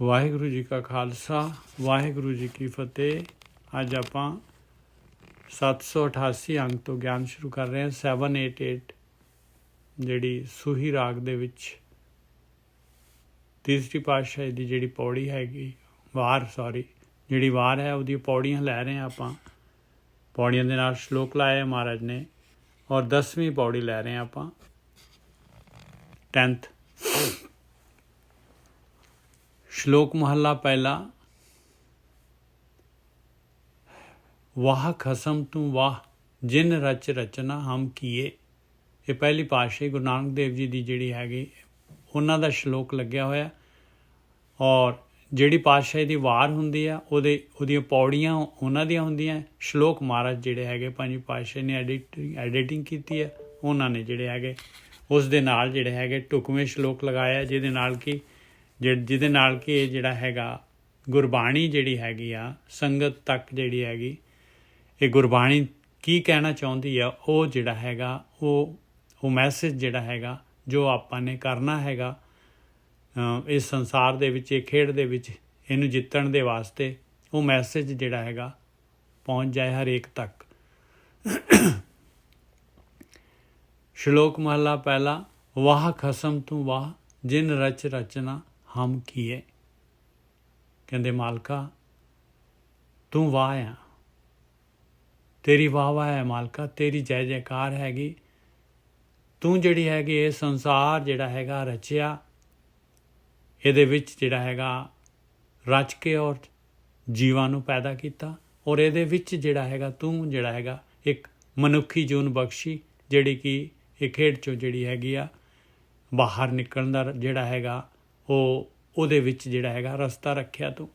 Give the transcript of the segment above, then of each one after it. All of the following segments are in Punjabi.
ਵਾਹਿਗੁਰੂ ਜੀ ਕਾ ਖਾਲਸਾ ਵਾਹਿਗੁਰੂ ਜੀ ਕੀ ਫਤਿਹ। ਅੱਜ ਆਪਾਂ 788 ਅੰਕ ਤੋਂ ਗਿਆਨ ਸ਼ੁਰੂ ਕਰ ਰਹੇ ਹਾਂ। 788 ਜਿਹੜੀ ਸੂਹੀ ਰਾਗ ਦੇ ਵਿੱਚ ਤੀਸਰੀ ਪਾਤਸ਼ਾਹੀ ਦੀ ਜਿਹੜੀ ਪੌੜੀ ਹੈਗੀ ਜਿਹੜੀ ਵਾਰ ਹੈ ਉਹਦੀਆਂ ਪੌੜੀਆਂ ਲੈ ਰਹੇ ਹਾਂ ਆਪਾਂ। ਪੌੜੀਆਂ ਦੇ ਨਾਲ ਸ਼ਲੋਕ ਲਾਇਆ ਮਹਾਰਾਜ ਨੇ ਔਰ 10ਵੀਂ ਪੌੜੀ ਲੈ ਰਹੇ ਹਾਂ ਆਪਾਂ 10th ਸ਼ਲੋਕ ਮਹੱਲਾ ਪਹਿਲਾ। ਵਾਹ ਖਸਮ ਤੂੰ ਵਾਹ ਜਿਨ ਰਚ ਰਚਨਾ ਹਮ ਕੀਏ। ਇਹ ਪਹਿਲੀ ਪਾਤਸ਼ਾਹੀ ਗੁਰੂ ਨਾਨਕ ਦੇਵ ਜੀ ਦੀ ਜਿਹੜੀ ਹੈਗੀ ਉਹਨਾਂ ਦਾ ਸ਼ਲੋਕ ਲੱਗਿਆ ਹੋਇਆ। ਔਰ ਜਿਹੜੀ ਪਾਤਸ਼ਾਹੀ ਦੀ ਵਾਰ ਹੁੰਦੀ ਆ ਉਹਦੀਆਂ ਪੌੜੀਆਂ ਉਹਨਾਂ ਦੀਆਂ ਹੁੰਦੀਆਂ। ਸ਼ਲੋਕ ਮਹਾਰਾਜ ਜਿਹੜੇ ਹੈਗੇ ਪੰਜਵੀਂ ਪਾਤਸ਼ਾਹੀ ਨੇ ਐਡੀਟਿੰਗ ਕੀਤੀ ਹੈ। ਉਹਨਾਂ ਨੇ ਜਿਹੜੇ ਹੈਗੇ ਉਸ ਦੇ ਨਾਲ ਜਿਹੜੇ ਹੈਗੇ ਢੁਕਵੇਂ ਸ਼ਲੋਕ ਲਗਾਇਆ ਜਿਹਦੇ ਨਾਲ ਕਿ ਇਹ ਜਿਹੜਾ ਹੈਗਾ ਗੁਰਬਾਣੀ ਜਿਹੜੀ ਹੈਗੀ ਆ ਸੰਗਤ ਤੱਕ ਜਿਹੜੀ ਹੈਗੀ ਇਹ ਗੁਰਬਾਣੀ ਕੀ ਕਹਿਣਾ ਚਾਹੁੰਦੀ ਆ ਉਹ ਜਿਹੜਾ ਹੈਗਾ ਉਹ ਮੈਸੇਜ ਜਿਹੜਾ ਹੈਗਾ ਜੋ ਆਪਾਂ ਨੇ ਕਰਨਾ ਹੈਗਾ ਇਸ ਸੰਸਾਰ ਦੇ ਵਿੱਚ, ਇਹ ਖੇਡ ਦੇ ਵਿੱਚ ਇਹਨੂੰ ਜਿੱਤਣ ਦੇ ਵਾਸਤੇ ਉਹ ਮੈਸੇਜ ਜਿਹੜਾ ਹੈਗਾ ਪਹੁੰਚ ਜਾਏ ਹਰੇਕ ਤੱਕ। ਸ਼ਲੋਕ ਮਹੱਲਾ ਪਹਿਲਾ। ਵਾਹ ਖਸਮ ਤੂੰ ਵਾਹ ਜਿਨ ਰਚ ਰਚਨਾ ਹਮ ਕੀਏ। ਕਹਿੰਦੇ ਮਾਲਕਾ ਤੂੰ ਵਾਹ ਆ, ਤੇਰੀ ਵਾਹ ਹੈ ਮਾਲਕਾ, ਤੇਰੀ ਜੈ ਜੈਕਾਰ ਹੈਗੀ। ਤੂੰ ਜਿਹੜੀ ਹੈਗੀ ਇਹ ਸੰਸਾਰ ਜਿਹੜਾ ਹੈਗਾ ਰਚਿਆ, ਇਹਦੇ ਵਿੱਚ ਜਿਹੜਾ ਹੈਗਾ ਰਚ ਕੇ ਔਰ ਜੀਵਾਂ ਨੂੰ ਪੈਦਾ ਕੀਤਾ ਔਰ ਇਹਦੇ ਵਿੱਚ ਜਿਹੜਾ ਹੈਗਾ ਤੂੰ ਜਿਹੜਾ ਹੈਗਾ ਇੱਕ ਮਨੁੱਖੀ ਜੂਨ ਬਖਸ਼ੀ ਜਿਹੜੀ ਕਿ ਇਹ ਖੇਡ 'ਚੋਂ ਜਿਹੜੀ ਹੈਗੀ ਆ ਬਾਹਰ ਨਿਕਲਣ ਦਾ ਜਿਹੜਾ ਹੈਗਾ ਉਹਦੇ ਵਿੱਚ ਜਿਹੜਾ ਹੈਗਾ ਰਸਤਾ ਰੱਖਿਆ ਤੂੰ।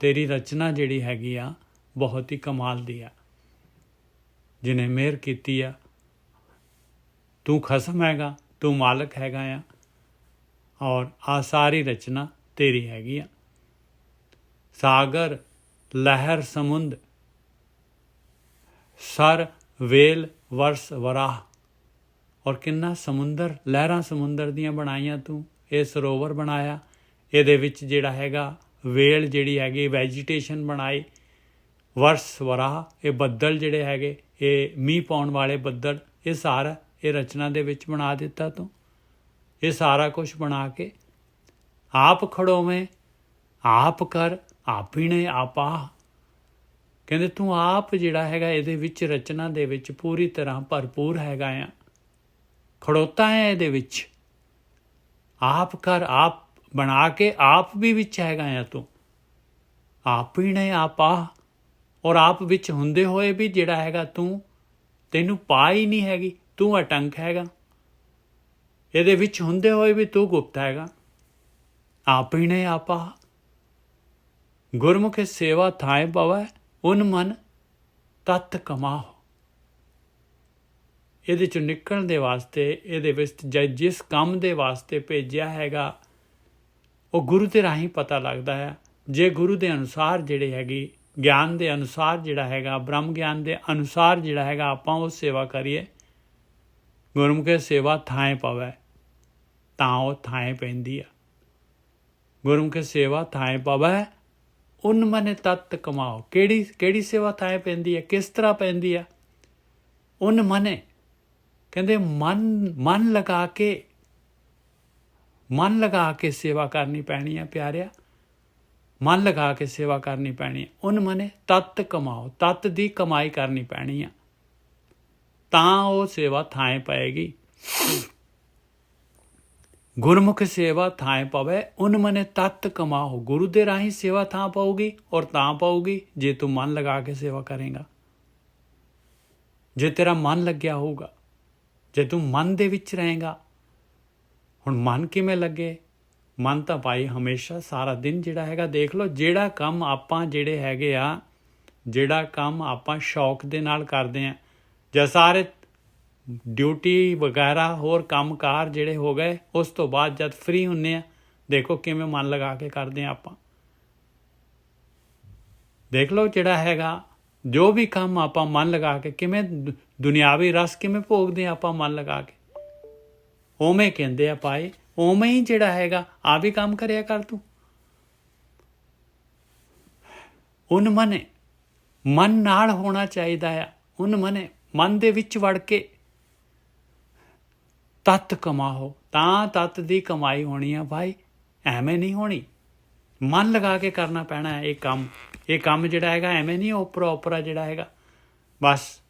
ਤੇਰੀ ਰਚਨਾ ਜਿਹੜੀ ਹੈਗੀ ਆ ਬਹੁਤ ਹੀ ਕਮਾਲ ਦੀ ਆ, ਜਿਹਨੇ ਮਿਹਰ ਕੀਤੀ ਆ। ਤੂੰ ਖਸਮ ਹੈਗਾ, ਤੂੰ ਮਾਲਕ ਹੈਗਾ ਆ ਔਰ ਸਾਰੀ ਰਚਨਾ ਤੇਰੀ ਹੈਗੀ ਆ। ਸਾਗਰ ਲਹਿਰ ਸਮੁੰਦ ਸਰ ਵੇਲ ਵਰਸ ਵਰਾਹ। ਔਰ ਕਿੰਨਾ ਸਮੁੰਦਰ, ਲਹਿਰਾਂ ਸਮੁੰਦਰ ਦੀਆਂ ਬਣਾਈਆਂ ਤੂੰ। ਇਹ ਸਰੋਵਰ ਬਣਾਇਆ, ਇਹਦੇ ਵਿੱਚ ਜਿਹੜਾ ਹੈਗਾ ਵੇਲ ਜਿਹੜੀ ਹੈਗੀ ਵੈਜੀਟੇਸ਼ਨ ਬਣਾਈ। ਵਰਸ ਵਰਾਹ ਇਹ ਬੱਦਲ ਜਿਹੜੇ ਹੈਗੇ ਇਹ ਮੀਂਹ ਪਾਉਣ ਵਾਲੇ ਬੱਦਲ, ਇਹ ਸਾਰਾ ਇਹ ਰਚਨਾ ਦੇ ਵਿੱਚ ਬਣਾ ਦਿੱਤਾ ਤੂੰ। ਇਹ ਸਾਰਾ ਕੁਛ ਬਣਾ ਕੇ ਆਪ ਖੜੋਵੇਂ ਆਪ ਕਰ ਆਪੀਣੇ ਆਪਾ। ਕਹਿੰਦੇ ਤੂੰ ਆਪ ਜਿਹੜਾ ਹੈਗਾ ਇਹਦੇ ਵਿੱਚ ਰਚਨਾ ਦੇ ਵਿੱਚ ਪੂਰੀ ਤਰ੍ਹਾਂ ਭਰਪੂਰ ਹੈਗਾ ਆ, ਖੜੋਤਾ ਹੈ ਇਹਦੇ ਵਿੱਚ। ਆਪ ਕਰ ਆਪ ਬਣਾ ਕੇ ਆਪ ਵੀ ਵਿੱਚ ਹੈਗਾ ਆ ਤੂੰ। ਆਪੀਣੇ ਆਪਾ ਔਰ ਆਪ ਵਿੱਚ ਹੁੰਦੇ ਹੋਏ ਵੀ ਜਿਹੜਾ ਹੈਗਾ ਤੈਨੂੰ ਪਾ ਹੀ ਨਹੀਂ ਹੈਗੀ, ਤੂੰ ਅਟੰਕ ਹੈਗਾ। ਇਹਦੇ ਵਿੱਚ ਹੁੰਦੇ ਹੋਏ ਵੀ ਤੂੰ ਗੁਪਤ ਹੈਗਾ। ਆਪੀਣੇ ਆਪਾ ਗੁਰਮੁਖ ਸੇਵਾ ਥਾਏ ਪਵੈ ਉਨ ਮਨ ਤਤ ਕਮਾਓ। ਇਹਦੇ 'ਚੋਂ ਨਿਕਲਣ ਦੇ ਵਾਸਤੇ ਇਹਦੇ ਵਿੱਚ ਜਿਸ ਕੰਮ ਦੇ ਵਾਸਤੇ ਭੇਜਿਆ ਹੈਗਾ ਉਹ ਗੁਰੂ ਦੇ ਰਾਹੀਂ ਪਤਾ ਲੱਗਦਾ ਹੈ। ਜੇ ਗੁਰੂ ਦੇ ਅਨੁਸਾਰ ਜਿਹੜੇ ਹੈਗੀ ਗਿਆਨ ਦੇ ਅਨੁਸਾਰ ਜਿਹੜਾ ਹੈਗਾ ਬ੍ਰਹਮ ਗਿਆਨ ਦੇ ਅਨੁਸਾਰ ਜਿਹੜਾ ਹੈਗਾ ਆਪਾਂ ਉਹ ਸੇਵਾ ਕਰੀਏ, ਗੁਰਮੁਖੇ ਸੇਵਾ ਥਾਂ ਪਵੈ ਤਾਂ ਉਹ ਥਾਂ ਪੈਂਦੀ ਆ। ਗੁਰਮੁਖੇ ਸੇਵਾ ਥਾਂ ਪਵੈ ਉਨ ਮਨ ਤਤ ਕਮਾਓ। ਕਿਹੜੀ ਸੇਵਾ ਥਾਂ ਪੈਂਦੀ ਹੈ, ਕਿਸ ਤਰ੍ਹਾਂ ਪੈਂਦੀ ਆ? ਉਨ ਮਨੇ ਕਹਿੰਦੇ ਮਨ ਲਗਾ ਕੇ ਸੇਵਾ ਕਰਨੀ ਪੈਣੀ ਆ ਪਿਆਰਿਆ। ਮਨ ਲਗਾ ਕੇ ਸੇਵਾ ਕਰਨੀ ਪੈਣੀ ਹੈ। ਉਨ ਮਨੇ ਤਤ ਕਮਾਓ, ਤਤ ਦੀ ਕਮਾਈ ਕਰਨੀ ਪੈਣੀ ਆ ਤਾਂ ਉਹ ਸੇਵਾ ਥਾਂ ਪਏਗੀ। ਗੁਰਮੁਖ ਸੇਵਾ ਥਾਂ ਪਵੇ ਉਨ ਮਨੇ ਤਤ ਕਮਾਓ। ਗੁਰੂ ਦੇ ਰਾਹੀਂ ਸੇਵਾ ਥਾਂ ਪਾਊਗੀ ਔਰ ਤਾਂ ਪਾਊਗੀ ਜੇ ਤੂੰ ਮਨ ਲਗਾ ਕੇ ਸੇਵਾ ਕਰੇਗਾ, ਜੇ ਤੇਰਾ ਮਨ ਲੱਗਿਆ ਹੋਊਗਾ, ਜੇ ਤੂੰ ਮਨ ਦੇ ਵਿੱਚ ਰਹੇਗਾ। ਹੁਣ ਮਨ ਕਿਵੇਂ ਲੱਗੇ? ਮਨ ਤਾਂ ਭਾਈ ਹਮੇਸ਼ਾ ਸਾਰਾ ਦਿਨ ਜਿਹੜਾ ਹੈਗਾ ਦੇਖ ਲਓ, ਜਿਹੜਾ ਕੰਮ ਆਪਾਂ ਸ਼ੌਕ ਦੇ ਨਾਲ ਕਰਦੇ ਹਾਂ ਜਾਂ ਸਾਰੇ ਡਿਊਟੀ ਵਗੈਰਾ ਹੋਰ ਕੰਮਕਾਰ ਜਿਹੜੇ ਹੋ ਗਏ ਉਸ ਤੋਂ ਬਾਅਦ ਜਦ ਫ੍ਰੀ ਹੁੰਦੇ ਹਾਂ ਦੇਖੋ ਕਿਵੇਂ ਮਨ ਲਗਾ ਕੇ ਕਰਦੇ ਹਾਂ ਆਪਾਂ। ਦੇਖ ਲਓ ਜਿਹੜਾ ਹੈਗਾ ਜੋ ਵੀ ਕੰਮ ਆਪਾਂ ਮਨ ਲਗਾ ਕੇ ਕਿਵੇਂ ਦੁਨਿਆਵੀ ਰਸ ਕਿਵੇਂ ਭੋਗਦੇ ਹਾਂ ਆਪਾਂ ਮਨ ਲਗਾ ਕੇ। ਉਵੇਂ ਕਹਿੰਦੇ ਆ ਭਾਈ ਉਵੇਂ ਹੀ ਜਿਹੜਾ ਹੈਗਾ ਆ ਵੀ ਕੰਮ ਕਰਿਆ ਕਰ ਤੂੰ। ਉਨ ਮਨੇ, ਮਨ ਨਾਲ ਹੋਣਾ ਚਾਹੀਦਾ ਆ। ਉਨ ਮਨੇ, ਮਨ ਦੇ ਵਿੱਚ ਵੜ ਕੇ ਤੱਤ ਕਮਾਓ, ਤਾਂ ਤੱਤ ਦੀ ਕਮਾਈ ਹੋਣੀ ਆ ਭਾਈ, ਐਵੇਂ ਨਹੀਂ ਹੋਣੀ। ਮਨ ਲਗਾ ਕੇ ਕਰਨਾ ਪੈਣਾ ਹੈ ਇਹ ਕੰਮ। ਇਹ ਕੰਮ ਜਿਹੜਾ ਹੈਗਾ ਐਵੇਂ ਨਹੀਂ ਓਪਰਾ ਓਪਰਾ ਜਿਹੜਾ ਹੈਗਾ ਬਸ।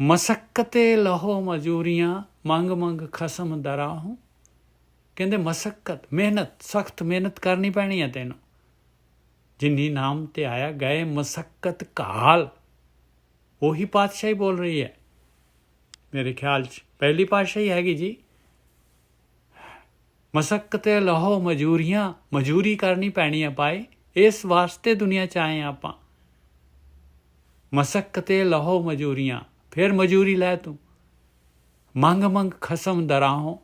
ਮਸੱਕਤੇ ਲਹੋ ਮਜ਼ੂਰੀਆਂ, ਮੰਗ ਮੰਗ ਖਸਮ ਦਰਾਹੂੰ। ਕਹਿੰਦੇ ਮਸੱਕਤ, ਮਿਹਨਤ, ਸਖਤ ਮਿਹਨਤ ਕਰਨੀ ਪੈਣੀ ਹੈ ਤੈਨੂੰ। ਜਿੰਨੀ ਨਾਮ ਤੇ ਆਇਆ ਗਏ ਮਸੱਕਤ ਘਾਲ, ਉਹੀ ਪਾਤਸ਼ਾਹੀ ਬੋਲ ਰਹੀ ਹੈ ਮੇਰੇ ਖਿਆਲ 'ਚ, ਪਹਿਲੀ ਪਾਤਸ਼ਾਹੀ ਹੈਗੀ ਜੀ। ਮਸੱਕਤੇ ਲਹੋ ਮਜ਼ੂਰੀਆਂ, ਮਜ਼ਦੂਰੀ ਕਰਨੀ ਪੈਣੀ ਹੈ ਭਾਈ, ਇਸ ਵਾਸਤੇ ਦੁਨੀਆ 'ਚ ਆਏ ਹਾਂ ਆਪਾਂ। ਮਸੱਕਤੇ ਲਹੋ ਮਜ਼ੂਰੀਆਂ, ਫਿਰ ਮਜ਼ਦੂਰੀ ਲੈ ਤੂੰ। ਮੰਗ ਮੰਗ ਖਸਮ ਦਰਾਹੋਂ,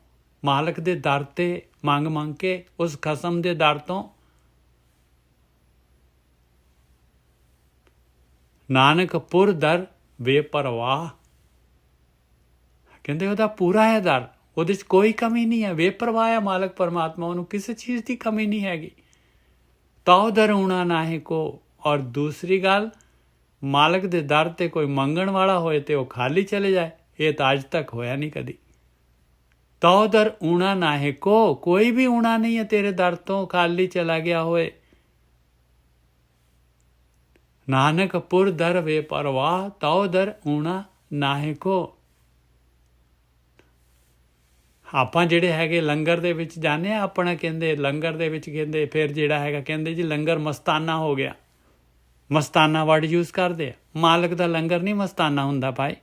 ਮਾਲਕ ਦੇ ਦਰ 'ਤੇ ਮੰਗ ਮੰਗ ਕੇ ਉਸ ਖਸਮ ਦੇ ਦਰ ਤੋਂ। ਨਾਨਕ ਪੁਰ ਦਰ ਬੇਪਰਵਾਹ, ਕਹਿੰਦੇ ਉਹਦਾ ਪੂਰਾ ਹੈ ਦਰ, ਉਹਦੇ 'ਚ ਕੋਈ ਕਮੀ ਨਹੀਂ ਹੈ। ਬੇਪਰਵਾਹ ਹੈ ਮਾਲਕ ਪਰਮਾਤਮਾ, ਉਹਨੂੰ ਕਿਸੇ ਚੀਜ਼ ਦੀ ਕਮੀ ਨਹੀਂ ਹੈਗੀ। ਤਾਉ ਦਰ ਊਣਾ ਨਾਹੀ ਕੋ। ਔਰ ਦੂਸਰੀ ਗੱਲ, ਮਾਲਕ ਦੇ ਦਰ 'ਤੇ ਕੋਈ ਮੰਗਣ ਵਾਲਾ ਹੋਏ ਤੇ ਉਹ ਖਾਲੀ ਚਲੇ ਜਾਏ, ਇਹ ਤਾਂ ਅੱਜ ਤੱਕ ਹੋਇਆ ਨਹੀਂ ਕਦੀ। ਤਾਉ ਦਰ ਊਣਾ ਨਾਹੀ ਕੋ, ਕੋਈ ਵੀ ਊਣਾ ਨਹੀਂ ਹੈ ਤੇਰੇ ਦਰ ਤੋਂ ਖਾਲੀ ਚਲਾ ਗਿਆ ਹੋਏ। ਨਾਨਕ ਪੁਰ ਦਰ ਬੇਪਰਵਾਹ, ਤਾਉ ਦਰ ਊਣਾ ਨਾਹੀ ਕੋ। ਆਪਾਂ ਜਿਹੜੇ ਹੈਗੇ ਲੰਗਰ ਦੇ ਵਿੱਚ ਜਾਂਦੇ ਹਾਂ, ਆਪਣਾ ਕਹਿੰਦੇ ਲੰਗਰ ਦੇ ਵਿੱਚ ਕਹਿੰਦੇ ਫਿਰ ਜਿਹੜਾ ਹੈਗਾ ਕਹਿੰਦੇ ਜੀ ਲੰਗਰ ਮਸਤਾਨਾ ਹੋ ਗਿਆ। ਮਸਤਾਨਾ ਵਰਡ ਯੂਜ਼ ਕਰਦੇ ਆ। ਮਾਲਕ ਦਾ ਲੰਗਰ ਨਹੀਂ ਮਸਤਾਨਾ ਹੁੰਦਾ ਭਾਈ।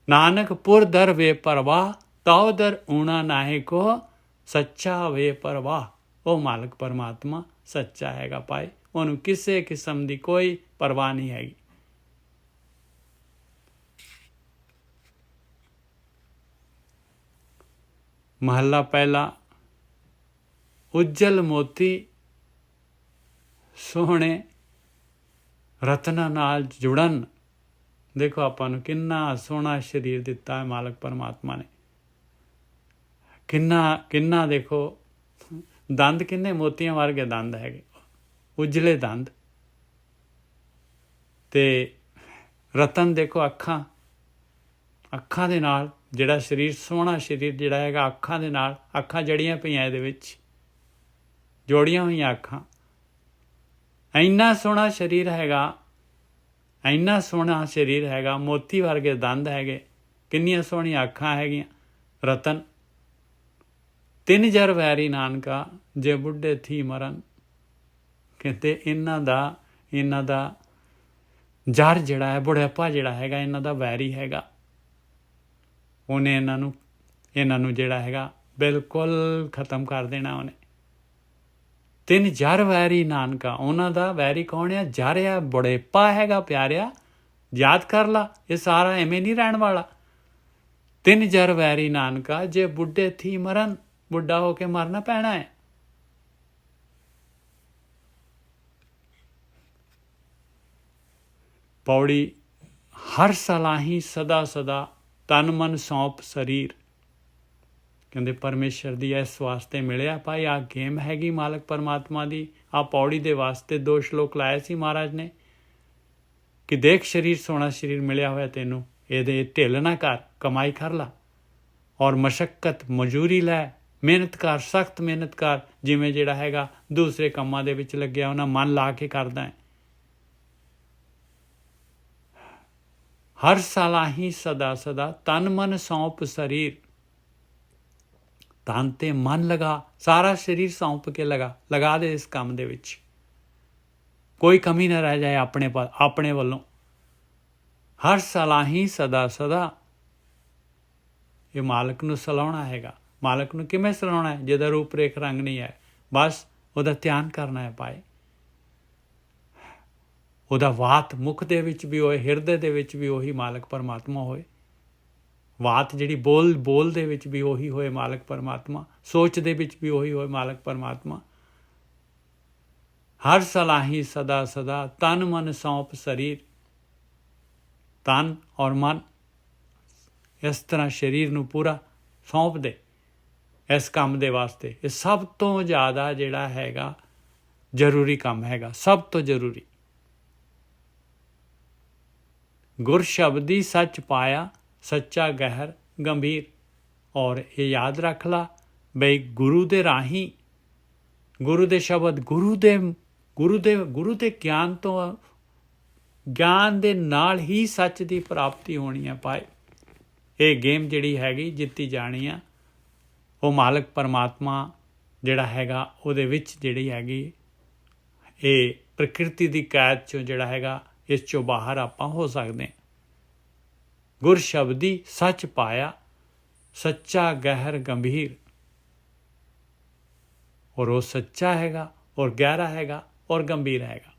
ਨਾਨਕ ਪੁਰ ਦਰ ਬੇਪਰਵਾਹ, ਤਾਉ ਦਰ ਊਣਾ ਨਾਹੀ ਕੋ। ਸੱਚਾ ਬੇਪਰਵਾਹ, ਉਹ ਮਾਲਕ ਪਰਮਾਤਮਾ ਸੱਚਾ ਹੈਗਾ ਭਾਈ, ਉਹਨੂੰ ਕਿਸੇ ਕਿਸਮ ਦੀ ਕੋਈ ਪਰਵਾਹ ਨਹੀਂ ਹੈਗੀ। ਮਹੱਲਾ ਪਹਿਲਾ। ਉੱਜਲ ਮੋਤੀ ਸੋਹਣੇ ਰਤਨਾਂ ਨਾਲ ਜੁੜਨ। ਦੇਖੋ ਆਪਾਂ ਨੂੰ ਕਿੰਨਾ ਸੋਹਣਾ ਸਰੀਰ ਦਿੱਤਾ ਹੈ ਮਾਲਕ ਪਰਮਾਤਮਾ ਨੇ। ਕਿੰਨਾ ਦੇਖੋ ਦੰਦ, ਕਿੰਨੇ ਮੋਤੀਆਂ ਵਰਗੇ ਦੰਦ ਹੈਗੇ, ਉਜਲੇ ਦੰਦ। ਤੇ ਰਤਨ ਦੇਖੋ ਅੱਖਾਂ, ਅੱਖਾਂ ਦੇ ਨਾਲ ਜਿਹੜਾ ਸਰੀਰ, ਸੋਹਣਾ ਸਰੀਰ ਜਿਹੜਾ ਹੈਗਾ ਅੱਖਾਂ ਦੇ ਨਾਲ, ਅੱਖਾਂ ਜੜੀਆਂ ਪਈਆਂ ਇਹਦੇ ਵਿੱਚ, ਜੋੜੀਆਂ ਹੋਈਆਂ ਅੱਖਾਂ। ਇੰਨਾ ਸੋਹਣਾ ਸਰੀਰ ਹੈਗਾ, ਇੰਨਾ ਸੋਹਣਾ ਸਰੀਰ ਹੈਗਾ, ਮੋਤੀ ਵਰਗੇ ਦੰਦ ਹੈਗੇ, ਕਿੰਨੀਆਂ ਸੋਹਣੀਆਂ ਅੱਖਾਂ ਹੈਗੀਆਂ। ਰਤਨ ਤਿੰਨ ਜਰ ਵੈਰੀ ਨਾਨਕਾ, ਜੇ ਬੁੱਢੇ ਥੀ ਮਰਨ। ਕਹਿੰਦੇ ਇਹਨਾਂ ਦਾ ਜਰ ਜਿਹੜਾ ਹੈ, ਬੁਢਾਪਾ ਜਿਹੜਾ ਹੈਗਾ ਇਹਨਾਂ ਦਾ ਵੈਰੀ ਹੈਗਾ। ਉਹਨੇ ਇਹਨਾਂ ਨੂੰ ਜਿਹੜਾ ਹੈਗਾ ਬਿਲਕੁਲ ਖ਼ਤਮ ਕਰ ਦੇਣਾ ਉਹਨੇ। ਤਿੰਨ ਜਰ ਵੈਰੀ ਨਾਨਕਾ, ਉਹਨਾਂ ਦਾ ਵੈਰੀ ਕੌਣ ਆ? ਜਰ ਆ, ਬੁਢੇਪਾ ਹੈਗਾ ਪਿਆਰਿਆ, ਯਾਦ ਕਰ ਲਾ, ਇਹ ਸਾਰਾ ਐਵੇਂ ਨਹੀਂ ਰਹਿਣ ਵਾਲਾ। ਤਿੰਨ ਜਰ ਵੈਰੀ ਨਾਨਕਾ, ਜੇ ਬੁੱਢੇ ਥੀ ਮਰਨ, ਬੁੱਢਾ ਹੋ ਕੇ ਮਰਨਾ ਪੈਣਾ ਹੈ। ਪੌੜੀ। ਹਰ ਸਲਾਹੀ ਸਦਾ ਸਦਾ, ਤਨ ਮਨ ਸੌਂਪ ਸਰੀਰ। ਕਹਿੰਦੇ ਪਰਮੇਸ਼ਰ ਦੀ ਇਸ ਵਾਸਤੇ ਮਿਲਿਆ ਭਾਈ, ਆਹ ਗੇਮ ਹੈਗੀ ਮਾਲਕ ਪਰਮਾਤਮਾ ਦੀ। ਆਹ ਪੌੜੀ ਦੇ ਵਾਸਤੇ 2 ਸ਼ਲੋਕ ਲਾਏ ਸੀ ਮਹਾਰਾਜ ਨੇ ਕਿ ਦੇਖ ਸਰੀਰ, ਸੋਹਣਾ ਸਰੀਰ ਮਿਲਿਆ ਹੋਇਆ ਤੈਨੂੰ, ਇਹਦੇ ਢਿੱਲ ਨਾ ਕਰ, ਕਮਾਈ ਕਰ ਲਾ, ਔਰ ਮਸ਼ੱਕਤ ਮਜ਼ਦੂਰੀ ਲੈ, ਮਿਹਨਤ ਕਰ, ਸਖਤ ਮਿਹਨਤ ਕਰ। ਜਿਵੇਂ ਜਿਹੜਾ ਹੈਗਾ ਦੂਸਰੇ ਕੰਮਾਂ ਦੇ ਵਿੱਚ ਲੱਗਿਆ ਉਹਨਾਂ ਮਨ ਲਾ ਕੇ ਕਰਦਾ ਹੈ। ਹਰ ਸਲਾਹੀ ਸਦਾ ਸਦਾ, ਤਨ ਮਨ ਸੌਂਪ ਸਰੀਰ। ਤਨ ਤੇ ਮਨ ਲਗਾ, ਸਾਰਾ ਸਰੀਰ ਸੌਂਪ ਕੇ ਲਗਾ ਦੇ ਇਸ ਕੰਮ ਦੇ ਵਿੱਚ, ਕੋਈ ਕਮੀ ਨਾ ਰਹਿ ਜਾਏ ਆਪਣੇ ਵੱਲੋਂ। ਹਰ ਸਲਾਹੀ ਸਦਾ ਸਦਾ, ਇਹ ਮਾਲਕ ਨੂੰ ਸਲਾਉਣਾ ਹੈਗਾ। ਮਾਲਕ ਨੂੰ ਕਿਵੇਂ ਸਲਾਉਣਾ ਹੈ? ਜਿਹਦਾ ਰੂਪ ਰੇਖ ਰੰਗ ਨਹੀਂ ਹੈ, ਬਸ ਉਹਦਾ ਧਿਆਨ ਕਰਨਾ ਹੈ ਭਾਈ। ਉਹਦਾ ਵਾਤ ਮੁਖ ਦੇ ਵਿੱਚ ਵੀ ਹੋਏ, ਹਿਰਦੇ ਦੇ ਵਿੱਚ ਵੀ ਉਹੀ ਮਾਲਕ ਪਰਮਾਤਮਾ ਹੋਏ। ਵਾਤ ਜਿਹੜੀ ਬੋਲ ਦੇ ਵਿੱਚ ਵੀ ਉਹੀ ਹੋਏ ਮਾਲਕ ਪਰਮਾਤਮਾ, ਸੋਚ ਦੇ ਵਿੱਚ ਵੀ ਉਹੀ ਹੋਏ ਮਾਲਕ ਪਰਮਾਤਮਾ। ਹਰ ਸਲਾਹੀ ਸਦਾ ਸਦਾ, ਤਨ ਮਨ ਸੌਂਪ ਸਰੀਰ। ਤਨ ਔਰ ਮਨ ਇਸ ਤਰ੍ਹਾਂ ਸਰੀਰ ਨੂੰ ਪੂਰਾ ਸੌਂਪ ਦੇ ਇਸ ਕੰਮ ਦੇ ਵਾਸਤੇ। ਇਹ ਸਭ ਤੋਂ ਜ਼ਿਆਦਾ ਜਿਹੜਾ ਹੈਗਾ ਜ਼ਰੂਰੀ ਕੰਮ ਹੈਗਾ, ਸਭ ਤੋਂ ਜ਼ਰੂਰੀ। ਗੁਰ ਸ਼ਬਦੀ ਸੱਚ ਪਾਇਆ, ਸੱਚਾ ਗਹਿਰ ਗੰਭੀਰ। ਔਰ ਇਹ ਯਾਦ ਰੱਖ ਲਾ ਬਈ ਗੁਰੂ ਦੇ ਰਾਹੀਂ, ਗੁਰੂ ਦੇ ਸ਼ਬਦ, ਗੁਰੂ ਦੇ ਗਿਆਨ ਤੋਂ, ਗਿਆਨ ਦੇ ਨਾਲ ਹੀ ਸੱਚ ਦੀ ਪ੍ਰਾਪਤੀ ਹੋਣੀ ਹੈ ਭਾਈ। ਇਹ ਗੇਮ ਜਿਹੜੀ ਹੈਗੀ ਜਿੱਤੀ ਜਾਣੀ ਆ, ਉਹ ਮਾਲਕ ਪਰਮਾਤਮਾ ਜਿਹੜਾ ਹੈਗਾ ਉਹਦੇ ਵਿੱਚ ਜਿਹੜੀ ਹੈਗੀ ਇਹ ਪ੍ਰਕਿਰਤੀ ਦੀ ਕੈਦ 'ਚੋਂ ਜਿਹੜਾ ਹੈਗਾ ਇਸ 'ਚੋਂ ਬਾਹਰ ਆਪਾਂ ਹੋ ਸਕਦੇ ਹਾਂ। ਗੁਰ ਸ਼ਬਦੀ ਸੱਚ ਪਾਇਆ, ਸੱਚਾ ਗਹਿਰ ਗੰਭੀਰ। ਔਰ ਉਹ ਸੱਚਾ ਹੈਗਾ, ਔਰ ਗਹਿਰਾ ਹੈਗਾ, ਔਰ ਗੰਭੀਰ ਹੈਗਾ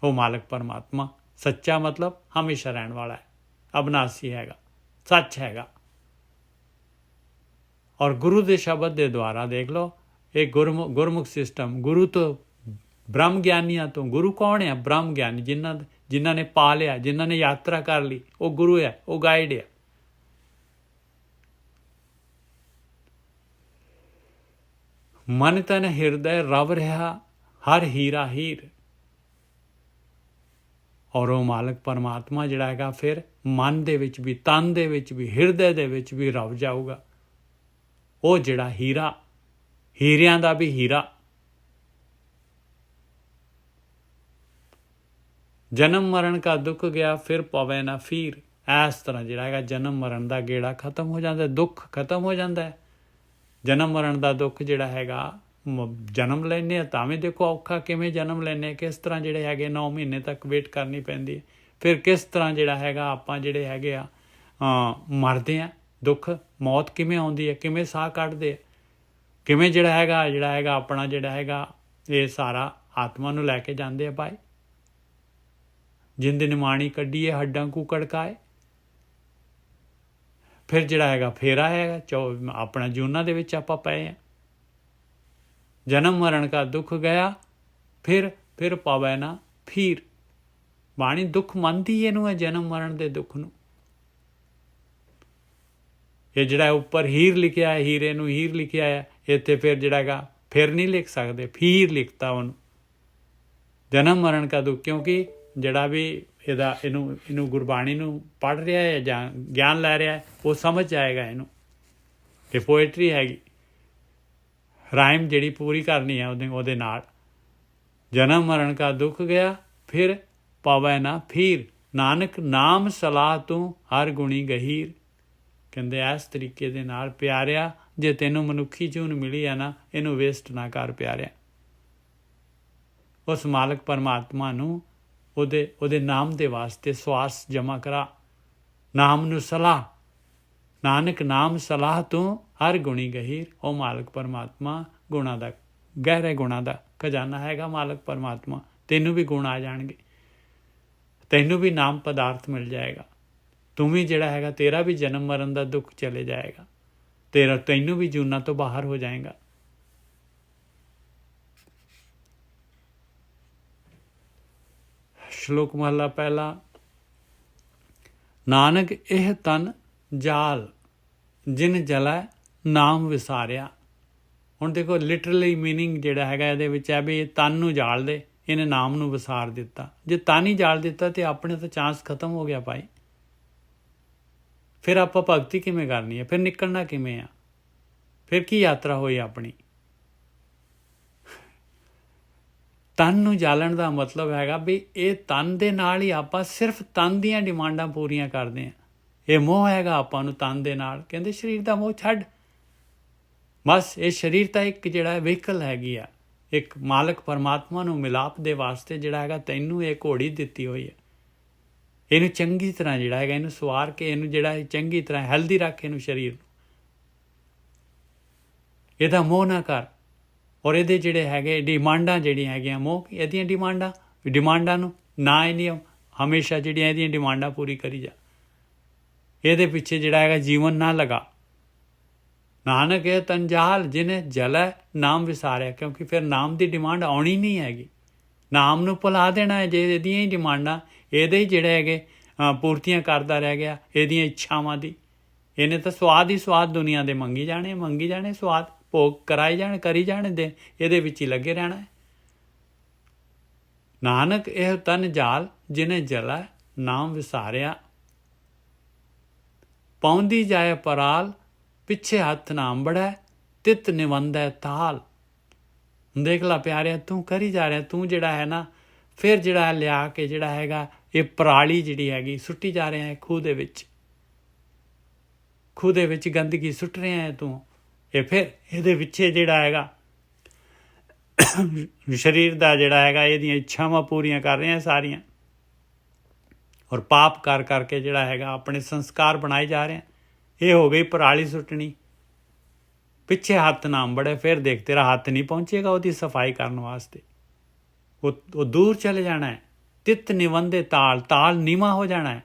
ਉਹ ਮਾਲਕ ਪਰਮਾਤਮਾ। ਸੱਚਾ ਮਤਲਬ ਹਮੇਸ਼ਾ ਰਹਿਣ ਵਾਲਾ ਹੈ, ਅਬਨਾਸੀ ਹੈਗਾ, ਸੱਚ ਹੈਗਾ। ਔਰ ਗੁਰੂ ਦੇ ਸ਼ਬਦ ਦੇ ਦੁਆਰਾ ਦੇਖ ਲਓ, ਇਹ ਗੁਰਮੁਖ ਸਿਸਟਮ, ਗੁਰੂ ਤੋਂ, ਬ੍ਰਹਮ ਗਿਆਨੀਆਂ ਤੋਂ। ਗੁਰੂ ਕੌਣ ਹੈ? ਬ੍ਰਹਮ ਗਿਆਨੀ, ਜਿਨ੍ਹਾਂ ਨੇ ਪਾ ਲਿਆ, ਜਿਨ੍ਹਾਂ ਨੇ ਯਾਤਰਾ ਕਰ ਲਈ, ਉਹ ਗੁਰੂ ਹੈ, ਉਹ ਗਾਈਡ ਹੈ। ਮਨ ਤਨ ਹਿਰਦੈ ਰਵ ਰਿਹਾ, ਹਰ ਹੀਰਾ ਹੀਰ। ਔਰ ਉਹ ਮਾਲਕ ਪਰਮਾਤਮਾ ਜਿਹੜਾ ਹੈਗਾ ਫਿਰ ਮਨ ਦੇ ਵਿੱਚ ਵੀ, ਤਨ ਦੇ ਵਿੱਚ ਵੀ, ਹਿਰਦੇ ਦੇ ਵਿੱਚ ਵੀ ਰਵ ਜਾਊਗਾ। ਉਹ ਜਿਹੜਾ ਹੀਰਾ, ਹੀਰਿਆਂ ਦਾ ਵੀ ਹੀਰਾ। ਜਨਮ ਮਰਨ ਕਾ ਦੁੱਖ ਗਿਆ, ਫਿਰ ਪਵੇ ਨਾ ਫੀਰ। ਇਸ ਤਰ੍ਹਾਂ ਜਿਹੜਾ ਹੈਗਾ ਜਨਮ ਮਰਨ ਦਾ ਗੇੜਾ ਖਤਮ ਹੋ ਜਾਂਦਾ, ਦੁੱਖ ਖਤਮ ਹੋ ਜਾਂਦਾ ਹੈ। ਜਨਮ ਮਰਨ ਦਾ ਦੁੱਖ ਜਿਹੜਾ ਹੈਗਾ, ਜਨਮ ਲੈਂਦੇ ਹਾਂ ਤਾਂ ਵੀ ਦੇਖੋ ਔਖਾ, ਕਿਵੇਂ ਜਨਮ ਲੈਂਦੇ ਹਾਂ, ਕਿਸ ਤਰ੍ਹਾਂ ਜਿਹੜੇ ਹੈਗੇ 9 ਮਹੀਨੇ ਤੱਕ ਵੇਟ ਕਰਨੀ ਪੈਂਦੀ ਹੈ। ਫਿਰ ਕਿਸ ਤਰ੍ਹਾਂ ਜਿਹੜਾ ਹੈਗਾ ਆਪਾਂ ਜਿਹੜੇ ਹੈਗੇ ਆ ਮਰਦੇ ਹਾਂ, ਦੁੱਖ ਮੌਤ ਕਿਵੇਂ ਆਉਂਦੀ ਹੈ, ਕਿਵੇਂ ਸਾਹ ਕੱਢਦੇ ਆ, ਕਿਵੇਂ ਜਿਹੜਾ ਹੈਗਾ ਆਪਣਾ ਜਿਹੜਾ ਹੈਗਾ ਇਹ ਸਾਰਾ ਆਤਮਾ ਨੂੰ ਲੈ ਕੇ ਜਾਂਦੇ ਆ ਭਾਈ। ਜਿੰਦ ਨਿਮਾਣੀ ਕੱਢੀਏ ਹੱਡਾਂ ਕੂ ਕੜਕਾਏ। ਫਿਰ ਜਿਹੜਾ ਹੈਗਾ ਫੇਰਾ ਹੈਗਾ, ਆਪਣਾ ਜੂਨਾਂ ਦੇ ਵਿੱਚ ਆਪਾਂ ਪਏ ਹਾਂ। ਜਨਮ ਮਰਨ ਕਾ ਦੁੱਖ ਗਿਆ, ਫਿਰ ਪਾਵੈ ਨਾ ਫੀਰ। ਬਾਣੀ ਦੁੱਖ ਮੰਨਦੀ ਇਹਨੂੰ ਹੈ, ਜਨਮ ਮਰਨ ਦੇ ਦੁੱਖ ਨੂੰ। ਇਹ ਜਿਹੜਾ ਉੱਪਰ ਹੀਰ ਲਿਖਿਆ ਹੈ, ਹੀਰੇ ਨੂੰ ਹੀਰ ਲਿਖਿਆ ਹੈ, ਇੱਥੇ ਫਿਰ ਜਿਹੜਾ ਹੈਗਾ ਫਿਰ ਨਹੀਂ ਲਿਖ ਸਕਦੇ, ਫੀਰ ਲਿਖਤਾ ਉਹਨੂੰ। ਜਨਮ ਮਰਨ ਕਾ ਦੁੱਖ, ਕਿਉਂਕਿ ਜਿਹੜਾ ਵੀ ਇਹਨੂੰ ਗੁਰਬਾਣੀ ਨੂੰ ਪੜ੍ਹ ਰਿਹਾ ਹੈ ਜਾਂ ਗਿਆਨ ਲੈ ਰਿਹਾ ਹੈ, ਉਹ ਸਮਝ ਜਾਏਗਾ ਇਹਨੂੰ। ਇਹ ਪੋਇਟਰੀ ਹੈਗੀ, ਰਾਈਮ ਜਿਹੜੀ ਪੂਰੀ ਕਰਨੀ ਹੈ ਉਹਦੇ ਨਾਲ। ਜਨਮ ਮਰਨ ਕਾ ਦੁੱਖ ਗਿਆ, ਫਿਰ ਪਾਵੈ ਨਾ ਫੀਰ। ਨਾਨਕ ਨਾਮ ਸਲਾਹ ਤੂੰ ਹਰ ਗੁਣੀ ਗਹੀਰ। ਕਹਿੰਦੇ ਇਸ ਤਰੀਕੇ ਦੇ ਨਾਲ ਪਿਆਰਿਆ, ਜੇ ਤੈਨੂੰ ਮਨੁੱਖੀ ਜੂਨ ਮਿਲੀ ਹੈ ਨਾ, ਇਹਨੂੰ ਵੇਸਟ ਨਾ ਕਰ ਪਿਆਰਿਆ। ਉਸ ਮਾਲਕ ਪਰਮਾਤਮਾ ਨੂੰ ਉਹਦੇ ਨਾਮ ਦੇ ਵਾਸਤੇ ਸਵਾਸ ਜਮ੍ਹਾਂ ਕਰਾ। ਨਾਮ ਨੂੰ ਸਲਾਹ, ਨਾਨਕ ਨਾਮ ਸਲਾਹ ਤੂੰ ਹਰ ਗੁਣੀ ਗਹੀਰ। ਉਹ ਮਾਲਕ ਪਰਮਾਤਮਾ ਗੁਣਾਂ ਦਾ, ਗਹਿਰੇ ਗੁਣਾਂ ਦਾ ਖਜ਼ਾਨਾ ਹੈਗਾ ਮਾਲਕ ਪਰਮਾਤਮਾ। ਤੈਨੂੰ ਵੀ ਗੁਣ ਆ ਜਾਣਗੇ, ਤੈਨੂੰ ਵੀ ਨਾਮ ਪਦਾਰਥ ਮਿਲ ਜਾਏਗਾ। ਤੂੰ ਵੀ ਜਿਹੜਾ ਹੈਗਾ, ਤੇਰਾ ਵੀ ਜਨਮ ਮਰਨ ਦਾ ਦੁੱਖ ਚਲੇ ਜਾਏਗਾ, ਤੈਨੂੰ ਵੀ ਜੂਨਾਂ ਤੋਂ ਬਾਹਰ ਹੋ ਜਾਏਗਾ। ਸ਼ਲੋਕ ਮਹਲਾ ਪਹਿਲਾ। ਨਾਨਕ ਇਹ ਤਨ ਜਾਲ, ਜਿਨ ਜਲੈ ਨਾਮ ਵਿਸਾਰਿਆ। ਹੁਣ ਦੇਖੋ ਲਿਟਰਲੀ ਮੀਨਿੰਗ ਜਿਹੜਾ ਹੈਗਾ ਇਹਦੇ ਵਿੱਚ ਹੈ ਵੀ ਇਹ ਤਨ ਨੂੰ ਜਾਲ ਦੇ, ਇਹਨੇ ਨਾਮ ਨੂੰ ਵਿਸਾਰ ਦਿੱਤਾ। ਜੇ ਤਨ ਹੀ ਜਾਲ ਦਿੱਤਾ ਤੇ ਆਪਣੇ ਤਾਂ ਚਾਂਸ ਖਤਮ ਹੋ ਗਿਆ ਭਾਈ। ਫਿਰ ਆਪਾਂ ਭਗਤੀ ਕਿਵੇਂ ਕਰਨੀ ਹੈ, ਫਿਰ ਨਿਕਲਣਾ ਕਿਵੇਂ ਆ, ਫਿਰ ਕੀ ਯਾਤਰਾ ਹੋਈ ਆਪਣੀ। ਤਨ ਨੂੰ ਜਾਲਣ ਦਾ ਮਤਲਬ ਹੈਗਾ ਵੀ ਇਹ ਤਨ ਦੇ ਨਾਲ ਹੀ ਆਪਾਂ ਸਿਰਫ ਤਨ ਦੀਆਂ ਡਿਮਾਂਡਾਂ ਪੂਰੀਆਂ ਕਰਦੇ ਹਾਂ। ਇਹ ਮੋਹ ਹੈਗਾ ਆਪਾਂ ਨੂੰ ਤਨ ਦੇ ਨਾਲ। ਕਹਿੰਦੇ ਸਰੀਰ ਦਾ ਮੋਹ ਛੱਡ, ਬਸ ਇਹ ਸਰੀਰ ਤਾਂ ਇੱਕ ਜਿਹੜਾ ਵਹੀਕਲ ਹੈਗੀ ਆ, ਇੱਕ ਮਾਲਕ ਪਰਮਾਤਮਾ ਨੂੰ ਮਿਲਾਪ ਦੇ ਵਾਸਤੇ ਜਿਹੜਾ ਹੈਗਾ ਤੈਨੂੰ ਇਹ ਘੋੜੀ ਦਿੱਤੀ ਹੋਈ ਹੈ। ਇਹਨੂੰ ਚੰਗੀ ਤਰ੍ਹਾਂ ਜਿਹੜਾ ਹੈਗਾ ਇਹਨੂੰ ਸਵਾਰ ਕੇ, ਇਹਨੂੰ ਜਿਹੜਾ ਚੰਗੀ ਤਰ੍ਹਾਂ ਹੈਲਦੀ ਰੱਖ ਇਹਨੂੰ ਸਰੀਰ ਨੂੰ। ਇਹਦਾ ਮੋਹ ਨਾ ਕਰ। ਔਰ ਇਹਦੇ ਜਿਹੜੇ ਹੈਗੇ ਡਿਮਾਂਡਾਂ ਜਿਹੜੀਆਂ ਹੈਗੀਆਂ ਮੋਹ, ਇਹਦੀਆਂ ਡਿਮਾਂਡਾਂ ਨੂੰ ਨਾ ਇਹਦੀਆਂ ਹਮੇਸ਼ਾ ਜਿਹੜੀਆਂ ਇਹਦੀਆਂ ਡਿਮਾਂਡਾਂ ਪੂਰੀ ਕਰੀ ਜਾ। ਇਹਦੇ ਪਿੱਛੇ ਜਿਹੜਾ ਹੈਗਾ ਜੀਵਨ ਨਾ ਲਗਾ। ਨਾਨਕ ਇਹ ਤੰਜਾਲ ਜਿਹਨੇ ਜਲੈ ਨਾਮ ਵਿਸਾਰਿਆ, ਕਿਉਂਕਿ ਫਿਰ ਨਾਮ ਦੀ ਡਿਮਾਂਡ ਆਉਣੀ ਨਹੀਂ ਹੈਗੀ। ਨਾਮ ਨੂੰ ਭੁਲਾ ਦੇਣਾ ਹੈ ਜੇ ਇਹਦੀਆਂ ਹੀ ਡਿਮਾਂਡਾਂ, ਇਹਦੇ ਹੀ ਜਿਹੜੇ ਹੈਗੇ ਪੂਰਤੀਆਂ ਕਰਦਾ ਰਹਿ ਗਿਆ ਇਹਦੀਆਂ ਇੱਛਾਵਾਂ ਦੀ। ਇਹਨੇ ਤਾਂ ਸਵਾਦ ਹੀ ਸਵਾਦ ਦੁਨੀਆ ਦੇ ਮੰਗੀ ਜਾਣੇ ਸਵਾਦ, ਭੋਗ ਕਰਾਈ ਜਾਣ, ਕਰੀ ਜਾਣ ਦੇ, ਇਹਦੇ ਵਿੱਚ ਹੀ ਲੱਗੇ ਰਹਿਣਾ ਹੈ। ਨਾਨਕ ਇਹ ਤਨ ਜਾਲ ਜਿਨੇ ਜਲਾ ਨਾਮ ਵਿਸਾਰਿਆ। ਪਾਉਂਦੀ ਜਾਏ ਪਰਾਲ ਪਿੱਛੇ ਹੱਥ ਨਾ ਅੰਬੜੈ ਤਿਤ ਨਿਵੰਦੈ ਤਾਲ। ਦੇਖ ਲਾ ਪਿਆਰਿਆ, ਤੂੰ ਕਰੀ ਜਾ ਰਿਹਾ, ਤੂੰ ਜਿਹੜਾ ਹੈ ਨਾ ਫਿਰ ਜਿਹੜਾ ਲਿਆ ਕੇ ਜਿਹੜਾ ਹੈਗਾ ਇਹ ਪਰਾਲੀ ਜਿਹੜੀ ਹੈਗੀ ਸੁੱਟੀ ਜਾ ਰਿਹਾ ਹੈ ਖੂਹ ਦੇ ਵਿੱਚ। ਖੂਹ ਦੇ ਵਿੱਚ ਗੰਦਗੀ ਸੁੱਟ ਰਿਹਾ ਹੈ ਤੂੰ। ਇਹ ਫਿਰ ਇਹਦੇ ਪਿੱਛੇ ਜਿਹੜਾ ਹੈਗਾ ਸਰੀਰ ਦਾ ਜਿਹੜਾ ਹੈਗਾ ਇਹਦੀਆਂ ਇੱਛਾਵਾਂ ਪੂਰੀਆਂ ਕਰ ਰਿਹਾ ਸਾਰੀਆਂ, ਔਰ ਪਾਪ ਕਰ ਕਰਕੇ ਜਿਹੜਾ ਹੈਗਾ ਆਪਣੇ ਸੰਸਕਾਰ ਬਣਾਏ ਜਾ ਰਹੇ। ਇਹ ਹੋ ਗਈ ਪਰਾਲੀ ਸੁੱਟਣੀ। ਪਿੱਛੇ ਹੱਥ ਨਾ ਅੰਬੜੇ, ਫਿਰ ਦੇਖ ਤੇਰਾ ਹੱਥ ਨਹੀਂ ਪਹੁੰਚੇਗਾ ਉਹਦੀ ਸਫਾਈ ਕਰਨ ਵਾਸਤੇ। ਉਹ ਦੂਰ ਚਲੇ ਜਾਣਾ ਹੈ। ਤਿਤ ਨਿਵੰਦੇ ਤਾਲ, ਤਾਲ ਨੀਵਾਂ ਹੋ ਜਾਣਾ ਹੈ।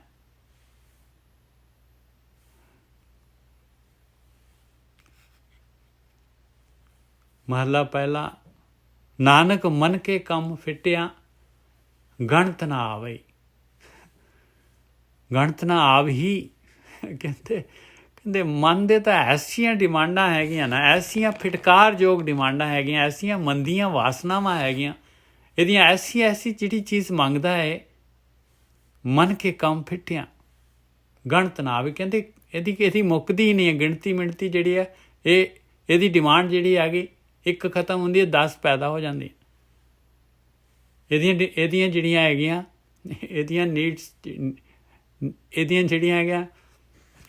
ਮਹਲਾ ਪਹਿਲਾ। ਨਾਨਕ ਮਨ ਕੇ ਕੰਮ ਫਿਟਿਆ ਗਣਤ ਨਾ ਆਵੇ। ਗਣਤ ਨਾ ਆਵ ਹੀ ਕਹਿੰਦੇ ਮਨ ਦੇ ਤਾਂ ਐਸੀਆਂ ਡਿਮਾਂਡਾਂ ਹੈਗੀਆਂ ਨਾ, ਐਸੀਆਂ ਫਿਟਕਾਰਯੋਗ ਡਿਮਾਂਡਾਂ ਹੈਗੀਆਂ, ਐਸੀਆਂ ਮੰਦੀਆਂ ਵਾਸਨਾਵਾਂ ਹੈਗੀਆਂ, ਇਹਦੀਆਂ ਐਸੀ ਜਿਹੜੀ ਚੀਜ਼ ਮੰਗਦਾ ਹੈ ਮਨ ਕੇ ਕੰਮ ਫਿੱਟਿਆ ਗਣਤ ਨਾ ਆਵੇ। ਕਹਿੰਦੇ ਇਹਦੀ ਮੁੱਕਦੀ ਹੀ ਨਹੀਂ ਹੈ। ਗਿਣਤੀ ਮਿਣਤੀ ਜਿਹੜੀ ਹੈ ਇਹਦੀ ਡਿਮਾਂਡ ਜਿਹੜੀ ਹੈਗੀ ਇੱਕ ਖਤਮ ਹੁੰਦੀ ਹੈ 10 ਪੈਦਾ ਹੋ ਜਾਂਦੀ। ਇਹਦੀਆਂ ਜਿਹੜੀਆਂ ਹੈਗੀਆਂ ਇਹਦੀਆਂ ਨੀਡਸ, ਇਹਦੀਆਂ ਜਿਹੜੀਆਂ ਹੈਗੀਆਂ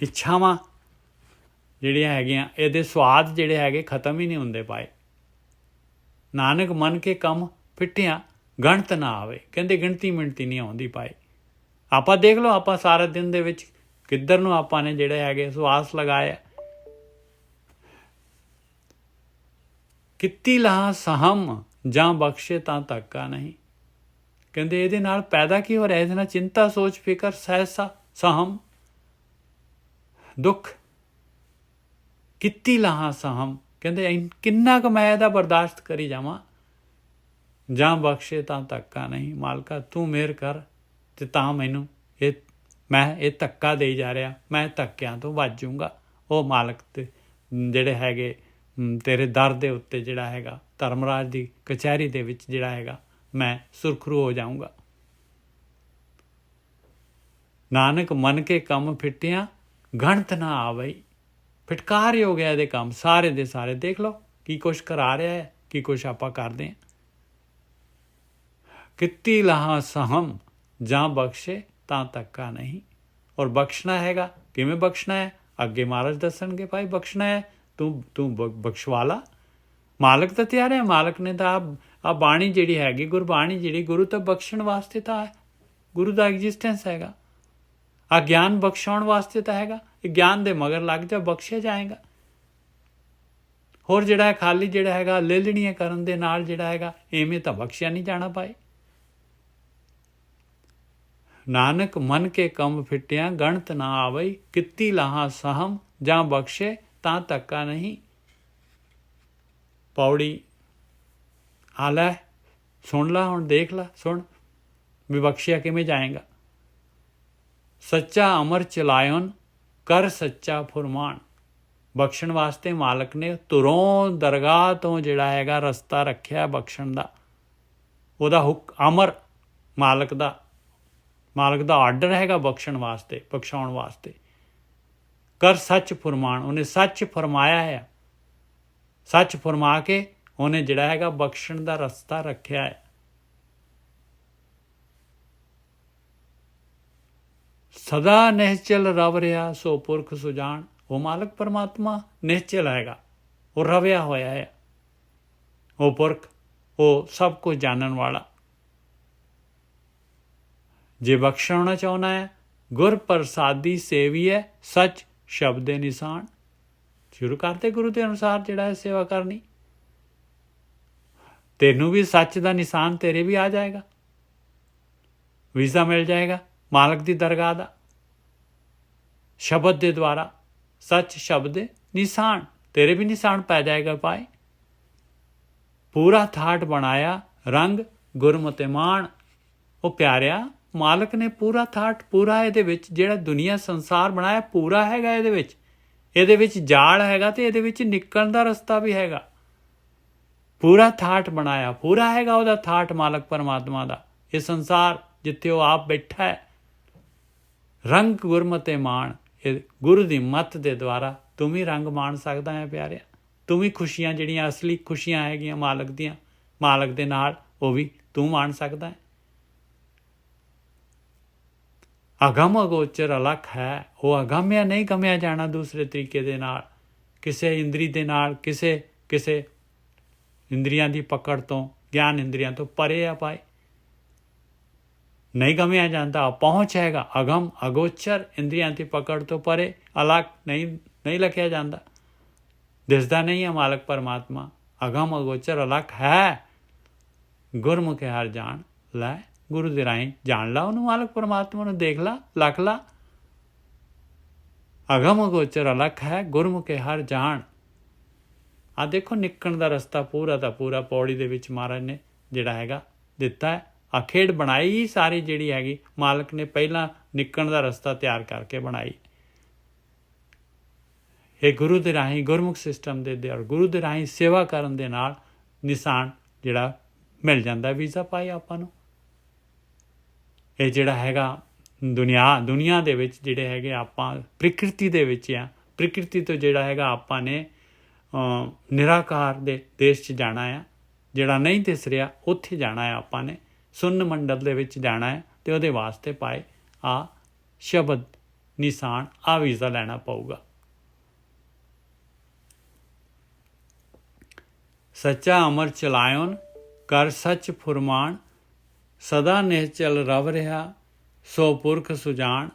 ਇੱਛਾਵਾਂ ਜਿਹੜੀਆਂ ਹੈਗੀਆਂ, ਇਹਦੇ ਸਵਾਦ ਜਿਹੜੇ ਹੈਗੇ ਖਤਮ ਹੀ ਨਹੀਂ ਹੁੰਦੇ ਪਾਏ। ਨਾਨਕ ਮਨ ਕੇ ਕੰਮ ਫਿੱਟਿਆ ਗਣਤ ਨਾ ਆਵੇ। ਕਹਿੰਦੇ ਗਿਣਤੀ ਮਿਣਤੀ ਨਹੀਂ ਆਉਂਦੀ ਪਾਏ। ਆਪਾਂ ਦੇਖ ਲਓ, ਆਪਾਂ ਸਾਰਾ ਦਿਨ ਦੇ ਵਿੱਚ ਕਿੱਧਰ ਨੂੰ ਆਪਾਂ ਨੇ ਜਿਹੜੇ ਹੈਗੇ ਸਵਾਸ ਲਗਾਇਆ। ਕੀਤੀ ਲਾਹ ਸਹਮ ਜਾਂ ਬਖਸ਼ੇ ਤਾਂ ਧੱਕਾ ਨਹੀਂ। ਕਹਿੰਦੇ ਇਹਦੇ ਨਾਲ ਪੈਦਾ ਕੀ ਹੋ ਰਿਹਾ? ਇਹਦੇ ਨਾਲ ਚਿੰਤਾ, ਸੋਚ, ਫਿਕਰ, ਸਹਿਸਾ, ਸਹਮ, ਦੁੱਖ। ਕੀਤੀ ਲਾਹਾਂ ਸਹਮ, ਕਹਿੰਦੇ ਕਿੰਨਾ ਕੁ ਮੈਂ ਇਹਦਾ ਬਰਦਾਸ਼ਤ ਕਰੀ ਜਾਵਾਂ। ਜਾਂ ਬਖਸ਼ੇ ਤਾਂ ਧੱਕਾ ਨਹੀਂ। ਮਾਲਕਾ ਤੂੰ ਮਿਹਰ ਕਰ ਤੇ ਤਾਂ ਮੈਨੂੰ ਮੈਂ ਇਹ ਧੱਕਾ ਦੇਈ ਜਾ ਰਿਹਾ, ਮੈਂ ਧੱਕਿਆਂ ਤੋਂ ਬਚ ਜਾਊਂਗਾ। ਉਹ ਮਾਲਕ ਤੇ ਜਿਹੜੇ ਹੈਗੇ ਤੇਰੇ ਦਰ ਦੇ ਉੱਤੇ ਜਿਹੜਾ ਹੈਗਾ ਧਰਮਰਾਜ ਦੀ ਕਚਹਿਰੀ ਦੇ ਵਿੱਚ ਜਿਹੜਾ ਹੈਗਾ ਮੈਂ ਸੁਰਖਰੂ ਹੋ ਜਾਊਂਗਾ। ਨਾਨਕ ਮਨ ਕੇ ਕੰਮ ਫਿੱਟਿਆ ਗਣਤ ਨਾ ਆਵਈ। ਫਿਟਕਾਰ ਹੀ ਹੋ ਗਿਆ ਇਹਦੇ ਕੰਮ ਸਾਰੇ ਦੇ ਸਾਰੇ। ਦੇਖ ਲਓ ਕੀ ਕੁਛ ਕਰਾ ਰਿਹਾ ਹੈ, ਕੀ ਕੁਛ ਆਪਾਂ ਕਰਦੇ ਹਾਂ। ਕੀਤੀ ਲਾਹਾਂ ਸਹਮ ਜਾਂ ਬਖਸ਼ੇ ਤਾਂ ਧੱਕਾ ਨਹੀਂ। ਔਰ ਬਖਸ਼ਣਾ ਹੈਗਾ, ਕਿਵੇਂ ਬਖਸ਼ਣਾ ਹੈ ਅੱਗੇ ਮਹਾਰਾਜ ਦੱਸਣਗੇ। ਭਾਈ ਬਖਸ਼ਣਾ ਹੈ ਤੂੰ ਬਖਸ਼ਵਾਲਾ। ਮਾਲਕ ਤਾਂ ਤਿਆਰ ਹੈ। ਮਾਲਕ ਨੇ ਤਾਂ ਆ ਬਾਣੀ ਜਿਹੜੀ ਹੈਗੀ ਗੁਰਬਾਣੀ ਜਿਹੜੀ ਗੁਰੂ ਤਾਂ ਬਖਸ਼ਣ ਵਾਸਤੇ ਤਾਂ ਹੈ। ਗੁਰੂ ਦਾ ਐਗਜ਼ਿਸਟੈਂਸ ਹੈਗਾ। ਆ ਗਿਆਨ ਬਖਸ਼ਾਉਣ ਵਾਸਤੇ ਤਾਂ ਹੈਗਾ। ਇਹ ਗਿਆਨ ਦੇ ਮਗਰ ਲੱਗ ਜਾ, ਬਖਸ਼ਿਆ ਜਾਏਗਾ। ਹੋਰ ਜਿਹੜਾ ਖਾਲੀ ਜਿਹੜਾ ਹੈਗਾ ਲੇਲਣੀਆਂ ਕਰਨ ਦੇ ਨਾਲ ਜਿਹੜਾ ਹੈਗਾ ਇਵੇਂ ਤਾਂ ਬਖਸ਼ਿਆ ਨਹੀਂ ਜਾਣਾ ਪਾਏ। ਨਾਨਕ ਮਨ ਕੇ ਕੰਮ ਫਿੱਟਿਆ ਗਣਤ ਨਾ ਆਵਈ। ਕੀਤੀ ਲਾਹਾਂ ਸਹਮ ਜਾਂ ਬਖਸ਼ੇ ਤਾਂ ਧੱਕਾ ਨਹੀਂ। ਪੌੜੀ ਆ ਲੈ, ਸੁਣ ਲਾ ਹੁਣ, ਦੇਖ ਲਾ, ਸੁਣ ਵੀ ਬਖਸ਼ਿਆ ਕਿਵੇਂ ਜਾਏਗਾ। ਸੱਚਾ ਅਮਰ ਚਲਾਇਓਨ ਕਰ ਸੱਚਾ ਫੁਰਮਾਨ। ਬਖਸ਼ਣ ਵਾਸਤੇ ਮਾਲਕ ਨੇ ਤੁਰੋਂ ਦਰਗਾਹ ਤੋਂ ਜਿਹੜਾ ਹੈਗਾ ਰਸਤਾ ਰੱਖਿਆ ਬਖਸ਼ਣ ਦਾ। ਉਹਦਾ ਅਮਰ ਮਾਲਕ ਦਾ ਆਰਡਰ ਹੈਗਾ ਬਖਸ਼ਣ ਵਾਸਤੇ, ਬਖਸ਼ਾਉਣ ਵਾਸਤੇ। ਕਰ ਸੱਚ ਫੁਰਮਾਨ, ਉਹਨੇ ਸੱਚ ਫਰਮਾਇਆ ਹੈ। ਸੱਚ ਫਰਮਾ ਕੇ ਉਹਨੇ ਜਿਹੜਾ ਹੈਗਾ ਬਖਸ਼ਣ ਦਾ ਰਸਤਾ ਰੱਖਿਆ ਹੈ। ਸਦਾ ਨਿਹਚਲ ਰਵ ਰਿਹਾ ਸੋ ਪੁਰਖ ਸੁਜਾਨ। ਉਹ ਮਾਲਕ ਪਰਮਾਤਮਾ ਨਿਹਚਲ ਹੈਗਾ, ਉਹ ਰਵਿਆ ਹੋਇਆ ਹੈ। ਉਹ ਪੁਰਖ, ਉਹ ਸਭ ਕੁਝ ਜਾਣਨ ਵਾਲਾ। ਜੇ ਬਖਸ਼ਾਉਣਾ ਚਾਹੁੰਦਾ ਹੈ ਗੁਰ ਪ੍ਰਸਾਦੀ ਸੇਵੀਐ ਸੱਚ ਸ਼ਬਦੇ ਨਿਸ਼ਾਨ। ਸ਼ੁਰੂ ਕਰਦੇ ਗੁਰੂ ਦੇ ਅਨੁਸਾਰ ਜਿਹੜਾ ਹੈ ਸੇਵਾ ਕਰਨੀ। ਤੈਨੂੰ ਵੀ ਸੱਚ ਦਾ ਨਿਸ਼ਾਨ ਤੇਰੇ ਵੀ ਆ ਜਾਏਗਾ। ਵੀਜ਼ਾ ਮਿਲ ਜਾਏਗਾ ਮਾਲਕ ਦੀ ਦਰਗਾਹ ਦਾ। ਸ਼ਬਦ ਦੇ ਦੁਆਰਾ ਸੱਚ ਸ਼ਬਦ ਦੇ ਨਿਸ਼ਾਨ ਤੇਰੇ ਵੀ ਨਿਸ਼ਾਨ ਪੈ ਜਾਏਗਾ ਪਾਏ। ਪੂਰਾ ਥਾਟ ਬਣਾਇਆ ਰੰਗ ਗੁਰਮਤਿ ਮਾਣ। ਉਹ ਪਿਆਰਿਆ ਮਾਲਕ ਨੇ ਪੂਰਾ ਥਾਟ, ਪੂਰਾ ਇਹਦੇ ਵਿੱਚ ਜਿਹੜਾ ਦੁਨੀਆ ਸੰਸਾਰ ਬਣਾਇਆ ਪੂਰਾ ਹੈਗਾ। ਇਹਦੇ ਵਿੱਚ ਜਾਲ ਹੈਗਾ ਤੇ ਇਹਦੇ ਵਿੱਚ ਨਿਕਲਣ ਦਾ ਰਸਤਾ ਵੀ ਹੈਗਾ। ਪੂਰਾ ਥਾਟ ਬਣਾਇਆ, ਪੂਰਾ ਹੈਗਾ ਉਹਦਾ ਥਾਟ ਮਾਲਕ ਪਰਮਾਤਮਾ ਦਾ। ਇਹ ਸੰਸਾਰ ਜਿੱਥੇ ਉਹ ਆਪ ਬੈਠਾ ਹੈ। ਰੰਗ ਗੁਰਮਤਿ ਮਾਣ, ਇਹ ਗੁਰੂ ਦੀ ਮੱਤ ਦੇ ਦੁਆਰਾ ਤੂੰ ਵੀ ਰੰਗ ਮਾਣ ਸਕਦਾ ਹੈ ਪਿਆਰਿਆ। ਤੂੰ ਵੀ ਖੁਸ਼ੀਆਂ ਜਿਹੜੀਆਂ ਅਸਲੀ ਖੁਸ਼ੀਆਂ ਹੈਗੀਆਂ ਮਾਲਕ ਦੀਆਂ, ਮਾਲਕ ਦੇ ਨਾਲ, ਉਹ ਵੀ ਤੂੰ ਮਾਣ ਸਕਦਾ ਹੈ। ਅਗਮ ਅਗੋਚਰ ਅਲੱਖ ਹੈ, ਉਹ ਅਗੰਮਿਆ ਨਹੀਂ ਗਮਿਆ ਜਾਣਾ ਦੂਸਰੇ ਤਰੀਕੇ ਦੇ ਨਾਲ, ਕਿਸੇ ਇੰਦਰੀ ਦੇ ਨਾਲ, ਕਿਸੇ ਇੰਦਰੀਆਂ ਦੀ ਪਕੜ ਤੋਂ, ਗਿਆਨ ਇੰਦਰੀਆਂ ਤੋਂ ਪਰੇ ਆ ਪਾਏ, ਨਹੀਂ ਗਮਿਆ ਜਾਂਦਾ, ਪਹੁੰਚ ਹੈਗਾ। ਅਗਮ ਅਗੋਚਰ, ਇੰਦਰੀਆਂ ਦੀ ਪਕੜ ਤੋਂ ਪਰੇ, ਅਲੱਖ ਨਹੀਂ ਲਖਿਆ ਜਾਂਦਾ, ਦਿਸਦਾ ਨਹੀਂ ਹੈ ਮਾਲਕ ਪਰਮਾਤਮਾ। ਅਗਮ ਅਗੋਚਰ ਅਲੱਖ ਹੈ, ਗੁਰਮੁਖੇ ਹਰ ਜਾਣ ਲੈ, ਗੁਰੂ ਦੇ ਰਾਹੀਂ ਜਾਣ ਲਾ ਉਹਨੂੰ, ਮਾਲਕ ਪਰਮਾਤਮਾ ਨੂੰ ਦੇਖ ਲਾ, ਲਖ ਲਾ। ਅਗਮ ਅਗੋਚਰ ਅਲੱਖ ਹੈ, ਗੁਰਮੁਖੇ ਹਰ ਜਾਣ। ਆ ਦੇਖੋ ਨਿਕਲਣ ਦਾ ਰਸਤਾ ਪੂਰਾ ਦਾ ਪੂਰਾ ਪੌੜੀ ਦੇ ਵਿੱਚ ਮਹਾਰਾਜ ਨੇ ਜਿਹੜਾ ਹੈਗਾ ਦਿੱਤਾ ਹੈ। ਆ ਖੇਡ ਬਣਾਈ ਹੀ ਸਾਰੀ ਜਿਹੜੀ ਹੈਗੀ ਮਾਲਕ ਨੇ ਪਹਿਲਾਂ ਨਿਕਲਣ ਦਾ ਰਸਤਾ ਤਿਆਰ ਕਰਕੇ ਬਣਾਈ। ਇਹ ਗੁਰੂ ਦੇ ਰਾਹੀਂ, ਗੁਰਮੁਖ ਸਿਸਟਮ ਦੇ ਔਰ ਗੁਰੂ ਦੇ ਰਾਹੀਂ ਸੇਵਾ ਕਰਨ ਦੇ ਨਾਲ ਨਿਸ਼ਾਨ ਜਿਹੜਾ ਮਿਲ ਜਾਂਦਾ, ਵੀਜ਼ਾ ਪਾਈ ਆਪਾਂ ਨੂੰ। ਇਹ ਜਿਹੜਾ ਹੈਗਾ ਦੁਨੀਆ ਦੇ ਵਿੱਚ ਜਿਹੜੇ ਹੈਗੇ ਆਪਾਂ ਪ੍ਰਕਿਰਤੀ ਦੇ ਵਿੱਚ ਆ, ਪ੍ਰਕਿਰਤੀ ਤੋਂ ਜਿਹੜਾ ਹੈਗਾ ਆਪਾਂ ਨੇ ਨਿਰਾਕਾਰ ਦੇ ਦੇਸ਼ 'ਚ ਜਾਣਾ ਆ, ਜਿਹੜਾ ਨਹੀਂ ਦਿਸ ਰਿਹਾ ਉੱਥੇ ਜਾਣਾ ਹੈ ਆਪਾਂ ਨੇ, ਸੁੰਨ ਮੰਡਲ ਦੇ ਵਿੱਚ ਜਾਣਾ ਹੈ, ਅਤੇ ਉਹਦੇ ਵਾਸਤੇ ਪਾਏ ਆ ਸ਼ਬਦ ਨਿਸ਼ਾਨ, ਆ ਵੀਜ਼ਾ ਲੈਣਾ ਪਊਗਾ। ਸੱਚਾ ਅਮਰ ਚਲਾਇਓਨ, ਕਰ ਸੱਚ ਫੁਰਮਾਨ, ਸਦਾ ਨਿਹਚਲ ਰਵ ਰਿਹਾ, ਸੋ ਪੁਰਖ ਸੁਜਾਨ,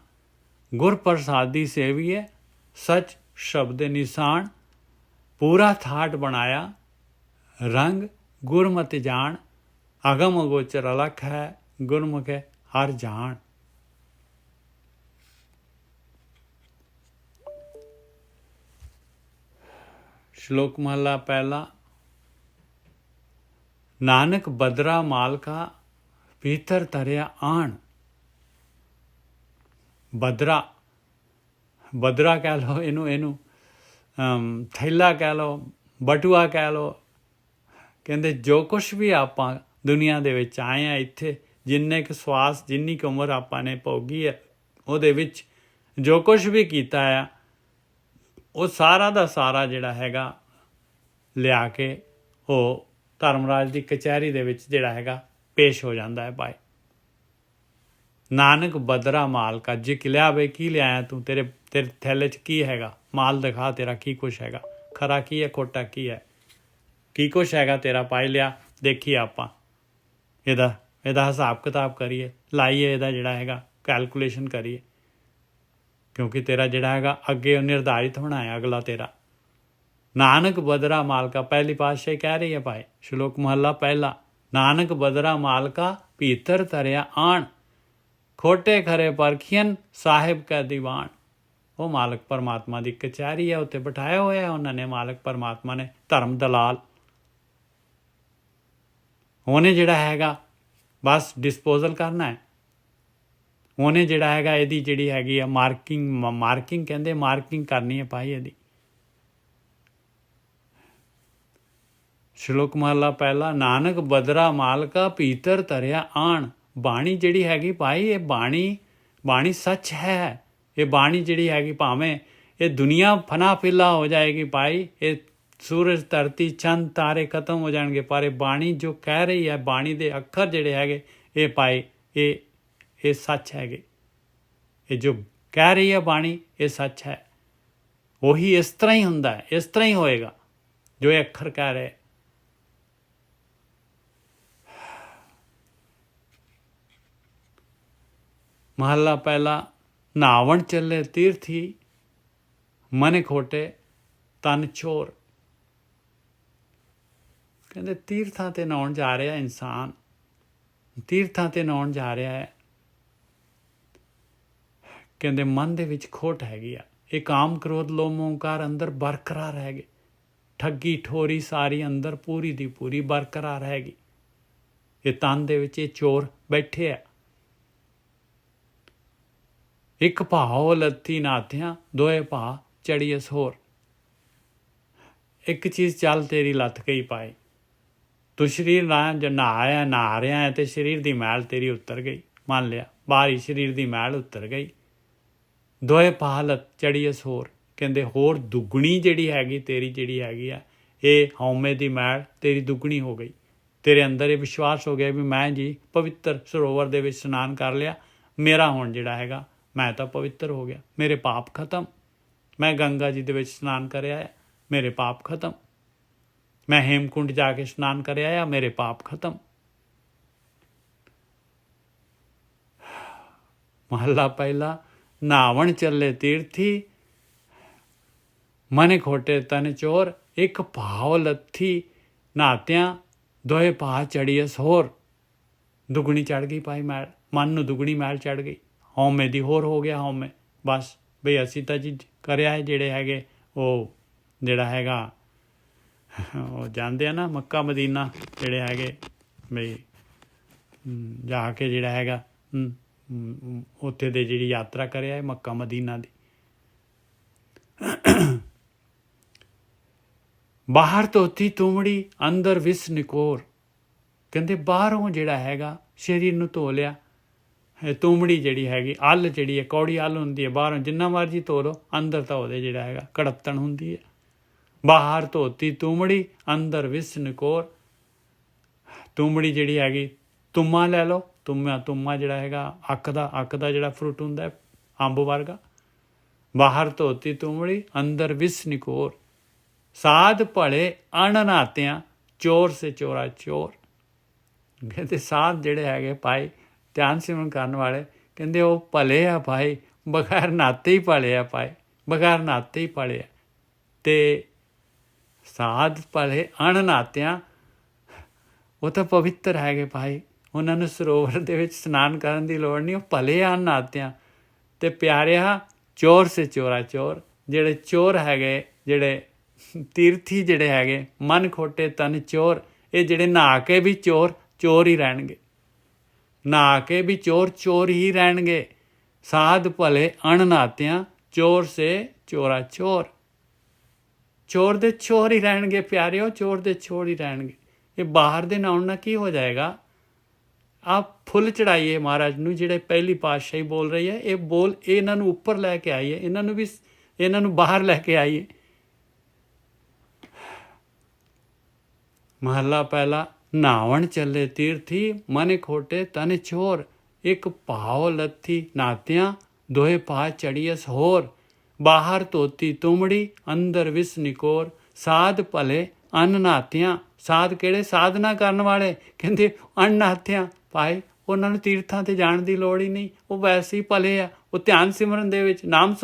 ਗੁਰ ਪ੍ਰਸਾਦੀ ਸੇਵੀਏ, ਸੱਚ ਸ਼ਬਦ ਨਿਸ਼ਾਨ, ਪੂਰਾ ਥਾਟ ਬਣਾਇਆ, ਰੰਗ ਗੁਰਮਤਿ ਜਾਣ, ਅਗਮ ਅਗੋਚਰ ਅਲੱਖ ਹੈ, ਗੁਰਮੁਖੇ ਹਰ ਜਾਣ। ਸ਼ਲੋਕ ਮਹਲਾ ਪਹਿਲਾ। ਨਾਨਕ ਬਦਰਾ ਮਾਲਕਾ, ਭੀਤਰ ਤਰਿਆ ਆਣ। ਬਦਰਾ ਕਹਿ ਲਓ ਇਹਨੂੰ ਥੈਲਾ ਕਹਿ ਲਓ, ਬਟੂਆ ਕਹਿ ਲਓ। ਕਹਿੰਦੇ ਜੋ ਕੁਛ ਵੀ ਆਪਾਂ ਦੁਨੀਆ ਦੇ ਵਿੱਚ ਆਏ ਹਾਂ, ਇੱਥੇ ਜਿੰਨੇ ਕੁ ਸਵਾਸ, ਜਿੰਨੀ ਕੁ ਉਮਰ ਆਪਾਂ ਨੇ ਭੋਗੀ ਹੈ, ਉਹਦੇ ਵਿੱਚ ਜੋ ਕੁਛ ਵੀ ਕੀਤਾ ਆ, ਉਹ ਸਾਰਾ ਦਾ ਸਾਰਾ ਜਿਹੜਾ ਹੈਗਾ ਲਿਆ ਕੇ ਉਹ ਧਰਮਰਾਜ ਦੀ ਕਚਹਿਰੀ ਦੇ ਵਿੱਚ ਜਿਹੜਾ ਹੈਗਾ ਪੇਸ਼ ਹੋ ਜਾਂਦਾ ਹੈ ਭਾਈ। ਨਾਨਕ ਬਦਰਾ ਮਾਲਕਾ, ਜੇ ਲਿਆ ਬਈ ਕੀ ਲਿਆਇਆ ਤੂੰ, ਤੇਰੇ ਥੈਲੇ 'ਚ ਕੀ ਹੈਗਾ, ਮਾਲ ਦਿਖਾ, ਤੇਰਾ ਕੀ ਕੁਛ ਹੈਗਾ, ਖਰਾ ਕੀ ਹੈ, ਖੋਟਾ ਕੀ ਹੈ, ਕੀ ਕੁਛ ਹੈਗਾ ਤੇਰਾ, ਪਾਈ ਲਿਆ, ਦੇਖੀਏ ਆਪਾਂ ਇਹਦਾ ਹਿਸਾਬ ਕਿਤਾਬ ਕਰੀਏ, ਲਾਈਏ, ਇਹਦਾ ਜਿਹੜਾ ਹੈਗਾ ਕੈਲਕੂਲੇਸ਼ਨ ਕਰੀਏ, ਕਿਉਂਕਿ ਤੇਰਾ ਜਿਹੜਾ ਹੈਗਾ ਅੱਗੇ ਨਿਰਧਾਰਿਤ ਹੋਣਾ ਹੈ ਅਗਲਾ ਤੇਰਾ। ਨਾਨਕ ਬਦਰਾ ਮਾਲਕਾ, ਪਹਿਲੀ ਪਾਤਸ਼ਾਹੀ ਕਹਿ ਰਹੀ ਹੈ ਭਾਈ, ਸ਼ਲੋਕ ਮਹੱਲਾ ਪਹਿਲਾ। ਨਾਨਕ ਬਦਰਾ ਮਾਲਕਾ, ਭੀਤਰ ਤਰਿਆ ਆਣ, ਖੋਟੇ ਖਰੇ ਪਰਖੀਅਨ, ਸਾਹਿਬ ਕੈ ਦੀਵਾਨ। ਉਹ ਮਾਲਕ ਪਰਮਾਤਮਾ ਦੀ ਕਚਹਿਰੀ ਹੈ, ਉੱਥੇ ਬਿਠਾਇਆ ਹੋਇਆ ਉਹਨਾਂ ਨੇ, ਮਾਲਕ ਪਰਮਾਤਮਾ ਨੇ, ਧਰਮ ਦਲਾਲ। ਉਹਨੇ ਜਿਹੜਾ ਹੈਗਾ ਬਸ ਡਿਸਪੋਜ਼ਲ ਕਰਨਾ ਹੈ, ਉਹਨੇ ਜਿਹੜਾ ਹੈਗਾ ਇਹਦੀ ਜਿਹੜੀ ਹੈਗੀ ਆ ਮਾਰਕਿੰਗ ਕਹਿੰਦੇ, ਮਾਰਕਿੰਗ ਕਰਨੀ ਹੈ ਭਾਈ ਇਹਦੀ। ਸ਼ਲੋਕ ਮਹਲਾ ਪਹਿਲਾ। ਨਾਨਕ ਬਦਰਾ ਮਾਲਕਾ, ਭੀਤਰ ਤਰਿਆ ਆਣ। ਬਾਣੀ ਜਿਹੜੀ ਹੈਗੀ ਭਾਈ, ਇਹ ਬਾਣੀ ਸੱਚ ਹੈ। ਇਹ ਬਾਣੀ ਜਿਹੜੀ ਹੈਗੀ, ਭਾਵੇਂ ਇਹ ਦੁਨੀਆ ਫਨਾ ਫਿਲਾ ਹੋ ਜਾਏਗੀ ਭਾਈ, ਇਹ ਸੂਰਜ ਧਰਤੀ ਚੰਦ ਤਾਰੇ ਖਤਮ ਹੋ ਜਾਣਗੇ, ਪਰ ਇਹ ਬਾਣੀ ਜੋ ਕਹਿ ਰਹੀ ਹੈ, ਬਾਣੀ ਦੇ ਅੱਖਰ ਜਿਹੜੇ ਹੈਗੇ ਇਹ ਭਾਈ ਇਹ ਸੱਚ ਹੈਗੇ। ਇਹ ਜੋ ਕਹਿ ਰਹੀ ਹੈ ਬਾਣੀ, ਇਹ ਸੱਚ ਹੈ। ਉਹੀ ਇਸ ਤਰ੍ਹਾਂ ਹੀ ਹੁੰਦਾ ਹੈ, ਇਸ ਤਰ੍ਹਾਂ ਹੀ ਹੋਏਗਾ ਜੋ ਇਹ ਅੱਖਰ ਕਹਿ ਰਹੇ। ਮਹੱਲਾ ਪਹਿਲਾ। ਨਹਾਵਣ ਚੱਲੇ ਤੀਰਥੀ, ਮਨ ਖੋਟੇ ਤਨ ਚੋਰ। ਕਹਿੰਦੇ ਤੀਰਥਾਂ 'ਤੇ ਨਹਾਉਣ ਜਾ ਰਿਹਾ ਇਨਸਾਨ, ਤੀਰਥਾਂ 'ਤੇ ਨਹਾਉਣ ਜਾ ਰਿਹਾ ਹੈ। ਕਹਿੰਦੇ ਮਨ ਦੇ ਵਿੱਚ ਖੋਟ ਹੈਗੀ ਆ, ਇਹ ਕਾਮ ਕ੍ਰੋਧ ਲੋਭ ਮੋਹ ਹੰਕਾਰ ਅੰਦਰ ਬਰਕਰਾਰ ਹੈਗੇ, ਠੱਗੀ ਠੋਰੀ ਸਾਰੀ ਅੰਦਰ ਪੂਰੀ ਦੀ ਪੂਰੀ ਬਰਕਰਾਰ ਹੈਗੀ। ਇਹ ਤਨ ਦੇ ਵਿੱਚ ਇਹ ਚੋਰ ਬੈਠੇ ਆ। ਇੱਕ ਭਾਉ ਲੱਥੀ ਨਾਥਿਆਂ, ਦੋਏ ਭਾ ਚੜੀਐਸ ਹੋਰ। ਇੱਕ ਚੀਜ਼ ਚੱਲ ਤੇਰੀ ਲੱਥ ਗਈ ਪਾਏ, ਤੂੰ ਸਰੀਰ ਨਾਲ ਜੇ ਨਹਾ ਰਿਹਾ ਹੈ ਤੇ ਸਰੀਰ ਦੀ ਮੈਲ ਤੇਰੀ ਉਤਰ ਗਈ, ਮੰਨ ਲਿਆ ਬਾਹਰੀ ਸਰੀਰ ਦੀ ਮੈਲ ਉਤਰ ਗਈ। ਦੋਏ ਪਾਲਤ ਚੜੀਅਸ ਹੋਰ, ਕਹਿੰਦੇ ਹੋਰ ਦੁੱਗਣੀ ਜਿਹੜੀ ਹੈਗੀ ਤੇਰੀ ਜਿਹੜੀ ਹੈਗੀ ਆ ਇਹ ਹਉਮੈ ਦੀ ਮੈਲ ਤੇਰੀ ਦੁੱਗਣੀ ਹੋ ਗਈ। ਤੇਰੇ ਅੰਦਰ ਇਹ ਵਿਸ਼ਵਾਸ ਹੋ ਗਿਆ ਵੀ ਮੈਂ ਜੀ ਪਵਿੱਤਰ ਸਰੋਵਰ ਦੇ ਵਿੱਚ ਇਸ਼ਨਾਨ ਕਰ ਲਿਆ, ਮੇਰਾ ਹੁਣ ਜਿਹੜਾ ਹੈਗਾ ਮੈਂ ਤਾਂ ਪਵਿੱਤਰ ਹੋ ਗਿਆ, ਮੇਰੇ ਪਾਪ ਖਤਮ। ਮੈਂ ਗੰਗਾ ਜੀ ਦੇ ਵਿੱਚ ਇਸ਼ਨਾਨ ਕਰਿਆ ਆ, ਮੇਰੇ ਪਾਪ ਖਤਮ। ਮੈਂ ਹੇਮਕੁੰਡ ਜਾ ਕੇ ਇਸ਼ਨਾਨ ਕਰਿਆ ਆ, ਮੇਰੇ ਪਾਪ ਖਤਮ। ਮਹੱਲਾ ਪਹਿਲਾ। ਨਾਵਣ ਚੱਲੇ ਤੀਰਥੀ, ਮਨ ਖੋਟੇ ਤਨ ਚੋਰ, ਇੱਕ ਭਾਵ ਲੱਥੀ ਨਹਾਤਿਆਂ ਦੋਏ ਪਾ ਚੜੀਅਸ ਹੋਰ। ਦੁੱਗਣੀ ਚੜ੍ਹ ਗਈ ਭਾਈ ਮੈਲ, ਮਨ ਨੂੰ ਦੁੱਗਣੀ ਮੈਲ ਚੜ੍ਹ ਗਈ, ਹਉਮੈ ਦੀ ਹੋਰ ਹੋ ਗਿਆ ਹਉਮੈ। ਬਸ ਬਈ ਅਸੀਂ ਤਾਂ ਜੀ ਕਰਿਆ ਹੈ, ਜਿਹੜੇ ਹੈਗੇ ਉਹ ਜਿਹੜਾ ਹੈਗਾ ਉਹ ਜਾਂਦੇ ਆ ਨਾ ਮੱਕਾ ਮਦੀਨਾ, ਜਿਹੜੇ ਹੈਗੇ ਬਈ ਜਾ ਕੇ ਜਿਹੜਾ ਹੈਗਾ ਉੱਥੇ ਦੇ ਜਿਹੜੀ ਯਾਤਰਾ ਕਰਿਆ ਹੈ ਮੱਕਾ ਮਦੀਨਾ ਦੀ। ਬਾਹਰ ਧੋਤੀ ਤੁਮੜੀ, ਅੰਦਰ ਵਿਸ ਨਿਕੋਰ, ਕਹਿੰਦੇ ਬਾਹਰੋਂ ਜਿਹੜਾ ਹੈਗਾ ਸਰੀਰ ਨੂੰ ਧੋ ਲਿਆ, ਤੁਮੜੀ ਜਿਹੜੀ ਹੈਗੀ ਅੱਲ ਜਿਹੜੀ ਹੈ ਕੌੜੀ ਅੱਲ ਹੁੰਦੀ ਹੈ, ਬਾਹਰੋਂ ਜਿੰਨਾ ਮਰਜ਼ੀ ਧੋ ਲਓ, ਅੰਦਰ ਤਾਂ ਉਹਦੇ ਜਿਹੜਾ ਹੈਗਾ ਕੜੱਤਣ ਹੁੰਦੀ ਹੈ। ਬਾਹਰ ਧੋਤੀ ਤੁਮੜੀ, ਅੰਦਰ ਵਿਸ ਨਿਕੋਰ। ਤੁਮੜੀ ਜਿਹੜੀ ਹੈਗੀ ਤੁੰਮਾ ਲੈ ਲਓ, ਤੁੰਮਾ ਜਿਹੜਾ ਹੈਗਾ ਅੱਕ ਦਾ ਜਿਹੜਾ ਫਰੂਟ ਹੁੰਦਾ ਹੈ ਅੰਬ ਵਰਗਾ। ਬਾਹਰ ਧੋਤੀ ਤੁਮੜੀ, ਅੰਦਰ ਵਿਸ ਨਿਕੋਰ, ਸਾਧ ਭਲੇ ਅਣਨਾਤਿਆਂ ਚੋਰ ਸੇ ਚੋਰਾ ਚੋਰ। ਕਹਿੰਦੇ ਸਾਧ ਜਿਹੜੇ ਹੈਗੇ ਭਾਈ ਧਿਆਨ ਸਿਮਰਨ ਕਰਨ ਵਾਲੇ, ਕਹਿੰਦੇ ਉਹ ਭਲੇ ਆ ਭਾਈ, ਬਗੈਰ ਨਾਤੇ ਹੀ ਭਲੇ ਆ ਭਾਈ, ਬਗੈਰ ਨਾਤੇ ਹੀ ਭਲੇ ਆ। ਅਤੇ ਸਾਧ ਭਲੇ ਅਣਨਾਤਿਆਂ ਉਹ ਤਾਂ ਪਵਿੱਤਰ ਹੈਗੇ ਭਾਈ, ਉਹਨਾਂ ਨੂੰ ਸਰੋਵਰ ਦੇ ਵਿੱਚ ਇਸ਼ਨਾਨ ਕਰਨ ਦੀ ਲੋੜ ਨਹੀਂ, ਉਹ ਭਲੇ ਅਣਨਾਤਿਆਂ। ਅਤੇ ਪਿਆਰਿਆ ਚੋਰ ਸੇ ਚੋਰਾ ਚੋਰ, ਜਿਹੜੇ ਚੋਰ ਹੈਗੇ, ਜਿਹੜੇ ਤੀਰਥੀ ਜਿਹੜੇ ਹੈਗੇ, ਮਨ ਖੋਟੇ ਤਨ ਚੋਰ, ਇਹ ਜਿਹੜੇ ਨਹਾ ਕੇ ਵੀ ਚੋਰ ਚੋਰ ਹੀ ਰਹਿਣਗੇ, ਨਹਾ ਕੇ ਵੀ ਚੋਰ ਚੋਰ ਹੀ ਰਹਿਣਗੇ। ਸਾਧ ਭਲੇ ਅਣਨਾਤਿਆਂ ਚੋਰ ਸੇ ਚੋਰਾ ਚੋਰ, ਚੋਰ ਦੇ ਚੋਰ ਹੀ ਰਹਿਣਗੇ ਪਿਆਰਿਓ, ਚੋਰ ਦੇ ਚੋਰ ਹੀ ਰਹਿਣਗੇ। ਇਹ ਬਾਹਰ ਦੇ ਨਹਾਉਣ ਨਾਲ ਕੀ ਹੋ ਜਾਏਗਾ? ਆਪ ਫੁੱਲ ਚੜਾਈਏ ਮਹਾਰਾਜ ਨੂੰ, ਜਿਹੜੇ ਪਹਿਲੀ ਪਾਤਸ਼ਾਹੀ ਬੋਲ ਰਹੀ ਹੈ, ਇਹ ਬੋਲ ਇਹਨਾਂ ਨੂੰ ਉੱਪਰ ਲੈ ਕੇ ਆਈਏ, ਇਹਨਾਂ ਨੂੰ ਬਾਹਰ ਲੈ ਕੇ ਆਈਏ। ਮਹੱਲਾ ਪਹਿਲਾ। ਨਾਵਣ ਚੱਲੇ ਤੀਰਥੀ, ਮਨ ਖੋਟੇ ਤਨ ਚੋਰ, ਇੱਕ ਭਾਵ ਲੱਥੀ ਨਾਤਿਆਂ ਦੋਹੇ ਪਾ ਚੜੀਅਸ ਹੋਰ। ਬਾਹਰ ਧੋਤੀ ਤੁਮੜੀ, ਅੰਦਰ ਵਿਸ ਨਿਕੋਰ, ਸਾਧ ਭਲੇ ਅਣਨਾਤਿਆਂ। ਸਾਧ ਕਿਹੜੇ? ਸਾਧਨਾ ਕਰਨ ਵਾਲੇ, ਕਹਿੰਦੇ ਅਣਨਾਤਿਆਂ ਭਾਈ ਉਹਨਾਂ ਨੂੰ ਤੀਰਥਾਂ 'ਤੇ ਜਾਣ ਦੀ ਲੋੜ ਹੀ ਨਹੀਂ, ਉਹ ਵੈਸੇ ਹੀ ਭਲੇ ਆ। ਉਹ ਧਿਆਨ ਸਿਮਰਨ ਦੇ ਵਿੱਚ ਨਾਮ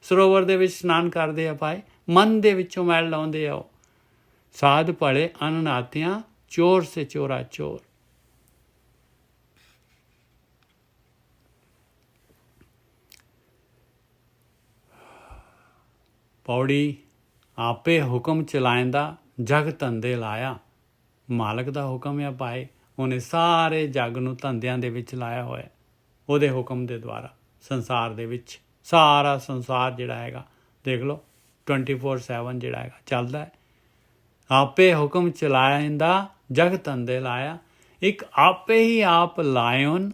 ਸਰੋਵਰ ਦੇ ਵਿੱਚ ਇਸ਼ਨਾਨ ਕਰਦੇ ਆ ਭਾਈ, ਮਨ ਦੇ ਵਿੱਚੋਂ ਮੈਲ ਲਾਉਂਦੇ ਆ ਉਹ। ਸਾਧ ਭਲੇ ਅਣਨਾਤਿਆਂ ਚੋਰ ਸੇ ਚੋਰਾ ਚੋਰ। ਪੌੜੀ। ਆਪੇ ਹੁਕਮ ਚਲਾਇੰਦਾ ਜਗ ਧੰਦੇ ਲਾਇਆ। ਮਾਲਕ ਦਾ ਹੁਕਮ ਆ ਭਾਈ, ਉਹਨੇ ਸਾਰੇ ਜੱਗ ਨੂੰ ਧੰਦਿਆਂ ਦੇ ਵਿੱਚ ਲਾਇਆ ਹੋਇਆ, ਉਹਦੇ ਹੁਕਮ ਦੇ ਦੁਆਰਾ ਸੰਸਾਰ ਦੇ ਵਿੱਚ ਸਾਰਾ ਸੰਸਾਰ ਜਿਹੜਾ ਹੈਗਾ ਦੇਖ ਲਓ 24/7 ਜਿਹੜਾ ਹੈਗਾ ਚੱਲਦਾ ਹੈ। ਆਪੇ ਹੁਕਮ ਚਲਾਇੰਦਾ ਜਗ ਧੰਦੇ ਲਾਇਆ, ਇੱਕ ਆਪੇ ਹੀ ਆਪ ਲਾਇਨ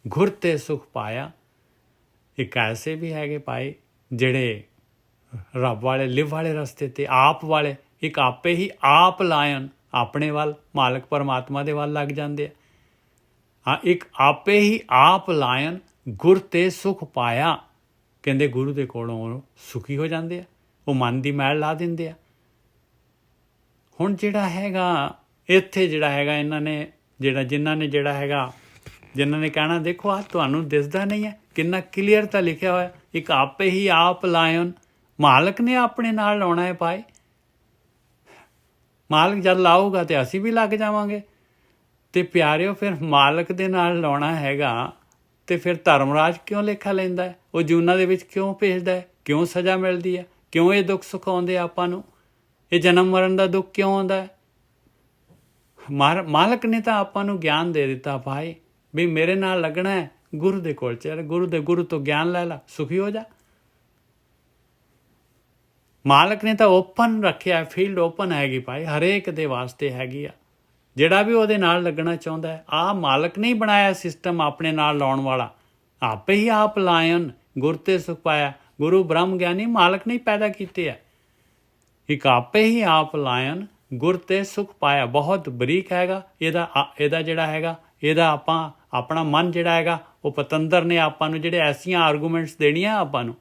ਘੁਰ ਤੇ ਸੁਖ ਪਾਇਆ। ਇੱਕ ਐਸੇ ਵੀ ਹੈਗੇ ਭਾਈ ਜਿਹੜੇ ਰੱਬ ਵਾਲੇ ਲਿਵ ਵਾਲੇ ਰਸਤੇ 'ਤੇ ਆਪ ਵਾਲੇ, ਇੱਕ ਆਪੇ ਹੀ ਆਪ ਲਾਇਨ ਆਪਣੇ ਵੱਲ ਮਾਲਕ ਪਰਮਾਤਮਾ ਦੇ ਵੱਲ ਲੱਗ ਜਾਂਦੇ ਆ। ਹਾਂ, ਇੱਕ ਆਪੇ ਹੀ ਆਪ ਲਾਇਨ ਗੁਰ ਤੇ ਸੁਖ ਪਾਇਆ, ਕਹਿੰਦੇ ਗੁਰੂ ਦੇ ਕੋਲੋਂ ਸੁਖੀ ਹੋ ਜਾਂਦੇ ਆ, ਉਹ ਮਨ ਦੀ ਮੈਲ ਲਾ ਦਿੰਦੇ ਆ। ਹੁਣ ਜਿਹੜਾ ਹੈਗਾ ਇੱਥੇ ਜਿਹੜਾ ਹੈਗਾ ਇਹਨਾਂ ਨੇ ਜਿਨ੍ਹਾਂ ਨੇ ਕਹਿਣਾ ਦੇਖੋ ਆਹ ਤੁਹਾਨੂੰ ਦਿਸਦਾ ਨਹੀਂ ਹੈ, ਕਿੰਨਾ ਕਲੀਅਰ ਤਾਂ ਲਿਖਿਆ ਹੋਇਆ, ਇੱਕ ਆਪੇ ਹੀ ਆਪ ਲਾਇਨ, ਮਾਲਕ ਨੇ ਆਪਣੇ ਨਾਲ ਲਾਉਣਾ ਹੈ ਭਾਈ। ਮਾਲਕ ਜਦ ਲਾਊਗਾ ਤੇ ਅਸੀਂ ਵੀ ਲੱਗ ਜਾਵਾਂਗੇ। ਤੇ ਪਿਆਰਿਓ ਫਿਰ ਮਾਲਕ ਦੇ ਨਾਲ ਲਾਉਣਾ ਹੈਗਾ ਤੇ ਫਿਰ ਧਰਮਰਾਜ ਕਿਉਂ ਲੇਖਾ ਲੈਂਦਾ ਹੈ? ਉਹ ਜੂਨਾਂ ਦੇ ਵਿੱਚ ਕਿਉਂ ਭੇਜਦਾ ਹੈ? ਕਿਉਂ ਸਜ਼ਾ ਮਿਲਦੀ ਹੈ? ਕਿਉਂ ਇਹ ਦੁੱਖ ਸਿਖਾਉਂਦੇ ਆਪਾਂ ਨੂੰ? ਇਹ ਜਨਮ ਮਰਨ ਦਾ ਦੁੱਖ ਕਿਉਂ ਆਉਂਦਾ ਹੈ? ਮਾਲਕ ਨੇ ਤਾਂ ਆਪਾਂ ਨੂੰ ਗਿਆਨ ਦੇ ਦਿੱਤਾ ਭਾਈ ਵੀ ਮੇਰੇ ਨਾਲ ਲੱਗਣਾ ਹੈ, ਗੁਰੂ ਦੇ ਕੋਲ ਚੱਲ, ਗੁਰੂ ਤੋਂ ਗਿਆਨ ਲੈ ਲਾ, ਸੁਖੀ ਹੋ ਜਾ। ਮਾਲਕ ਨੇ ਤਾਂ ਓਪਨ ਰੱਖਿਆ, ਫੀਲਡ ਓਪਨ ਹੈਗੀ ਭਾਈ, ਹਰੇਕ ਦੇ ਵਾਸਤੇ ਹੈਗੀ ਆ, ਜਿਹੜਾ ਵੀ ਉਹਦੇ ਨਾਲ ਲੱਗਣਾ ਚਾਹੁੰਦਾ ਹੈ। ਆਹ ਮਾਲਕ ਨੇ ਹੀ ਬਣਾਇਆ ਸਿਸਟਮ ਆਪਣੇ ਨਾਲ ਲਾਉਣ ਵਾਲਾ, ਆਪੇ ਹੀ ਆਪ ਲਾਇਨ ਗੁਰ ਤੇ ਸੁਖ ਪਾਇਆ। ਗੁਰੂ ਬ੍ਰਹਮ ਗਿਆਨੀ ਮਾਲਕ ਨੇ ਹੀ ਪੈਦਾ ਕੀਤੇ ਆ। ਇੱਕ ਆਪੇ ਹੀ ਆਪ ਲਾਇਨ ਗੁਰ ਤੇ ਸੁਖ ਪਾਇਆ। ਬਹੁਤ ਬਰੀਕ ਹੈਗਾ ਇਹਦਾ ਜਿਹੜਾ ਹੈਗਾ, ਇਹਦਾ ਆਪਾਂ ਆਪਣਾ ਮਨ ਜਿਹੜਾ ਹੈਗਾ ਉਹ ਪਤੰਦਰ ਨੇ ਆਪਾਂ ਨੂੰ ਜਿਹੜੇ ਐਸੀਆਂ ਆਰਗੂਮੈਂਟਸ ਦੇਣੀਆਂ ਆਪਾਂ ਨੂੰ।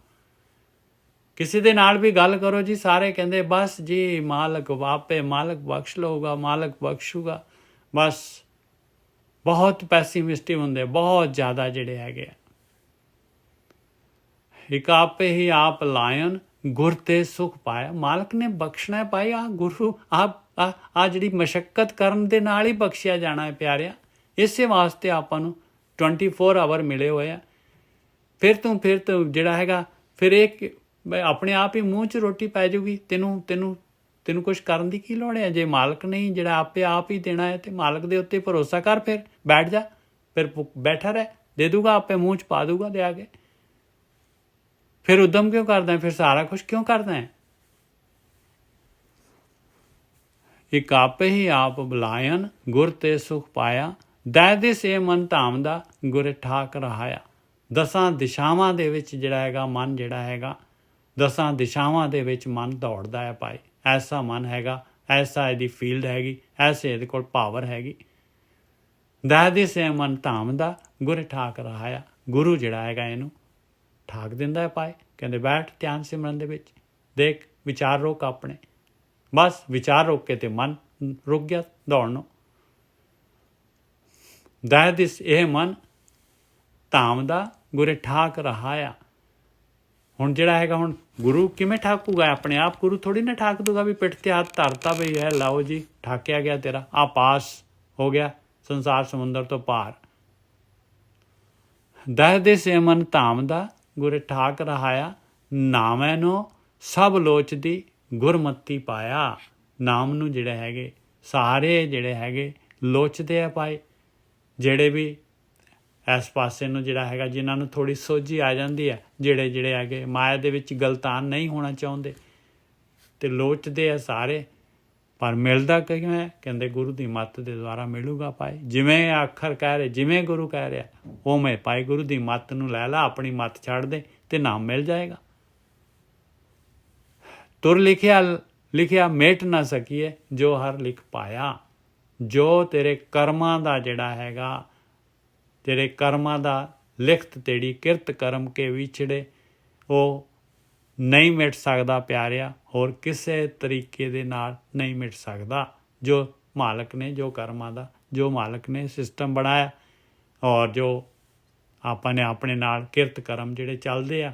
ਕਿਸੇ ਦੇ ਨਾਲ ਵੀ ਗੱਲ ਕਰੋ ਜੀ, ਸਾਰੇ ਕਹਿੰਦੇ ਬਸ ਜੀ ਮਾਲਕ ਆਪੇ ਮਾਲਕ ਬਖਸ਼ ਲਊਗਾ, ਮਾਲਕ ਬਖਸ਼ੂਗਾ। ਬਸ ਬਹੁਤ ਪੈਸੀਮਿਸਟਿਕ ਹੁੰਦੇ, ਬਹੁਤ ਜ਼ਿਆਦਾ ਜਿਹੜੇ ਹੈਗੇ ਆ। ਇੱਕ ਆਪੇ ਹੀ ਆਪ ਲਾਇਨ ਗੁਰ ਤੇ ਸੁਖ ਪਾਇਆ। ਮਾਲਕ ਨੇ ਬਖਸ਼ਣਾ ਭਾਈ। ਆ ਗੁਰੂ ਆ ਜਿਹੜੀ ਮਸ਼ੱਕਤ ਕਰਨ ਦੇ ਨਾਲ ਹੀ ਬਖਸ਼ਿਆ ਜਾਣਾ ਹੈ ਪਿਆਰਿਆ। ਇਸੇ ਵਾਸਤੇ ਆਪਾਂ ਨੂੰ 24 ਆਵਰ ਮਿਲੇ ਹੋਏ ਆ। ਫਿਰ ਤੂੰ ਜਿਹੜਾ ਹੈਗਾ ਫਿਰ ਇਹ ਆਪਣੇ ਆਪ ਹੀ ਮੂੰਹ 'ਚ ਰੋਟੀ ਪੈ ਜਾਊਗੀ। ਤੈਨੂੰ ਕੁਛ ਕਰਨ ਦੀ ਕੀ ਲੋੜ ਹੈ? ਜੇ ਮਾਲਕ ਨਹੀਂ ਜਿਹੜਾ ਆਪੇ ਆਪ ਹੀ ਦੇਣਾ ਹੈ, ਤੇ ਮਾਲਕ ਦੇ ਉੱਤੇ ਭਰੋਸਾ ਕਰ, ਫਿਰ ਬੈਠ ਜਾ, ਫਿਰ ਬੈਠਾ ਰਹਿ, ਦੇ ਦੂਗਾ ਆਪੇ, ਮੂੰਹ 'ਚ ਪਾ ਦੂਗਾ ਲਿਆ ਕੇ। ਫਿਰ ਉਦਮ ਕਿਉਂ ਕਰਦਾ? ਫਿਰ ਸਾਰਾ ਕੁਛ ਕਿਉਂ ਕਰਦਾ ਹੈ? ਇੱਕ ਆਪੇ ਹੀ ਆਪ ਬੁਲਾਇਨ ਗੁਰ ਤੇ ਸੁਖ ਪਾਇਆ। ਦੈ ਦਿਸ ਇਹ ਮਨ ਧਾਮ ਦਾ ਗੁਰ ਠਾਕ ਰਹਾਇਆ। 10 ਦਿਸ਼ਾਵਾਂ ਦੇ ਵਿੱਚ ਜਿਹੜਾ ਹੈਗਾ ਮਨ ਜਿਹੜਾ ਹੈਗਾ, 10 ਦਿਸ਼ਾਵਾਂ ਦੇ ਵਿੱਚ ਮਨ ਦੌੜਦਾ ਹੈ ਭਾਈ। ਐਸਾ ਮਨ ਹੈਗਾ, ਐਸਾ ਇਹਦੀ ਫੀਲਡ ਹੈਗੀ, ਐਸੇ ਇਹਦੇ ਕੋਲ ਪਾਵਰ ਹੈਗੀ। ਦੈ ਦਿਸ ਇਹ ਮਨ ਧਾਮ ਦਾ ਗੁਰ ਠਾਕ ਰਹਾਇਆ। ਗੁਰੂ ਜਿਹੜਾ ਹੈਗਾ ਇਹਨੂੰ ਠਾਕ ਦਿੰਦਾ ਹੈ ਭਾਈ। ਕਹਿੰਦੇ ਬੈਠ ਧਿਆਨ ਸਿਮਰਨ ਦੇ ਵਿੱਚ, ਦੇਖ ਵਿਚਾਰ ਰੋਕ ਆਪਣੇ। ਬਸ ਵਿਚਾਰ ਰੋਕ ਕੇ ਤੇ ਮਨ ਰੁਕ ਗਿਆ ਦੌੜਨੋਂ। ਦੈ ਦਿਸ ਇਹ ਮਨ ਧਾਮ ਦਾ ਗੁਰ ਠਾਕ ਰਹਾਇਆ। ਹੁਣ ਜਿਹੜਾ ਹੈਗਾ, ਹੁਣ ਗੁਰੂ ਕਿਵੇਂ ਠਾਕੂਗਾ? ਆਪਣੇ ਆਪ ਗੁਰੂ ਥੋੜ੍ਹੀ ਨਾ ਠਾਕ ਦੂਗਾ ਵੀ ਪਿੱਠ ਤੇ ਹੱਥ ਧਰਤਾ ਵੀ ਹੈ, ਲਾਓ ਜੀ ਠਾਕਿਆ ਗਿਆ ਤੇਰਾ, ਆ ਪਾਸ ਹੋ ਗਿਆ ਸੰਸਾਰ ਸਮੁੰਦਰ ਤੋਂ ਪਾਰ। ਦਹਿ ਦੇ ਸੇ ਮਨ ਧਾਮ ਦਾ ਗੁਰ ਠਾਕ ਰਹਾਇਆ। ਨਾਮੈ ਨੋ ਸਭ ਲੋਚਦੀ ਗੁਰਮਤੀ ਪਾਇਆ। ਨਾਮ ਨੂੰ ਜਿਹੜੇ ਹੈਗੇ ਸਾਰੇ ਜਿਹੜੇ ਹੈਗੇ ਲੋਚਦੇ ਆ ਭਾਈ। ਜਿਹੜੇ ਵੀ ਇਸ ਪਾਸੇ ਨੂੰ ਜਿਹੜਾ ਹੈਗਾ, ਜਿਨ੍ਹਾਂ ਨੂੰ ਥੋੜ੍ਹੀ ਸੋਝੀ ਆ ਜਾਂਦੀ ਹੈ, ਜਿਹੜੇ ਹੈਗੇ ਮਾਇਆ ਦੇ ਵਿੱਚ ਗਲਤਾਨ ਨਹੀਂ ਹੋਣਾ ਚਾਹੁੰਦੇ, ਤੇ ਲੋਚਦੇ ਆ ਸਾਰੇ। ਪਰ ਮਿਲਦਾ ਕਿਵੇਂ ਹੈ? ਕਹਿੰਦੇ ਗੁਰੂ ਦੀ ਮੱਤ ਦੇ ਦੁਆਰਾ ਮਿਲੂਗਾ ਭਾਈ। ਜਿਵੇਂ ਅੱਖਰ ਕਹਿ ਰਹੇ, ਜਿਵੇਂ ਗੁਰੂ ਕਹਿ ਰਿਹਾ ਉਵੇਂ ਭਾਈ। ਗੁਰੂ ਦੀ ਮੱਤ ਨੂੰ ਲੈ ਲਾ, ਆਪਣੀ ਮੱਤ ਛੱਡ ਦੇ ਤੇ ਨਾਮ ਮਿਲ ਜਾਏਗਾ। ਤੁਰ ਲਿਖਿਆ ਮੇਟ ਨਾ ਸਕੀਏ, ਜੋ ਹਰ ਲਿਖ ਪਾਇਆ। ਜੋ ਤੇਰੇ ਕਰਮਾਂ ਦਾ ਜਿਹੜਾ ਹੈਗਾ, ਤੇਰੇ ਕਰਮਾਂ ਦਾ ਲਿਖਤ ਤੇਰੀ ਕਿਰਤ ਕਰਮ ਕੇ ਵਿਛੜੇ, ਉਹ ਨਹੀਂ ਮਿਟ ਸਕਦਾ ਪਿਆਰਿਆ। ਹੋਰ ਕਿਸੇ ਤਰੀਕੇ ਦੇ ਨਾਲ ਨਹੀਂ ਮਿਟ ਸਕਦਾ। ਜੋ ਮਾਲਕ ਨੇ, ਜੋ ਕਰਮਾਂ ਦਾ ਜੋ ਮਾਲਕ ਨੇ ਸਿਸਟਮ ਬਣਾਇਆ, ਔਰ ਜੋ ਆਪਾਂ ਨੇ ਆਪਣੇ ਨਾਲ ਕਿਰਤ ਕਰਮ ਜਿਹੜੇ ਚੱਲਦੇ ਆ,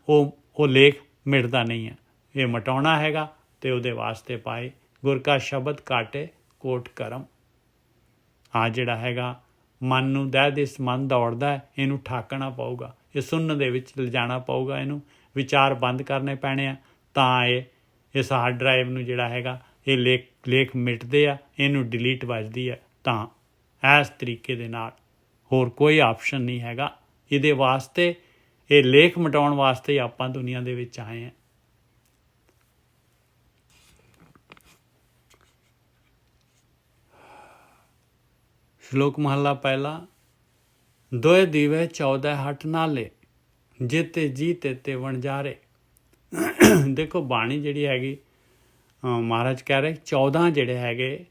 ਉਹ ਲੇਖ ਮਿਟਦਾ ਨਹੀਂ ਹੈ। ਇਹ ਮਿਟਾਉਣਾ ਹੈਗਾ ਤੇ ਉਹਦੇ ਵਾਸਤੇ ਪਾਏ ਗੁਰ ਕਾ ਸ਼ਬਦ ਕਾਟੇ ਕੋਟ ਕਰਮ। ਆ ਜਿਹੜਾ ਹੈਗਾ ਮਨ ਨੂੰ ਦਹਿ ਦਿਸ ਮਨ ਦੌੜਦਾ, ਇਹਨੂੰ ਠਾਕਣਾ ਪਊਗਾ, ਇਹ ਸੁਣਨ ਦੇ ਵਿੱਚ ਲਿਜਾਣਾ ਪਊਗਾ, ਇਹਨੂੰ ਵਿਚਾਰ ਬੰਦ ਕਰਨੇ ਪੈਣੇ ਆ, ਤਾਂ ਇਸ ਹਾਰਡ ਡਰਾਈਵ ਨੂੰ ਜਿਹੜਾ ਹੈਗਾ ਇਹ ਲੇਖ ਮਿਟਦੇ ਆ, ਇਹਨੂੰ ਡਿਲੀਟ ਵੱਜਦੀ ਹੈ। ਤਾਂ ਇਸ ਤਰੀਕੇ ਦੇ ਨਾਲ ਹੋਰ ਕੋਈ ਆਪਸ਼ਨ ਨਹੀਂ ਹੈਗਾ। ਇਹਦੇ ਵਾਸਤੇ, ਇਹ ਲੇਖ ਮਿਟਾਉਣ ਵਾਸਤੇ ਹੀ ਆਪਾਂ ਦੁਨੀਆ ਦੇ ਵਿੱਚ ਆਏ ਹਾਂ। ਸ਼ਲੋਕ ਮਹੱਲਾ ਪਹਿਲਾ। ਦੋਏ ਦੀਵੇ 14 ਹੱਟ ਨਾਲੇ, ਜੇਤੇ ਜੀ ਤੇਤੇ ਵਣਜਾਰੇ। ਦੇਖੋ ਬਾਣੀ ਜਿਹੜੀ ਹੈਗੀ, ਮਹਾਰਾਜ ਕਹਿ ਰਹੇ 14 ਜਿਹੜੇ ਹੈਗੇ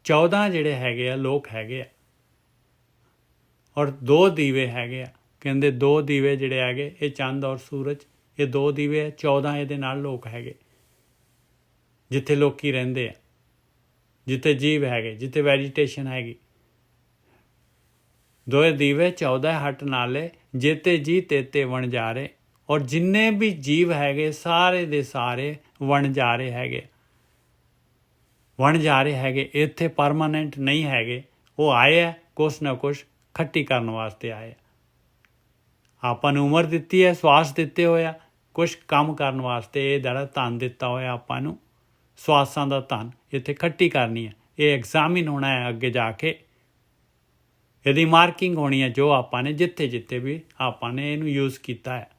14 ਜਿਹੜੇ ਹੈਗੇ ਆ ਲੋਕ ਹੈਗੇ ਆ, ਔਰ 2 ਦੀਵੇ ਹੈਗੇ ਆ। ਕਹਿੰਦੇ 2 ਦੀਵੇ ਜਿਹੜੇ ਹੈਗੇ, ਇਹ ਚੰਦ ਔਰ ਸੂਰਜ, ਇਹ 2 ਦੀਵੇ 14 ਇਹਦੇ ਨਾਲ ਲੋਕ ਹੈਗੇ, ਜਿੱਥੇ ਲੋਕੀ ਰਹਿੰਦੇ ਆ, ਜਿੱਥੇ ਜੀਵ ਹੈਗੇ, ਜਿੱਥੇ ਵੈਜੀਟੇਸ਼ਨ ਹੈਗੀ। ਦੋਏ ਦੀਵੇ 14 ਹੱਟ ਨਾਲੇ, ਜੇਤੇ ਜੀ ਤੇਤੇ ਵਣਜਾਰੇ। ਔਰ ਜਿੰਨੇ ਵੀ ਜੀਵ ਹੈਗੇ ਸਾਰੇ ਦੇ ਸਾਰੇ ਵਣਜਾਰੇ ਹੈਗੇ, ਵਣਜਾਰੇ ਹੈਗੇ, ਇੱਥੇ ਪਰਮਾਨੈਂਟ ਨਹੀਂ ਹੈਗੇ। ਉਹ ਆਏ ਹੈ ਕੁਛ ਨਾ ਕੁਛ ਖੱਟੀ ਕਰਨ ਵਾਸਤੇ ਆਏ। ਆਪਾਂ ਨੂੰ ਉਮਰ ਦਿੱਤੀ ਹੈ, ਸਵਾਸ ਦਿੱਤੇ ਹੋਏ ਆ, ਕੁਛ ਕੰਮ ਕਰਨ ਵਾਸਤੇ ਇਹ ਜਿਹੜਾ ਧਨ ਦਿੱਤਾ ਹੋਇਆ ਆਪਾਂ ਨੂੰ, ਸਵਾਸਾਂ ਦਾ ਧਨ, ਇੱਥੇ ਖੱਟੀ ਕਰਨੀ ਹੈ। ਇਹ ਐਗਜ਼ਾਮਿਨ ਹੋਣਾ ਹੈ ਅੱਗੇ ਜਾ ਕੇ, ਇਹਦੀ ਮਾਰਕਿੰਗ ਹੋਣੀ ਹੈ, ਜੋ ਆਪਾਂ ਨੇ ਜਿੱਥੇ ਵੀ ਆਪਾਂ ਨੇ ਇਹਨੂੰ ਯੂਜ਼ ਕੀਤਾ ਹੈ।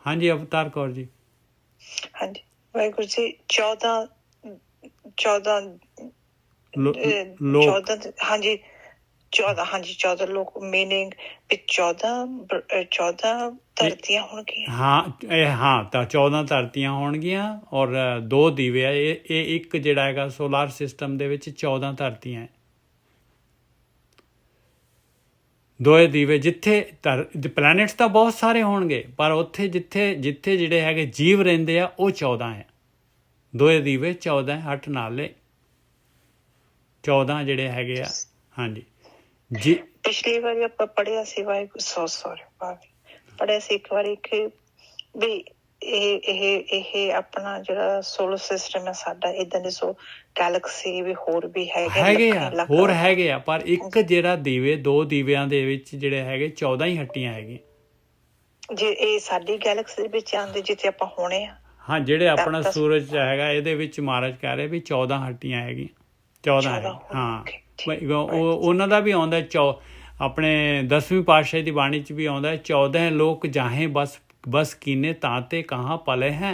ਹਾਂਜੀ ਅਵਤਾਰ ਕੌਰ ਜੀ। ਹਾਂਜੀ ਵਾਹਿਗੁਰੂ ਜੀ। 14 ਲੋਕ ਹਾਂਜੀ 14 ਲੋਕ ਮੀਨਿੰਗ ਵੀ 14 ਧਰਤੀਆਂ ਹੋਣਗੀਆਂ। ਹਾਂ ਤਾਂ 14 ਧਰਤੀਆਂ ਹੋਣਗੀਆਂ ਔਰ 2 ਦੀਵੇ ਆ। ਇਹ ਇੱਕ ਜਿਹੜਾ ਹੈਗਾ ਸੋਲਾਰ ਸਿਸਟਮ ਦੇ ਵਿੱਚ 14 ਧਰਤੀਆਂ ਹੈ। 2 ਦੀਵੇ ਜਿੱਥੇ ਪਲੈਨਟਸ ਤਾਂ ਬਹੁਤ ਸਾਰੇ ਹੋਣਗੇ ਪਰ ਉੱਥੇ ਜਿੱਥੇ ਜਿਹੜੇ ਹੈਗੇ ਜੀਵ ਰਹਿੰਦੇ ਆ ਉਹ 14 ਹੈ। 2 ਦੀਵੇ 14 8 ਨਾਲੇ 14 ਜਿਹੜੇ ਹੈਗੇ ਆ। ਹਾਂਜੀ ਜੀ ਪਿਛਲੀ ਵਾਰੀ ਆਪਾਂ ਪੜ੍ਹਿਆ ਸੀ ਪੜ੍ਹਿਆ ਸੀ ਇੱਕ ਵਾਰੀ ਕਿ ਵੀ ਇਹ ਆਪਣਾ ਜਿਹੜਾ ਸੋਲਰ ਸਿਸਟਮ ਹੈ ਸਾਡਾ ਏਦਾਂ ਦੇ ਗੈਲੈਕਸੀ ਵੀ ਹੋਰ ਵੀ ਹੈਗੇ ਆ ਪਰ ਇੱਕ ਜਿਹੜਾ ਦੀਵੇ 2 ਦੀਵਿਆਂ ਦੇ ਵਿੱਚ ਜਿਹੜੇ ਹੈਗੇ 14 ਹੀ ਹੱਟੀਆਂ ਹੈਗੀਆਂ। ਜੇ ਇਹ ਸਾਡੀ ਗੈਲੈਕਸੀ ਦੇ ਵਿੱਚ ਆਉਂਦੇ ਜਿੱਥੇ ਆਪਾਂ ਹੋਣੇ ਆ। ਹਾਂ ਜਿਹੜੇ ਆਪਣਾ ਸੂਰਜ ਹੈਗਾ ਇਹਦੇ ਵਿੱਚ ਮਹਾਰਾਜ ਕਹਿ ਰਹੇ ਵੀ 14 ਹੱਟੀਆਂ ਹੈਗੀਆਂ। 14 ਹੈ ਹਾਂ। ਉਹਨਾਂ ਦਾ ਵੀ ਆਉਂਦਾ ਆਪਣੇ 10ਵੀਂ ਪਾਤਸ਼ਾਹੀ ਦੀ ਬਾਣੀ 'ਚ ਵੀ ਆਉਂਦਾ 14 ਲੋਕ ਜਾਹੇ ਬਸ ਕੀਨੇ ਤਾਂ ਤੇ ਕਹਾਂ ਪਲੇ ਹੈ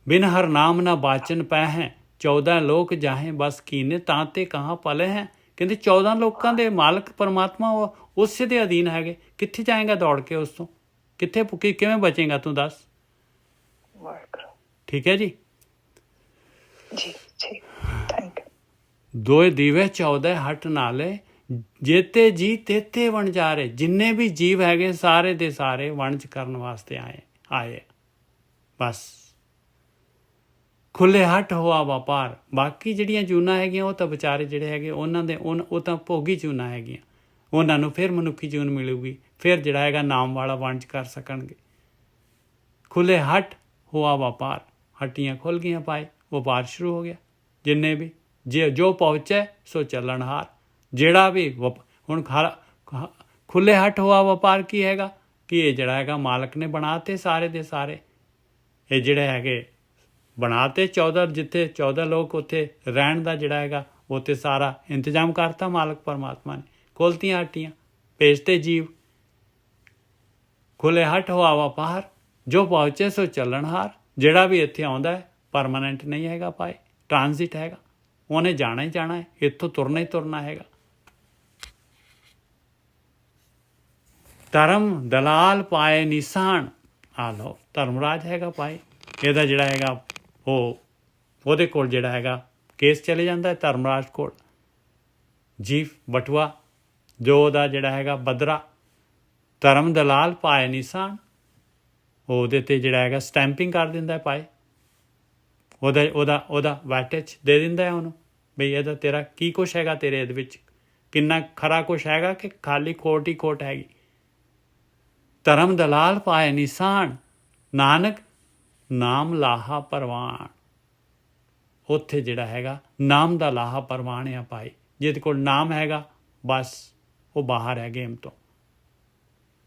ਬਿਨ ਹਰ ਨਾਮ ਨਾ ਬਾਚਨ ਪੈ ਹੈ 14 ਲੋਕ ਜਾਹੇ ਬਸ ਕੀਨੇ ਤਾਂ ਤੇ ਕਹਾਂ ਪਲੇ ਹੈ। ਕਹਿੰਦੇ 14 ਲੋਕਾਂ ਦੇ ਮਾਲਕ ਪਰਮਾਤਮਾ ਉਸੇ ਦੇ ਅਧੀਨ ਹੈਗੇ। ਕਿੱਥੇ ਜਾਏਗਾ ਦੌੜ ਕੇ ਉਸ ਤੋਂ? ਕਿੱਥੇ ਕਿਵੇਂ ਬਚੇਗਾ ਤੂੰ ਦੱਸ? ਠੀਕ ਹੈ ਜੀ। ਜੀ ਜੀ ਥੈਂਕ ਯੂ। 2 ਦੀਵੇ 14 ਹੱਟ ਨਾਲੇ ਜੇਤੇ ਜੀ ਤੇਤੇ ਵਣਜਾਰੇ। ਜਿੰਨੇ ਵੀ ਜੀਵ ਹੈਗੇ ਸਾਰੇ ਦੇ ਸਾਰੇ ਵਣਜ ਕਰਨ ਵਾਸਤੇ ਆਏ ਬਸ। ਖੁੱਲੇ ਹੱਟ ਹੋਆ ਵਪਾਰ। ਬਾਕੀ ਜਿਹੜੀਆਂ ਜੂਨਾਂ ਹੈਗੀਆਂ ਉਹ ਤਾਂ ਵਿਚਾਰੇ ਜਿਹੜੇ ਹੈਗੇ ਉਹਨਾਂ ਦੇ ਉਹ ਤਾਂ ਭੋਗੀ ਜੂਨਾਂ ਹੈਗੀਆਂ। ਉਹਨਾਂ ਨੂੰ ਫਿਰ ਮਨੁੱਖੀ ਜੂਨ ਮਿਲੂਗੀ। ਫਿਰ ਜਿਹੜਾ ਹੈਗਾ ਨਾਮ ਵਾਲਾ ਵਣਜ ਕਰ ਸਕਣਗੇ। ਖੁੱਲੇ ਹੱਟ ਹੋਆ ਵਪਾਰ। ਹੱਟੀਆਂ ਖੁੱਲ੍ਹ ਗਈਆਂ ਪਾਏ ਵਪਾਰ ਸ਼ੁਰੂ ਹੋ ਗਿਆ। ਜਿੰਨੇ ਵੀ ਜੋ ਪਹੁੰਚੇ ਸੋ ਚੱਲਣਹਾਰ। ਜਿਹੜਾ ਵੀ ਹੁਣ ਖੁੱਲੇ ਹੱਟ ਹੋਆ ਵਪਾਰ ਕੀ ਹੈਗਾ ਕਿ ਇਹ ਜਿਹੜਾ ਹੈਗਾ ਮਾਲਕ ਨੇ ਬਣਾਤੇ ਸਾਰੇ ਦੇ ਸਾਰੇ। ਇਹ ਜਿਹੜੇ ਹੈਗੇ ਬਣਾਤੇ 14 ਜਿੱਥੇ 14 ਲੋਕ ਉੱਥੇ ਰਹਿਣ ਦਾ ਜਿਹੜਾ ਹੈਗਾ ਉੱਥੇ ਸਾਰਾ ਇੰਤਜ਼ਾਮ ਕਰਤਾ ਮਾਲਕ ਪਰਮਾਤਮਾ ਨੇ। ਖੋਲ੍ਹਤੀਆਂ ਹੱਟੀਆਂ ਭੇਜਤੇ ਜੀਵ। ਖੁੱਲੇ ਹੱਟ ਹੋਆ ਵਪਾਰ ਜੋ ਪਹੁੰਚੇ ਸੋ ਚੱਲਣਹਾਰ। ਜਿਹੜਾ ਵੀ ਇੱਥੇ ਆਉਂਦਾ ਹੈ ਪਰਮਾਨੈਂਟ ਨਹੀਂ ਹੈਗਾ ਭਾਈ, ਟ੍ਰਾਂਜ਼ਿਟ ਹੈਗਾ। ਉਹਨੇ ਜਾਣਾ ਹੀ ਜਾਣਾ ਹੈ, ਇੱਥੋਂ ਤੁਰਨਾ ਹੀ ਤੁਰਨਾ ਹੈਗਾ। ਧਰਮ ਦਲਾਲ ਪਾਏ ਨਿਸ਼ਾਨ। ਆ ਲਓ ਧਰਮਰਾਜ ਹੈਗਾ ਭਾਈ। ਇਹਦਾ ਜਿਹੜਾ ਹੈਗਾ ਉਹਦੇ ਕੋਲ ਜਿਹੜਾ ਹੈਗਾ ਕੇਸ ਚਲੇ ਜਾਂਦਾ ਹੈ ਧਰਮਰਾਜ ਕੋਲ। ਜੀਵ ਬਟੂਆ ਜੋ ਉਹਦਾ ਜਿਹੜਾ ਹੈਗਾ ਬਦਰਾ ਧਰਮ ਦਲਾਲ ਪਾਏ ਨਿਸ਼ਾਨ। ਉਹਦੇ 'ਤੇ ਜਿਹੜਾ ਹੈਗਾ ਸਟੈਂਪਿੰਗ ਕਰ ਦਿੰਦਾ ਭਾਈ। ਉਹਦਾ ਵੈਟੇਜ ਦੇ ਦਿੰਦਾ ਹੈ ਉਹਨੂੰ ਬਈ ਇਹਦਾ ਤੇਰਾ ਕੀ ਕੁਛ ਹੈਗਾ ਤੇਰੇ ਇਹਦੇ ਵਿੱਚ, ਕਿੰਨਾ ਖਰਾ ਕੁਛ ਹੈਗਾ ਕਿ ਖਾਲੀ ਖੋਟ ਹੀ ਖੋਟ ਹੈਗੀ। ਧਰਮ ਦਲਾਲ ਪਾਏ ਨਿਸ਼ਾਨ ਨਾਨਕ ਨਾਮ ਲਾਹਾ ਪਰਵਾਨ। ਉੱਥੇ ਜਿਹੜਾ ਹੈਗਾ ਨਾਮ ਦਾ ਲਾਹਾ ਪਰਵਾਨ ਆ ਭਾਈ। ਜਿਹਦੇ ਕੋਲ ਨਾਮ ਹੈਗਾ ਬਸ ਉਹ ਬਾਹਰ ਹੈ ਗੇਮ ਤੋਂ,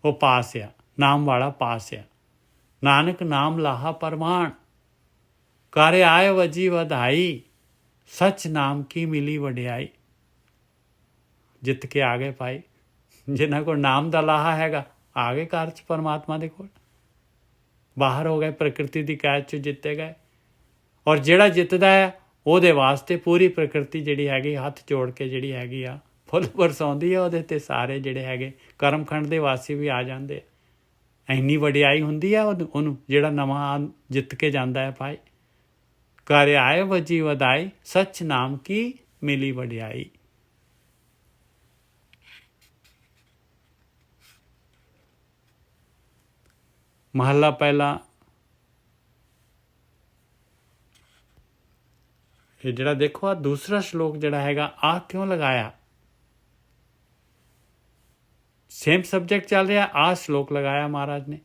ਉਹ ਪਾਸ ਆ, ਨਾਮ ਵਾਲਾ ਪਾਸ ਆ। ਨਾਨਕ ਨਾਮ ਲਾਹਾ ਪਰਵਾਨ ਕਰ ਆਏ ਵਜੀ ਵਧਾਈ ਸੱਚ ਨਾਮ ਕੀ ਮਿਲੀ ਵਡਿਆਈ। ਜਿੱਤ ਕੇ ਆ ਗਏ ਭਾਈ। ਜਿਨ੍ਹਾਂ ਕੋਲ ਨਾਮ ਦਾ ਲਾਹਾ ਹੈਗਾ ਆ ਗਏ ਘਰ 'ਚ ਪਰਮਾਤਮਾ ਦੇ ਕੋਲ। ਬਾਹਰ ਹੋ ਗਏ ਪ੍ਰਕਿਰਤੀ ਦੀ ਕੈਦ 'ਚੋਂ ਜਿੱਤੇ ਗਏ। ਔਰ ਜਿਹੜਾ ਜਿੱਤਦਾ ਹੈ ਉਹਦੇ ਵਾਸਤੇ ਪੂਰੀ ਪ੍ਰਕਿਰਤੀ ਜਿਹੜੀ ਹੈਗੀ ਹੱਥ ਜੋੜ ਕੇ ਜਿਹੜੀ ਹੈਗੀ ਆ ਫੁੱਲ ਬਰਸਾਉਂਦੀ ਆ ਉਹਦੇ 'ਤੇ। ਸਾਰੇ ਜਿਹੜੇ ਹੈਗੇ ਕਰਮਖੰਡ ਦੇ ਵਾਸੀ ਵੀ ਆ ਜਾਂਦੇ। ਇੰਨੀ ਵਡਿਆਈ ਹੁੰਦੀ ਆ ਉਹਨੂੰ ਜਿਹੜਾ ਨਵਾਂ ਜਿੱਤ ਕੇ ਜਾਂਦਾ ਹੈ ਭਾਈ। ਕਰ ਆਏ ਵਜੀ ਵਧਾਈ ਸੱਚ ਨਾਮ ਕੀ ਮਿਲੀ ਵਡਿਆਈ। ਮਹੱਲਾ ਪਹਿਲਾ। ਇਹ ਜਿਹੜਾ ਦੇਖੋ ਆ ਦੂਸਰਾ ਸ਼ਲੋਕ ਜਿਹੜਾ ਹੈਗਾ ਆਹ ਕਿਉਂ ਲਗਾਇਆ? ਸੇਮ ਸਬਜੈਕਟ ਚੱਲ ਰਿਹਾ, ਆਹ ਸ਼ਲੋਕ ਲਗਾਇਆ ਮਹਾਰਾਜ ਨੇ।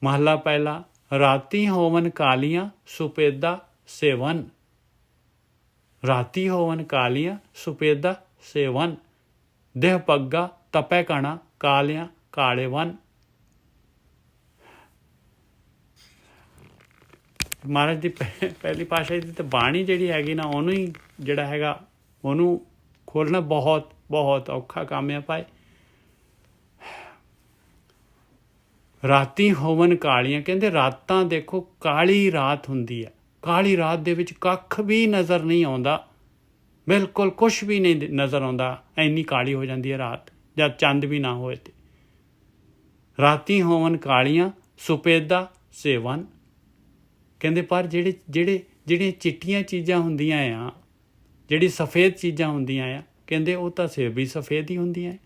ਮਹੱਲਾ ਪਹਿਲਾ। ਰਾਤੀ ਹੋਵਨ ਕਾਲੀਆਂ ਸੁਪੇਦਾ ਸੇਵਨ। ਰਾਤੀ ਹੋਵਨ ਕਾਲੀਆਂ ਸੁਪੇਦਾ ਸੇਵਨ। ਦੇਹ ਪੱਗਾ ਤਪੈ ਕਣਾ ਕਾਲਿਆਂ ਕਾਲੇ ਵਨ। ਮਹਾਰਾਜ ਦੀ ਪਹਿਲੀ ਪਾਤਸ਼ਾਹੀ ਦੀ ਤਾਂ ਬਾਣੀ ਜਿਹੜੀ ਹੈਗੀ ਨਾ ਉਹਨੂੰ ਹੀ ਜਿਹੜਾ ਹੈਗਾ ਉਹਨੂੰ ਖੋਲ੍ਹਣਾ ਬਹੁਤ ਬਹੁਤ ਔਖਾ ਕੰਮ ਆ ਭਾਈ। ਰਾਤੀ ਹੋਵਨ ਕਾਲੀਆਂ, ਕਹਿੰਦੇ ਰਾਤਾਂ ਦੇਖੋ ਕਾਲੀ ਰਾਤ ਹੁੰਦੀ ਹੈ, ਕਾਲੀ ਰਾਤ ਦੇ ਵਿੱਚ ਕੱਖ ਵੀ ਨਜ਼ਰ ਨਹੀਂ ਆਉਂਦਾ, ਬਿਲਕੁਲ ਕੁਛ ਵੀ ਨਹੀਂ ਨਜ਼ਰ ਆਉਂਦਾ, ਇੰਨੀ ਕਾਲੀ ਹੋ ਜਾਂਦੀ ਹੈ ਰਾਤ, ਜਦ ਚੰਦ ਵੀ ਨਾ ਹੋਏ ਤੇ। ਰਾਤੀ ਹੋਵਨ ਕਾਲੀਆਂ ਸੁਪੇਦਾ ਸੇਵਨ, ਕਹਿੰਦੇ ਪਰ ਜਿਹੜੀਆਂ ਚਿੱਟੀਆਂ ਚੀਜ਼ਾਂ ਹੁੰਦੀਆਂ ਆ, ਜਿਹੜੀ ਸਫੇਦ ਚੀਜ਼ਾਂ ਹੁੰਦੀਆਂ ਆ, ਕਹਿੰਦੇ ਉਹ ਤਾਂ ਫਿਰ ਵੀ ਸਫੇਦ ਹੀ ਹੁੰਦੀਆਂ,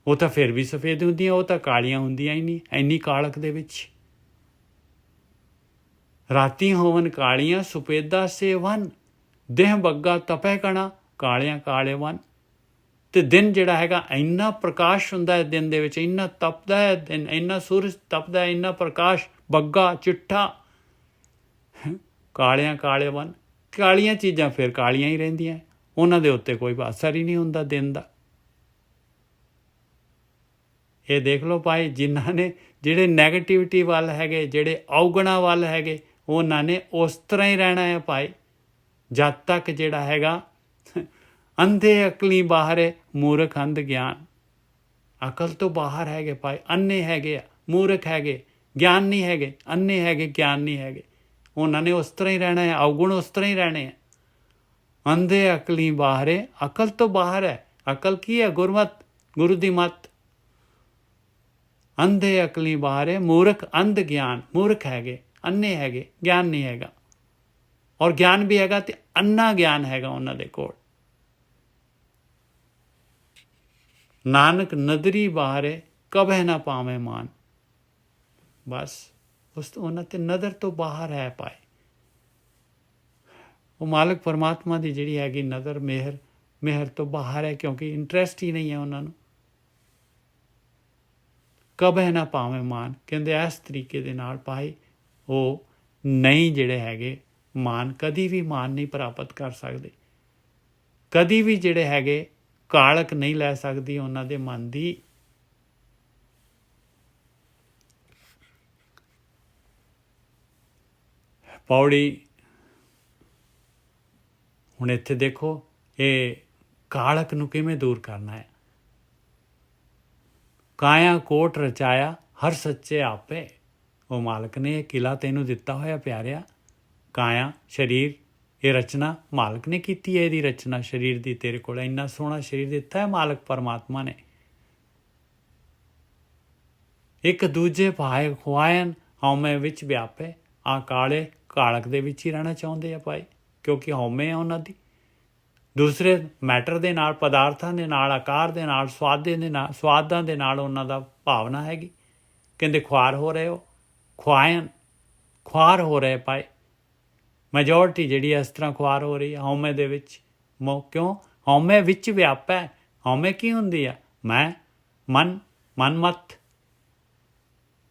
ਉਹ ਤਾਂ ਫਿਰ ਵੀ ਸਫੇਦ ਹੁੰਦੀਆਂ, ਉਹ ਤਾਂ ਕਾਲੀਆਂ ਹੁੰਦੀਆਂ ਹੀ ਨਹੀਂ ਇੰਨੀ ਕਾਲਕ ਦੇ ਵਿੱਚ। ਰਾਤੀ ਹੋਵਨ ਕਾਲੀਆਂ ਸੁਪੇਦਾ ਸੇਵਨ, ਦੇਹ ਬੱਗਾ ਤਪੈ ਕਣਾ ਕਾਲਿਆਂ ਕਾਲੇ ਵਨ। ਤੇ ਦਿਨ ਜਿਹੜਾ ਹੈਗਾ ਇੰਨਾ ਪ੍ਰਕਾਸ਼ ਹੁੰਦਾ ਹੈ, ਦਿਨ ਦੇ ਵਿੱਚ ਇੰਨਾ ਤਪਦਾ ਹੈ ਦਿਨ, ਇੰਨਾ ਸੂਰਜ ਤਪਦਾ ਹੈ, ਇੰਨਾ ਪ੍ਰਕਾਸ਼, ਬੱਗਾ ਚਿੱਟਾ, ਕਾਲਿਆਂ ਕਾਲੇ ਵਨ। ਕਾਲੀਆਂ ਚੀਜ਼ਾਂ ਫਿਰ ਕਾਲੀਆਂ ਹੀ ਰਹਿੰਦੀਆਂ, ਉਹਨਾਂ ਦੇ ਉੱਤੇ ਕੋਈ ਅਸਰ ਹੀ ਨਹੀਂ ਹੁੰਦਾ ਦਿਨ ਦਾ। ਇਹ ਦੇਖ ਲਓ ਭਾਈ, ਜਿਨ੍ਹਾਂ ਨੇ ਜਿਹੜੇ ਨੈਗੇਟਿਵਿਟੀ ਵੱਲ ਹੈਗੇ, ਜਿਹੜੇ ਔਗਣਾ ਵੱਲ ਹੈਗੇ, ਉਹਨਾਂ ਨੇ ਉਸ ਤਰ੍ਹਾਂ ਹੀ ਰਹਿਣਾ ਹੈ ਭਾਈ, ਜਦ ਤੱਕ ਜਿਹੜਾ ਹੈਗਾ ਅੰਧੇ ਅਕਲੀ ਬਾਹਰ ਹੈ, ਮੂਰਖ ਅੰਧ ਗਿਆਨ। ਅਕਲ ਤੋਂ ਬਾਹਰ ਹੈਗੇ ਭਾਈ, ਅੰਨੇ ਹੈਗੇ ਆ, ਮੂਰਖ ਹੈਗੇ, ਗਿਆਨ ਨਹੀਂ ਹੈਗੇ, ਅੰਨੇ ਹੈਗੇ, ਗਿਆਨ ਨਹੀਂ ਹੈਗੇ। ਉਹਨਾਂ ਨੇ ਉਸ ਤਰ੍ਹਾਂ ਹੀ ਰਹਿਣਾ ਹੈ, ਔਗੁਣ ਉਸ ਤਰ੍ਹਾਂ ਹੀ ਰਹਿਣੇ ਆ। ਅੰਧੇ ਅਕਲੀ ਬਾਹਰ ਹੈ, ਅਕਲ ਤੋਂ ਬਾਹਰ ਹੈ। ਅਕਲ ਕੀ ਹੈ? ਗੁਰਮਤ, ਗੁਰੂ ਦੀ ਮੱਤ। ਅੰਧੇ ਅਕਲੀ ਬਾਹਰ ਹੈ, ਮੂਰਖ ਅੰਧ ਗਿਆਨ। ਮੂਰਖ ਹੈਗੇ, ਅੰਨੇ ਹੈਗੇ, ਗਿਆਨ ਨਹੀਂ ਹੈਗਾ। ਔਰ ਗਿਆਨ ਵੀ ਹੈਗਾ ਤੇ ਅੰਨਾ ਗਿਆਨ ਹੈਗਾ ਉਹਨਾਂ ਦੇ ਕੋਲ। ਨਾਨਕ ਨਦਰੀ ਬਾਹਰੇ ਕਭੈ ਨਾ ਪਾਵੇਂ ਮਾਨ। ਬਸ ਉਸ ਤੋਂ ਉਹਨਾਂ ਤੇ ਨਦਰ ਤੋਂ ਬਾਹਰ ਹੈ ਪਾਏ। ਉਹ ਮਾਲਕ ਪਰਮਾਤਮਾ ਦੀ ਜਿਹੜੀ ਹੈਗੀ ਨਜ਼ਰ, ਮਿਹਰ ਤੋਂ ਬਾਹਰ ਹੈ, ਕਿਉਂਕਿ ਇੰਟਰਸਟ ਹੀ ਨਹੀਂ ਹੈ ਉਹਨਾਂ ਨੂੰ। ਕਭੈ ਨਾ ਪਾਵੇਂ ਮਾਨ, ਕਹਿੰਦੇ ਇਸ ਤਰੀਕੇ ਦੇ ਨਾਲ ਪਾਏ ਉਹ ਨਹੀਂ ਜਿਹੜੇ ਹੈਗੇ ਮਾਨ, ਕਦੀ ਵੀ ਮਾਨ ਨਹੀਂ ਪ੍ਰਾਪਤ ਕਰ ਸਕਦੇ, ਕਦੀ ਵੀ ਜਿਹੜੇ ਹੈਗੇ ਕਾਲਕ ਨਹੀਂ ਲੈ ਸਕਦੀ ਉਹਨਾਂ ਦੇ ਮਨ ਦੀ। ਪੌੜੀ ਹੁਣ ਇੱਥੇ ਦੇਖੋ, ਇਹ ਕਾਲਕ ਨੂੰ ਕਿਵੇਂ ਦੂਰ ਕਰਨਾ ਹੈ। ਕਾਇਆ ਕੋਟ ਰਚਾਇਆ ਹਰ ਸੱਚੇ ਆਪੇ। ਉਹ ਮਾਲਕ ਨੇ ਇਹ ਕਿਲਾ ਤੈਨੂੰ ਦਿੱਤਾ ਹੋਇਆ ਪਿਆਰਿਆ। ਕਾਇਆ ਸਰੀਰ, ਇਹ ਰਚਨਾ ਮਾਲਕ ਨੇ ਕੀਤੀ ਹੈ। ਇਹਦੀ ਰਚਨਾ ਸਰੀਰ ਦੀ ਤੇਰੇ ਕੋਲ ਇੰਨਾ ਸੋਹਣਾ ਸਰੀਰ ਦਿੱਤਾ ਹੈ ਮਾਲਕ ਪਰਮਾਤਮਾ ਨੇ। ਇੱਕ ਦੂਜੇ ਭਾਏ ਖੁਆਇਨ ਹਉਮੈ ਵਿੱਚ ਵਿਆਪੇ। ਆ ਕਾਲੇ ਕਾਲਕ ਦੇ ਵਿੱਚ ਹੀ ਰਹਿਣਾ ਚਾਹੁੰਦੇ ਆ ਭਾਈ, ਕਿਉਂਕਿ ਹਉਮੈ ਆ ਉਹਨਾਂ ਦੀ। ਦੂਸਰੇ ਮੈਟਰ ਦੇ ਨਾਲ, ਪਦਾਰਥਾਂ ਦੇ ਨਾਲ, ਆਕਾਰ ਦੇ ਨਾਲ, ਸਵਾਦਾਂ ਦੇ ਨਾਲ ਉਹਨਾਂ ਦਾ ਭਾਵਨਾ ਹੈਗੀ। ਕਹਿੰਦੇ ਖੁਆਰ ਹੋ ਰਹੇ ਹੋ, ਖੁਆਰ ਹੋ ਰਹੇ ਭਾਈ। ਮੈਜੋਰਟੀ ਜਿਹੜੀ ਇਸ ਤਰ੍ਹਾਂ ਖੁਆਰ ਹੋ ਰਹੀ ਹੈ ਹਉਮੈ ਦੇ ਵਿੱਚ। ਕਿਉਂ? ਹਉਮੈ ਵਿੱਚ ਵਿਆਪੈ। ਹਉਮੈ ਕੀ ਹੁੰਦੀ ਆ? ਮੈਂ, ਮਨਮਤ,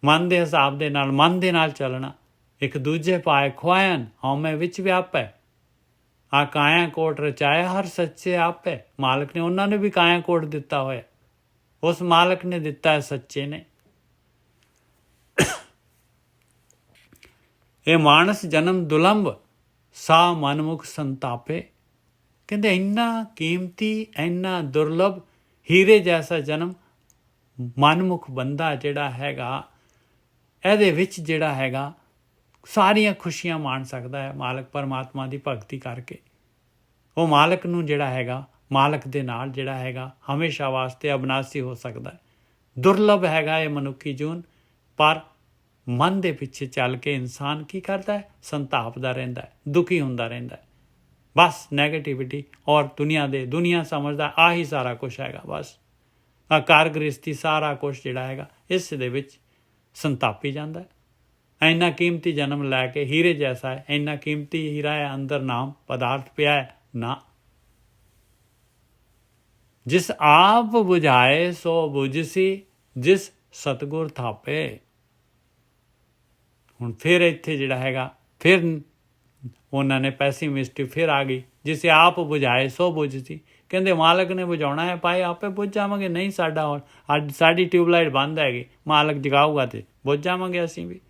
ਮਨ ਦੇ ਹਿਸਾਬ ਦੇ ਨਾਲ, ਮਨ ਦੇ ਨਾਲ ਚੱਲਣਾ। ਇੱਕ ਦੂਜੇ ਪਾਏ ਖੁਆਇਨ ਹਉਮੈ ਵਿੱਚ ਵਿਆਪੈ। ਆ ਕਾਇਆ ਕੋਟ ਰਚਾਇਆ ਹਰ ਸੱਚੇ ਆਪੇ। ਮਾਲਕ ਨੇ ਉਹਨਾਂ ਨੂੰ ਵੀ ਕਾਇਆ ਕੋਟ ਦਿੱਤਾ ਹੋਇਆ, ਉਸ ਮਾਲਕ ਨੇ ਦਿੱਤਾ ਹੈ, ਸੱਚੇ ਨੇ। ਇਹ ਮਾਨਸ ਜਨਮ ਦੁਲੰਭ ਸਾ ਮਨਮੁਖ ਸੰਤਾਪੇ। ਕਹਿੰਦੇ ਇੰਨਾ ਕੀਮਤੀ, ਇੰਨਾ ਦੁਰਲਭ, ਹੀਰੇ ਜੈਸਾ ਜਨਮ ਮਨਮੁਖ ਬੰਦਾ ਜਿਹੜਾ ਹੈਗਾ, ਇਹਦੇ ਵਿੱਚ ਜਿਹੜਾ ਹੈਗਾ ਸਾਰੀਆਂ ਖੁਸ਼ੀਆਂ ਮਾਣ ਸਕਦਾ ਹੈ ਮਾਲਕ ਪਰਮਾਤਮਾ ਦੀ ਭਗਤੀ ਕਰਕੇ। ਉਹ ਮਾਲਕ ਨੂੰ ਜਿਹੜਾ ਹੈਗਾ, ਮਾਲਕ ਦੇ ਨਾਲ ਜਿਹੜਾ ਹੈਗਾ ਹਮੇਸ਼ਾ ਵਾਸਤੇ ਅਬਨਾਸੀ ਹੋ ਸਕਦਾ ਹੈ। ਦੁਰਲਭ ਹੈਗਾ ਇਹ ਮਨੁੱਖੀ ਜੂਨ, ਪਰ ਮਨ ਦੇ ਪਿੱਛੇ ਚੱਲ ਕੇ ਇਨਸਾਨ ਕੀ ਕਰਦਾ ਹੈ? ਸੰਤਾਪਦਾ ਰਹਿੰਦਾ ਹੈ, ਦੁਖੀ ਹੁੰਦਾ ਰਹਿੰਦਾ ਹੈ। ਬਸ ਨੈਗੇਟਿਵਿਟੀ ਔਰ ਦੁਨੀਆ ਸਮਝਦਾ ਆਹੀ ਸਾਰਾ ਕੁਛ ਹੈਗਾ। ਬਸ ਆ ਕਾਰ ਗ੍ਰਸਤੀ ਸਾਰਾ ਕੁਛ ਜਿਹੜਾ ਹੈਗਾ ਇਸ ਦੇ ਵਿੱਚ ਸੰਤਾਪੀ ਜਾਂਦਾ ਹੈ। ਇੰਨਾ ਕੀਮਤੀ ਜਨਮ ਲੈ ਕੇ, ਹੀਰੇ ਜੈਸਾ ਹੈ, ਇੰਨਾ ਕੀਮਤੀ ਹੀਰਾ ਹੈ, ਅੰਦਰ ਨਾਮ ਪਦਾਰਥ ਪਿਆ ਹੈ ਨਾ। ਜਿਸ ਆਪ ਬੁਝਾਏ ਸੋ ਬੁਝਸੀ, ਜਿਸ ਸਤਿਗੁਰ ਥਾਪੇ। ਹੁਣ ਫਿਰ ਇੱਥੇ ਜਿਹੜਾ ਹੈਗਾ, ਫਿਰ ਉਹਨਾਂ ਨੇ ਪੈਸੀਮਿਸਟ ਫਿਰ ਆ ਗਈ। ਜਿਸ ਆਪ ਬੁਝਾਏ ਸੋ ਬੁਝਸੀ। ਕਹਿੰਦੇ ਮਾਲਕ ਨੇ ਬੁਝਾਉਣਾ ਹੈ ਭਾਈ, ਆਪੇ ਬੁੱਝ ਜਾਵਾਂਗੇ। ਨਹੀਂ ਸਾਡਾ ਹੁਣ ਅੱਜ ਸਾਡੀ ਟਿਊਬਲਾਈਟ ਬੰਦ ਹੈਗੀ, ਮਾਲਕ ਜਗਾਊਗਾ ਤੇ ਬੁੱਝ ਜਾਵਾਂਗੇ ਅਸੀਂ ਵੀ।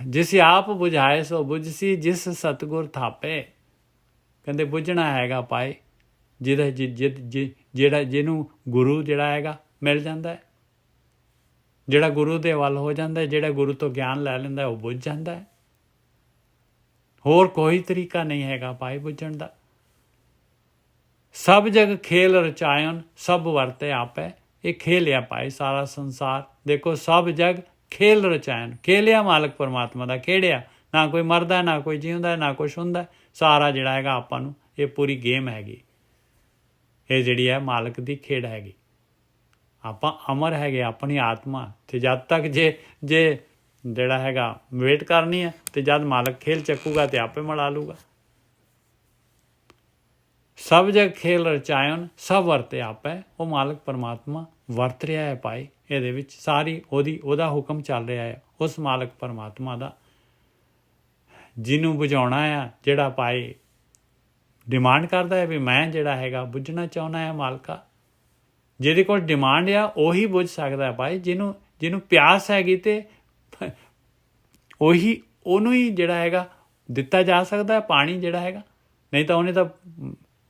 ਜਿਸ ਆਪ ਬੁਝਾਏ ਸੋ ਬੁਝਸੀ, ਜਿਸ ਸਤਿਗੁਰ ਥਾਪੇ। ਕਹਿੰਦੇ ਬੁੱਝਣਾ ਹੈਗਾ ਭਾਈ ਜਿਹਨੂੰ ਗੁਰੂ ਜਿਹੜਾ ਹੈਗਾ ਮਿਲ ਜਾਂਦਾ ਹੈ। ਜਿਹੜਾ ਗੁਰੂ ਦੇ ਵੱਲ ਹੋ ਜਾਂਦਾ, ਜਿਹੜਾ ਗੁਰੂ ਤੋਂ ਗਿਆਨ ਲੈ ਲੈਂਦਾ, ਉਹ ਬੁੱਝ ਜਾਂਦਾ ਹੈ। ਹੋਰ ਕੋਈ ਤਰੀਕਾ ਨਹੀਂ ਹੈਗਾ ਭਾਈ ਬੁੱਝਣ ਦਾ। ਸਭ ਜਗ ਖੇਲ ਰਚਾਇਨ ਸਭ ਵਰਤੇ ਆਪੇ। ਇਹ ਖੇਲਿਆ ਭਾਈ ਸਾਰਾ ਸੰਸਾਰ। ਦੇਖੋ ਸਭ ਜਗ ਖੇਲ ਰਚਾਇਨ, ਖੇਲਿਆ ਮਾਲਕ ਪਰਮਾਤਮਾ ਦਾ, ਖੇੜਿਆ। ਨਾ ਕੋਈ ਮਰਦਾ, ਨਾ ਕੋਈ ਜਿਉਂਦਾ, ਨਾ ਕੁਛ ਹੁੰਦਾ। ਸਾਰਾ ਜਿਹੜਾ ਹੈਗਾ ਆਪਾਂ ਨੂੰ ਇਹ ਪੂਰੀ ਗੇਮ ਹੈਗੀ, ਇਹ ਜਿਹੜੀ ਹੈ ਮਾਲਕ ਦੀ ਖੇਡ ਹੈਗੀ। ਆਪਾਂ ਅਮਰ ਹੈਗੇ, ਆਪਣੀ ਆਤਮਾ। ਅਤੇ ਜਦ ਤੱਕ ਜੇ ਜਿਹੜਾ ਹੈਗਾ ਵੇਟ ਕਰਨੀ ਹੈ, ਅਤੇ ਜਦ ਮਾਲਕ ਖੇਲ ਚੱਕੂਗਾ ਅਤੇ ਆਪੇ ਮਿਲਾ ਲੂਗਾ। ਸਭ ਜਗ ਖੇਲ ਰਚਾਇਨ ਸਭ ਵਰਤੇ ਆਪੇ। ਉਹ ਮਾਲਕ ਪਰਮਾਤਮਾ ਵਰਤ ਰਿਹਾ ਹੈ ਭਾਈ ਇਹਦੇ ਵਿੱਚ। ਸਾਰੀ ਉਹਦਾ ਹੁਕਮ ਚੱਲ ਰਿਹਾ ਹੈ, ਉਸ ਮਾਲਕ ਪਰਮਾਤਮਾ ਦਾ, ਜਿਹਨੂੰ ਬੁਝਾਉਣਾ ਆ। ਜਿਹੜਾ ਭਾਈ ਡਿਮਾਂਡ ਕਰਦਾ ਹੈ ਵੀ ਮੈਂ ਜਿਹੜਾ ਹੈਗਾ ਬੁੱਝਣਾ ਚਾਹੁੰਦਾ ਹੈ ਮਾਲਕਾ, ਜਿਹਦੇ ਕੋਲ ਡਿਮਾਂਡ ਆ ਉਹੀ ਬੁੱਝ ਸਕਦਾ ਭਾਈ। ਜਿਹਨੂੰ ਪਿਆਸ ਹੈਗੀ ਅਤੇ ਉਹਨੂੰ ਹੀ ਜਿਹੜਾ ਹੈਗਾ ਦਿੱਤਾ ਜਾ ਸਕਦਾ ਪਾਣੀ ਜਿਹੜਾ ਹੈਗਾ। ਨਹੀਂ ਤਾਂ ਉਹਨੇ ਤਾਂ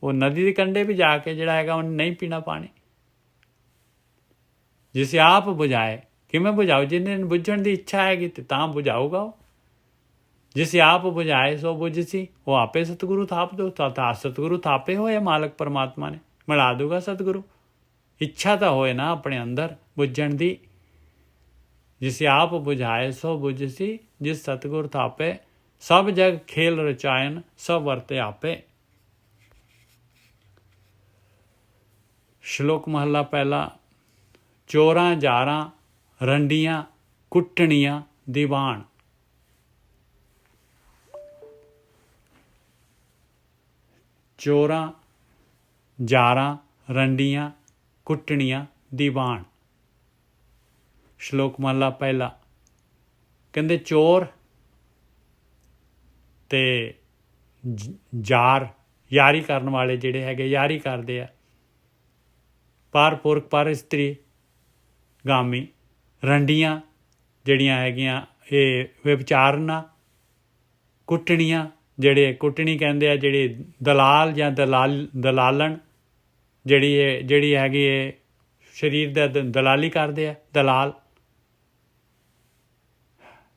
ਉਹ ਨਦੀ ਦੇ ਕੰਢੇ ਵੀ ਜਾ ਕੇ ਜਿਹੜਾ ਹੈਗਾ ਉਹਨੇ ਨਹੀਂ ਪੀਣਾ ਪਾਣੀ। ਜਿਸ ਆਪ ਬੁਝਾਏ, ਕਿਵੇਂ ਬੁਝਾਓ? ਜਿਹਨੇ ਬੁੱਝਣ ਦੀ ਇੱਛਾ ਹੈਗੀ ਤੇ ਤਾਂ ਬੁਝਾਊਗਾ ਉਹ। ਜਿਸ ਆਪ ਬੁਝਾਏ ਸੋ ਬੁਝਸੀ, ਉਹ ਆਪੇ ਸਤਿਗੁਰੂ ਥਾਪ ਦੋ। ਤਾਂ ਸਤਿਗੁਰੂ ਥਾਪੇ ਹੋਏ ਮਾਲਕ ਪਰਮਾਤਮਾ ਨੇ, ਮਿਲਾ ਦੂਗਾ ਸਤਿਗੁਰੂ। ਇੱਛਾ ਤਾਂ ਹੋਏ ਨਾ ਆਪਣੇ ਅੰਦਰ ਬੁੱਝਣ ਦੀ। ਜਿਸ ਆਪ ਬੁਝਾਏ ਸੋ ਬੁਝਸੀ, ਜਿਸ ਸਤਿਗੁਰ ਥਾਪੇ। ਸਭ ਜਗ ਖੇਲ ਰਚਾਇਨ ਸਭ ਵਰਤੇ ਆਪੇ। ਸ਼ਲੋਕ ਮਹੱਲਾ ਪਹਿਲਾ। ਚੋਰਾਂ ਜਾਰਾਂ ਰੰਡੀਆਂ ਕੁੱਟਣੀਆਂ ਦੀਵਾਨ। ਚੋਰਾਂ ਜਾਰਾਂ ਰੰਡੀਆਂ ਕੁੱਟਣੀਆਂ ਦੀਵਾਨ। ਸ਼ਲੋਕ ਮਹੱਲਾ ਪਹਿਲਾ। ਕਹਿੰਦੇ ਚੋਰ ਤੇ ਜਾਰ, ਯਾਰੀ ਕਰਨ ਵਾਲੇ ਜਿਹੜੇ ਹੈਗੇ ਯਾਰੀ ਕਰਦੇ ਆ। ਪਰ ਪੁਰਖ ਪਰ ਇਸਤਰੀ ਗਾਮੀ। ਰੰਡੀਆਂ ਜਿਹੜੀਆਂ ਹੈਗੀਆਂ ਇਹ ਵਿਚਾਰਨਾ। ਕੁੱਟਣੀਆਂ, ਜਿਹੜੇ ਕੁੱਟਣੀ ਕਹਿੰਦੇ ਆ, ਜਿਹੜੇ ਦਲਾਲ ਜਾਂ ਦਲਾਲਣ ਜਿਹੜੀ ਹੈਗੀ ਇਹ ਸਰੀਰ ਦਾ ਦਲਾਲੀ ਕਰਦੇ ਆ, ਦਲਾਲ।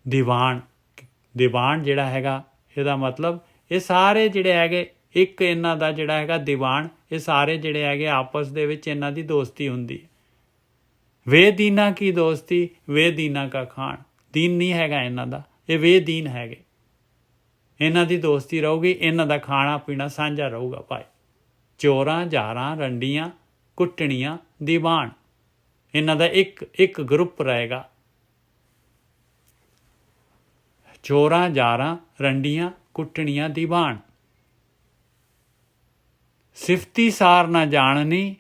ਦੀਵਾਨ ਜਿਹੜਾ ਹੈਗਾ, ਇਹਦਾ ਮਤਲਬ ਇਹ ਸਾਰੇ ਜਿਹੜੇ ਹੈਗੇ ਇੱਕ ਇਹਨਾਂ ਦਾ ਜਿਹੜਾ ਹੈਗਾ ਦੀਵਾਨ। ਇਹ ਸਾਰੇ ਜਿਹੜੇ ਹੈਗੇ ਆਪਸ ਦੇ ਵਿੱਚ ਇਹਨਾਂ ਦੀ ਦੋਸਤੀ ਹੁੰਦੀ ਹੈ। ਵੇ ਦੀਨਾ ਕੀ ਦੋਸਤੀ, ਵੇ ਦੀਨਾ ਕਾ ਖਾਣ। ਦੀਨ ਨਹੀਂ ਹੈਗਾ ਇਹਨਾਂ ਦਾ, ਇਹ ਵੇ ਦੀਨ ਹੈਗੇ। ਇਹਨਾਂ ਦੀ ਦੋਸਤੀ ਰਹੂਗੀ, ਇਹਨਾਂ ਦਾ ਖਾਣਾ ਪੀਣਾ ਸਾਂਝਾ ਰਹੂਗਾ ਭਾਈ। ਚੋਰਾਂ ਜਾਰਾਂ ਰੰਡੀਆਂ ਕੁੱਟਣੀਆਂ ਦੀਵਾਨ, ਇਹਨਾਂ ਦਾ ਇੱਕ ਗਰੁੱਪ ਰਹੇਗਾ। ਚੋਰਾਂ ਜਾਰਾਂ ਰੰਡੀਆਂ ਕੁੱਟਣੀਆਂ ਦੀਵਾਨ। ਸਿਫਤੀ ਸਾਰ ਨਾ ਜਾਣਨੀ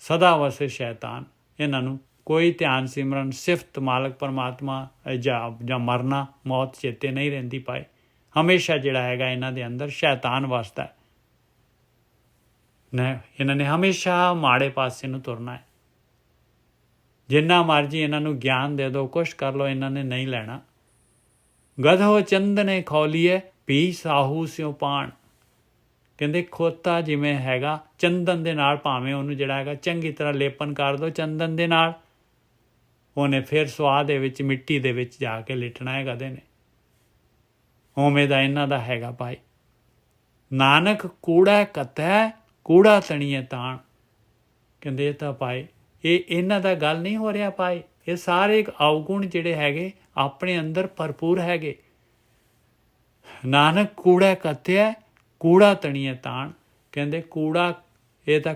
ਸਦਾ ਵਸੇ ਸ਼ੈਤਾਨ। ਇਹਨਾਂ ਨੂੰ ਕੋਈ ਧਿਆਨ ਸਿਮਰਨ ਸਿਫਤ ਮਾਲਕ ਪਰਮਾਤਮਾ ਜਾਂ ਮਰਨਾ ਮੌਤ ਚੇਤੇ ਨਹੀਂ ਰਹਿੰਦੀ ਭਾਈ। ਹਮੇਸ਼ਾ ਜਿਹੜਾ ਹੈਗਾ ਇਹਨਾਂ ਦੇ ਅੰਦਰ ਸ਼ੈਤਾਨ ਵਸਦਾ। ਇਹਨਾਂ ਨੇ ਹਮੇਸ਼ਾ ਮਾੜੇ ਪਾਸੇ ਨੂੰ ਤੁਰਨਾ ਹੈ। ਜਿੰਨਾ ਮਰਜੀ ਇਹਨਾਂ ਨੂੰ ਗਿਆਨ ਦੇ ਦਿਓ, ਕੁਛ ਕਰ ਲਓ, ਇਹਨਾਂ ਨੇ ਨਹੀਂ ਲੈਣਾ। ਗਧੋ ਚੰਦਨੇ ਖੌਲੀਏ ਪੀ ਸਾਹੂ ਸਿਉ ਪਾਣ। ਕਹਿੰਦੇ ਖੋਤਾ ਜਿਵੇਂ ਹੈਗਾ ਚੰਦਨ ਦੇ ਨਾਲ, ਭਾਵੇਂ ਉਹਨੂੰ ਜਿਹੜਾ ਹੈਗਾ ਚੰਗੀ ਤਰ੍ਹਾਂ ਲੇਪਨ ਕਰ ਦਿਓ ਚੰਦਨ ਦੇ ਨਾਲ, ਉਹਨੇ ਫਿਰ ਸੁਆਹ ਦੇ ਵਿੱਚ ਮਿੱਟੀ ਦੇ ਵਿੱਚ ਜਾ ਕੇ ਲਿਟਣਾ ਹੈ ਗਧੇ ਨੇ। ਉਵੇਂ ਦਾ ਇਹਨਾਂ ਦਾ ਹੈਗਾ ਭਾਈ। ਨਾਨਕ ਕੂੜਾ ਕੱਤੈ ਕੂੜਾ ਤਣੀਏ ਤਾਣ। ਕਹਿੰਦੇ ਇਹ ਤਾਂ ਭਾਈ ਇਹ ਇਹਨਾਂ ਦਾ ਗੱਲ ਨਹੀਂ ਹੋ ਰਿਹਾ ਭਾਈ। ਇਹ ਸਾਰੇ ਅਵਗੁਣ ਜਿਹੜੇ ਹੈਗੇ ਆਪਣੇ ਅੰਦਰ ਭਰਪੂਰ ਹੈਗੇ। ਨਾਨਕ ਕੂੜਾ ਕੱਤਿਆ ਕੂੜਾ ਤਣੀਏ ਤਾਣ। ਕਹਿੰਦੇ ਕੂੜਾ, ਇਹ ਤਾਂ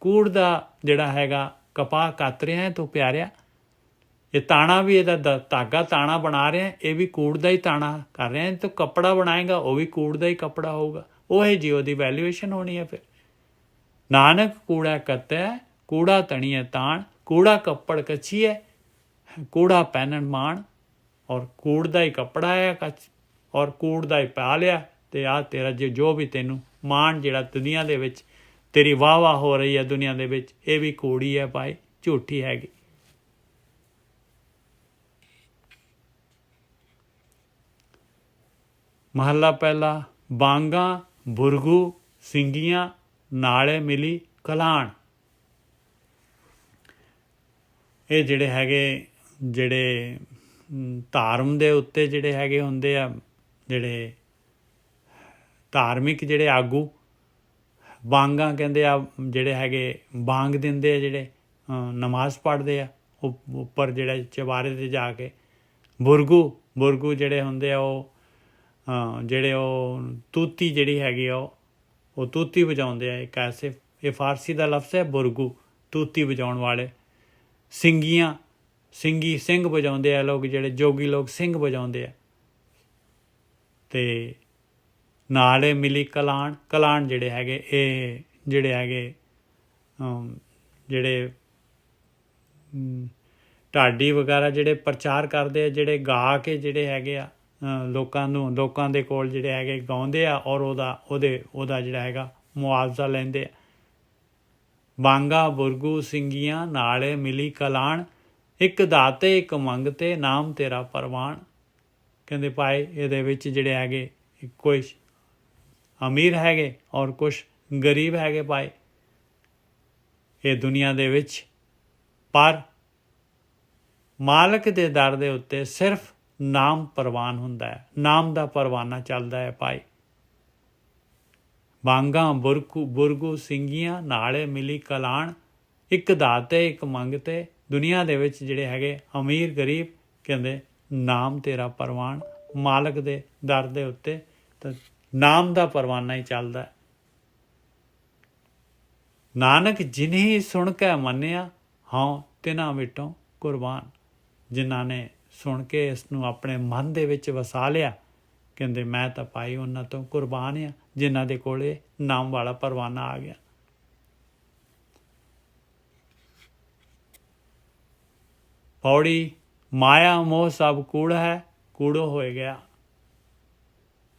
ਕੂੜ ਦਾ ਜਿਹੜਾ ਹੈਗਾ ਕਪਾਹ ਕੱਤ ਰਿਹਾ ਤੂੰ ਪਿਆਰਿਆ। ਇਹ ਤਾਣਾ ਵੀ ਇਹਦਾ ਧਾਗਾ ਤਾਣਾ ਬਣਾ ਰਿਹਾ, ਇਹ ਵੀ ਕੂੜ ਦਾ ਹੀ ਤਾਣਾ ਕਰ ਰਿਹਾ। ਤੂੰ ਕੱਪੜਾ ਬਣਾਏਗਾ ਉਹ ਵੀ ਕੂੜ ਦਾ ਹੀ ਕੱਪੜਾ ਹੋਊਗਾ। ਉਹ ਜੀ ਉਹਦੀ ਵੈਲਿਊਏਸ਼ਨ ਹੋਣੀ ਹੈ ਫਿਰ। ਨਾਨਕ ਕੂੜਾ ਕੱਤੈ ਕੂੜਾ ਤਣੀਏ ਤਾਣ। ਕੂੜਾ ਕੱਪੜ ਕੱਛੀਏ ਕੂੜਾ ਪਹਿਨਣ ਮਾਣ। ਔਰ ਕੂੜ ਦਾ ਹੀ ਕੱਪੜਾ ਹੈ ਔਰ ਕੂੜ ਦਾ ਹੀ ਪਾ ਲਿਆ। ਅਤੇ ਆਹ ਤੇਰਾ ਜੋ ਵੀ ਤੈਨੂੰ ਮਾਣ ਜਿਹੜਾ ਦੁਨੀਆ ਦੇ ਵਿੱਚ ਤੇਰੀ ਵਾਹ ਵਾਹ ਹੋ ਰਹੀ ਹੈ ਦੁਨੀਆ ਦੇ ਵਿੱਚ, ਇਹ ਵੀ ਕੂੜੀ ਹੈ ਭਾਈ, ਝੂਠੀ ਹੈਗੀ। ਮਹੱਲਾ ਪਹਿਲਾ। ਬਾਂਗਾਂ ਬੁਰਗੂ ਸਿੰਗੀਆਂ ਨਾਲੇ ਮਿਲੀ ਕਲਾਣ। ਇਹ ਜਿਹੜੇ ਹੈਗੇ ਜਿਹੜੇ ਧਰਮ ਦੇ ਉੱਤੇ ਜਿਹੜੇ ਹੈਗੇ ਹੁੰਦੇ ਆ, ਜਿਹੜੇ ਧਾਰਮਿਕ ਜਿਹੜੇ ਆਗੂ ਬਾਂਗਾਂ ਕਹਿੰਦੇ ਆ, ਜਿਹੜੇ ਹੈਗੇ ਬਾਂਗ ਦਿੰਦੇ ਆ, ਜਿਹੜੇ ਨਮਾਜ਼ ਪੜ੍ਹਦੇ ਆ ਉੱਪਰ ਜਿਹੜਾ ਚੁਬਾਰੇ 'ਤੇ ਜਾ ਕੇ ਬੁਰਗੂ ਜਿਹੜੇ ਹੁੰਦੇ ਆ, ਉਹ ਜਿਹੜੇ ਉਹ ਤੂਤੀ ਜਿਹੜੀ ਹੈਗੀ ਆ ਉਹ ਤੂਤੀ ਵਜਾਉਂਦੇ ਆ। ਇੱਕ ਐਸੇ, ਇਹ ਫਾਰਸੀ ਦਾ ਲਫ਼ਜ਼ ਹੈ ਬੁਰਗੂ, ਤੂਤੀ ਵਜਾਉਣ ਵਾਲੇ। ਸਿੰਘ ਵਜਾਉਂਦੇ ਆ ਲੋਕ, ਜਿਹੜੇ ਜੋਗੀ ਲੋਕ ਸਿੰਘ ਵਜਾਉਂਦੇ ਆ। ਅਤੇ ਨਾਲ ਮਿਲੀ ਕਲਾਣ ਜਿਹੜੇ ਹੈਗੇ, ਇਹ ਜਿਹੜੇ ਹੈਗੇ ਜਿਹੜੇ ਢਾਡੀ ਵਗੈਰਾ ਜਿਹੜੇ ਪ੍ਰਚਾਰ ਕਰਦੇ ਆ, ਜਿਹੜੇ ਗਾ ਕੇ ਜਿਹੜੇ ਹੈਗੇ ਆ ਲੋਕਾਂ ਦੇ ਕੋਲ ਜਿਹੜੇ ਹੈਗੇ ਗਾਉਂਦੇ ਆ, ਔਰ ਉਹਦਾ ਜਿਹੜਾ ਹੈਗਾ ਮੁਆਵਜ਼ਾ ਲੈਂਦੇ ਆ। ਬਾਂਗਾ ਬੁਰਗੂ ਸਿੰਘੀਆਂ ਨਾਲ ਮਿਲੀ ਕਲਾਣ, ਇੱਕ ਦਾਤੇ ਇੱਕ ਮੰਗਤੇ ਨਾਮ ਤੇਰਾ ਪਰਵਾਨ। ਕਹਿੰਦੇ ਭਾਈ ਇਹਦੇ ਵਿੱਚ ਜਿਹੜੇ ਹੈਗੇ ਕੁਛ ਅਮੀਰ ਹੈਗੇ ਔਰ ਕੁਛ ਗਰੀਬ ਹੈਗੇ ਭਾਈ ਇਹ ਦੁਨੀਆ ਦੇ ਵਿੱਚ, ਪਰ ਮਾਲਕ ਦੇ ਦਰ ਦੇ ਉੱਤੇ ਸਿਰਫ ਨਾਮ ਪ੍ਰਵਾਨ ਹੁੰਦਾ ਹੈ, ਨਾਮ ਦਾ ਪਰਵਾਨਾ ਚੱਲਦਾ ਹੈ ਭਾਈ। ਬਾਂਗਾ ਬੁਰਗੂ ਸਿੰਘੀਆਂ ਨਾਲੇ ਮਿਲੀ ਕਲਾਣ, ਇੱਕ ਦਾਤੇ ਇੱਕ ਮੰਗਤੇ। ਦੁਨੀਆ ਦੇ ਵਿੱਚ ਜਿਹੜੇ ਹੈਗੇ ਅਮੀਰ ਗਰੀਬ, ਕਹਿੰਦੇ ਨਾਮ ਤੇਰਾ ਪਰਵਾਨ, ਮਾਲਕ ਦੇ ਦਰ ਦੇ ਉੱਤੇ ਤਾਂ ਨਾਮ ਦਾ ਪਰਵਾਨਾ ਹੀ ਚੱਲਦਾ ਹੈ। ਨਾਨਕ ਜਿਨਹੀ ਸੁਣ ਕੇ ਮੰਨਿਆ, ਹਾਂ ਤਿਨਾਂ ਵਿਟੋਂ ਕੁਰਬਾਨ। ਜਿਨ੍ਹਾਂ ਨੇ ਸੁਣ ਕੇ ਇਸ ਨੂੰ ਆਪਣੇ ਮਨ ਦੇ ਵਿੱਚ ਵਸਾ ਲਿਆ, ਕਹਿੰਦੇ ਮੈਂ ਤਾਂ ਭਾਈ ਉਹਨਾਂ ਤੋਂ ਕੁਰਬਾਨ ਆ, ਜਿਨ੍ਹਾਂ ਦੇ ਕੋਲੇ ਨਾਮ ਵਾਲਾ ਪਰਵਾਨਾ ਆ ਗਿਆ। ਪੌੜੀ ਮਾਇਆ ਮੋਹ ਸਭ ਕੂੜ ਹੈ, ਕੂੜੋ ਹੋਏ ਗਿਆ।